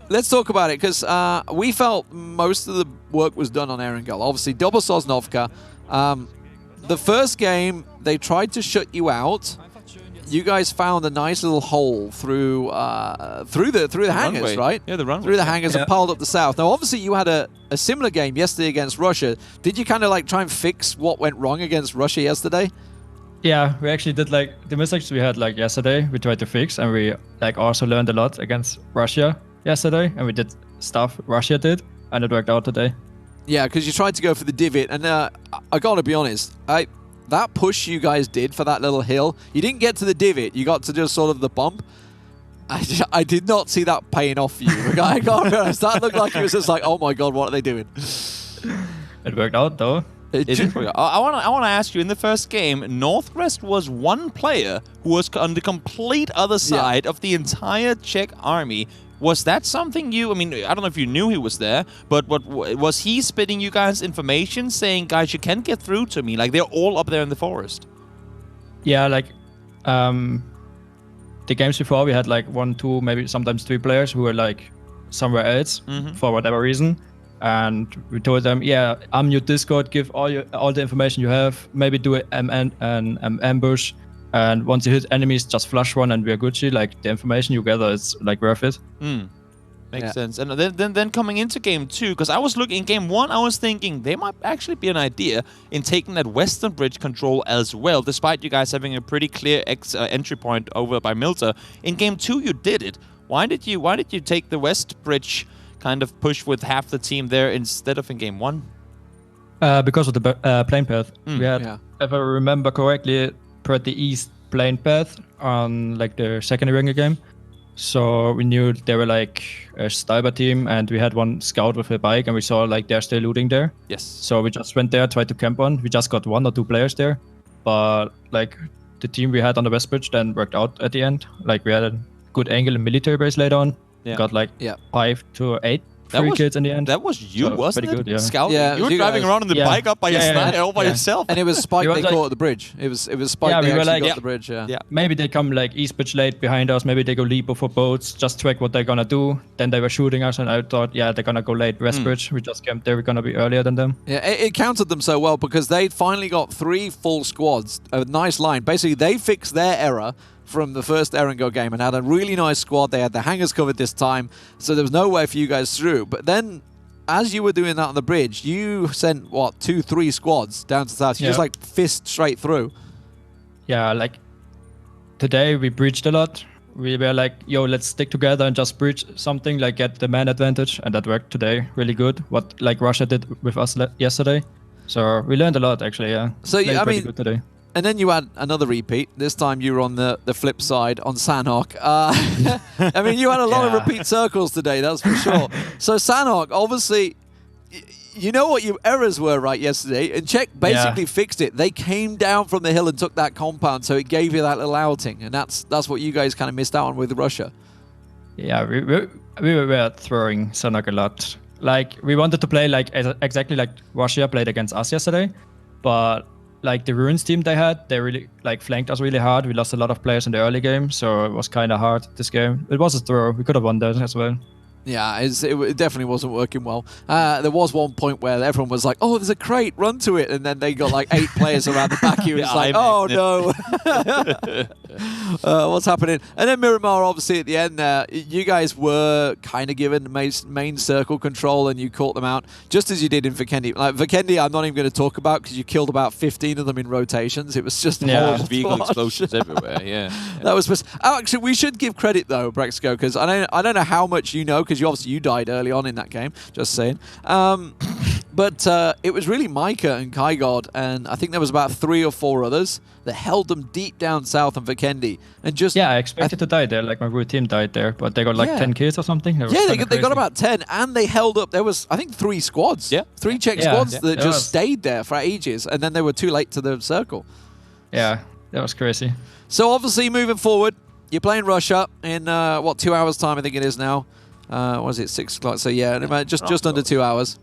let's talk about it because we felt most of the work was done on Erangel. Obviously, double Sosnovka. The first game, they tried to shut you out. You guys found a nice little hole through the hangars, runway. right? Yeah, the runway. Through the hangars and piled up the south. Now, obviously, you had a similar game yesterday against Russia. Did you kind of like try and fix what went wrong against Russia yesterday? Yeah, we actually did like the mistakes we had like yesterday. We tried to fix, and we like also learned a lot against Russia yesterday, and we did stuff Russia did, and it worked out today. Yeah, because you tried to go for the divot, and I gotta be honest, that push you guys did for that little hill, you didn't get to the divot, you got to just sort of the bump. I did not see that paying off for you. I gotta be honest, that looked like it was just like, oh my god, what are they doing? It worked out though. I want to ask you, in the first game, Northwest was one player who was on the complete other side of the entire Czech army. Was that something I mean, I don't know if you knew he was there, but was he spitting you guys information saying, guys, you can't get through to me? Like, they're all up there in the forest. Yeah, like, the games before, we had like 1, 2, maybe sometimes 3 players who were like somewhere else for whatever reason. And we told them, yeah, unmute Discord, give all the information you have, maybe do an ambush. And once you hit enemies, just flush one and we're Gucci. Like, the information you gather is like worth it. Makes sense. And then coming into game 2, because I was looking in game 1, I was thinking there might actually be an idea in taking that western bridge control as well, despite you guys having a pretty clear entry point over by Milta. In game 2, you did it. Why did you take the west bridge kind of push with half the team there instead of in game 1? Because of the plane path. We had, if I remember correctly, the east plane path on like the second Erangel game. So we knew they were like a sniper team, and we had one scout with a bike, and we saw like they're still looting there. Yes. So we just went there, tried to camp on. We just got 1 or 2 players there, but like the team we had on the west bridge then worked out at the end. Like, we had a good angle in military base later on. Got like 5 to 8 3 kills in the end. That was you, So wasn't pretty it? good, yeah. Scout? Yeah, you were you driving guys. around in the bike up by your sniper all by yourself. And it was Spike It was they like- caught at the bridge. It was Spike Yeah, they we were actually like- got Yeah. at the bridge, yeah. Maybe they come like East Bridge late behind us. Maybe they go Lipo for boats, just track what they're gonna do. Then they were shooting us, and I thought, yeah, they're gonna go late West Bridge. We just camped there. We're gonna be earlier than them. Yeah, it countered them so well because they'd finally got 3 full squads, a nice line. Basically, they fixed their error from the first Erangel game and had a really nice squad. They had the hangars covered this time, so there was no way for you guys through. But then, as you were doing that on the bridge, you sent, what, 2-3 squads down to south. You just, like, fist straight through. Yeah, like today we breached a lot. We were like, yo, let's stick together and just breach something, like get the man advantage, and that worked today really good. What like Russia did with us yesterday. So we learned a lot actually. Yeah. So Played I pretty mean, good today. and then you had another repeat. This time you were on the flip side on Sanhok. I mean, you had a lot of repeat circles today, that's for sure. So Sanhok, obviously, you know what your errors were right yesterday, and Czech basically fixed it. They came down from the hill and took that compound, so it gave you that little outing, and that's what you guys kind of missed out on with Russia. Yeah, we were throwing Sanhok a lot. Like we wanted to play like exactly like Russia played against us yesterday, but like the Ruins team they had, they really like flanked us really hard. We lost a lot of players in the early game, so it was kind of hard this game. It was a throw. We could have won that as well. Yeah, it definitely wasn't working well. There was one point where everyone was like, oh, there's a crate, run to it. And then they got like 8 players around the back of you. It's like, oh, no. What's happening? And then Miramar, obviously, at the end there, you guys were kind of given main circle control and you caught them out, just as you did in Vikendi. Like, Vikendi, I'm not even going to talk about because you killed about 15 of them in rotations. It was just horrible. Vehicle explosions everywhere, yeah. That was actually, we should give credit, though, Brexco, because I don't know how much you know, because you died early on in that game, just saying. But it was really Micah and Kygod, and I think there was about 3 or 4 others that held them deep down south on Vikendi. And just I expected to die there, like my whole team died there, but they got like 10 kills or something. They got about 10, and they held up. There was, I think, 3 squads. Yeah. 3 Czech squads that just stayed there for ages, and then they were too late to the circle. Yeah, that was crazy. So obviously, moving forward, you're playing Russia in, 2 hours' time, I think it is now. Was it 6 o'clock? So yeah, just under 2 hours.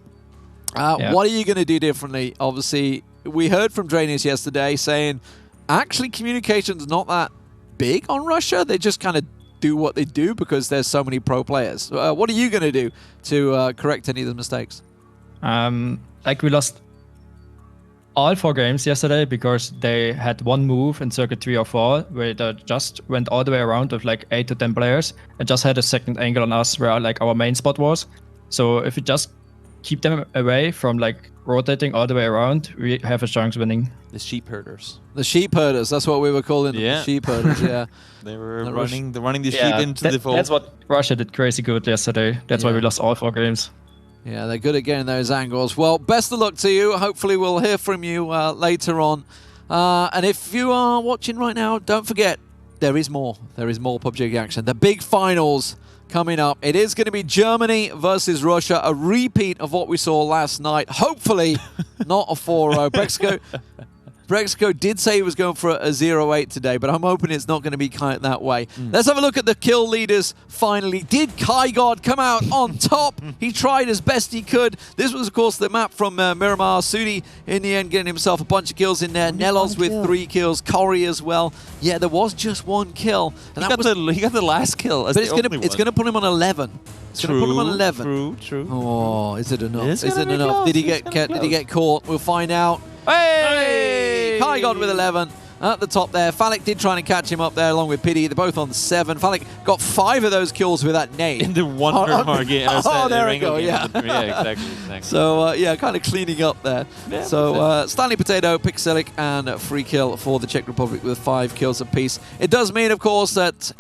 What are you going to do differently? Obviously, we heard from Drainius yesterday saying, actually, communication's not that big on Russia. They just kind of do what they do because there's so many pro players. What are you going to do to correct any of the mistakes? Like we lost all 4 games yesterday because they had one move in circuit 3 or 4 where they just went all the way around with like 8 to 10 players and just had a second angle on us where like our main spot was. So if we just keep them away from like rotating all the way around, we have a chance winning. The sheep herders. The sheep herders, that's what we were calling them. The sheep herders, yeah. They were running the sheep into the fold. That's what Russia did crazy good yesterday. That's why we lost all 4 games. Yeah, they're good at getting those angles. Well, best of luck to you. Hopefully we'll hear from you later on. And if you are watching right now, don't forget, there is more. There is more PUBG action. The big finals coming up. It is going to be Germany versus Russia, a repeat of what we saw last night. Hopefully not a 4-0. Brexco did say he was going for a 0-8 today, but I'm hoping it's not going to be kind of that way. Let's have a look at the kill leaders finally. Did Kygod come out on top? He tried as best he could. This was, of course, the map from Miramar. Sudi, in the end, getting himself a bunch of kills in there. Nelos with 3 kills. Corey as well. Yeah, there was just 1 kill. And he got the last kill. But it's going to put him on 11. It's going to put him on 11. True. Oh, is it enough? Is it enough? Did he get caught? We'll find out. Hey! Kygod with 11 at the top there. Falik did try and catch him up there along with Pity. They're both on 7. Falik got 5 of those kills with that nade. In the Wonder Mark, yeah. Oh, there we go, yeah. Yeah, exactly. So, kind of cleaning up there. Yeah, so, Stanley Potato, Pixelic, and Free Kill for the Czech Republic with 5 kills apiece. It does mean, of course, that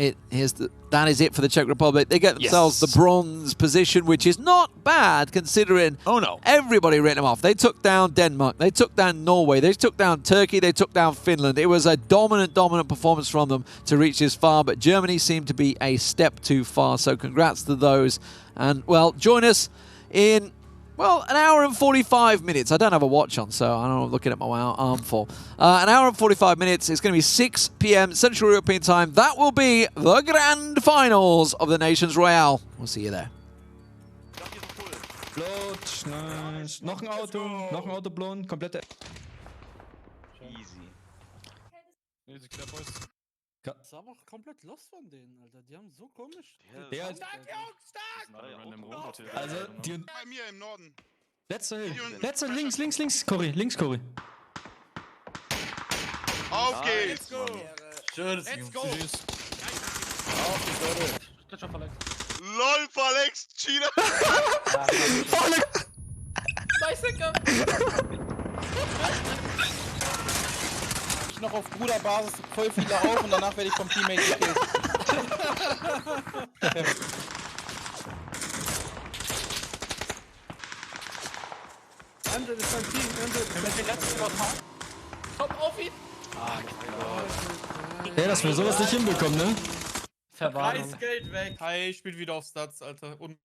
that is it for the Czech Republic. They get themselves the bronze position, which is not bad considering everybody written them off. They took down Denmark. They took down Norway. They took down Turkey. They took down Finland. It was a dominant performance from them to reach this far, but Germany seemed to be a step too far. So congrats to those. And, well, join us in... Well, an hour and 45 minutes. I don't have a watch on, so I don't know what I'm looking at my arm for. An hour and 45 minutes. It's going to be 6 p.m. Central European time. That will be the grand finals of the Nations Royale. We'll see you there. Float, nice. Noch ein Auto blown, komplette. Easy. Das war aber auch komplett lost von denen, Alter. Die haben so komisch. Der stark, Jungs, stark! Also, die. Bei mir im Norden. Letzter Hill. Letzter, links, Cory, Auf geht's! Let's go! LOL, verletzt, China! Ich noch auf Bruderbasis voll viele auf und danach werde ich vom Teammate gekillt. Erangel ist beim Team, Erangel. Komm auf ihn! Ja, dass wir sowas nicht hinbekommen, ne? Preisgeld weg. Hi, spielt wieder auf Stats, Alter. Und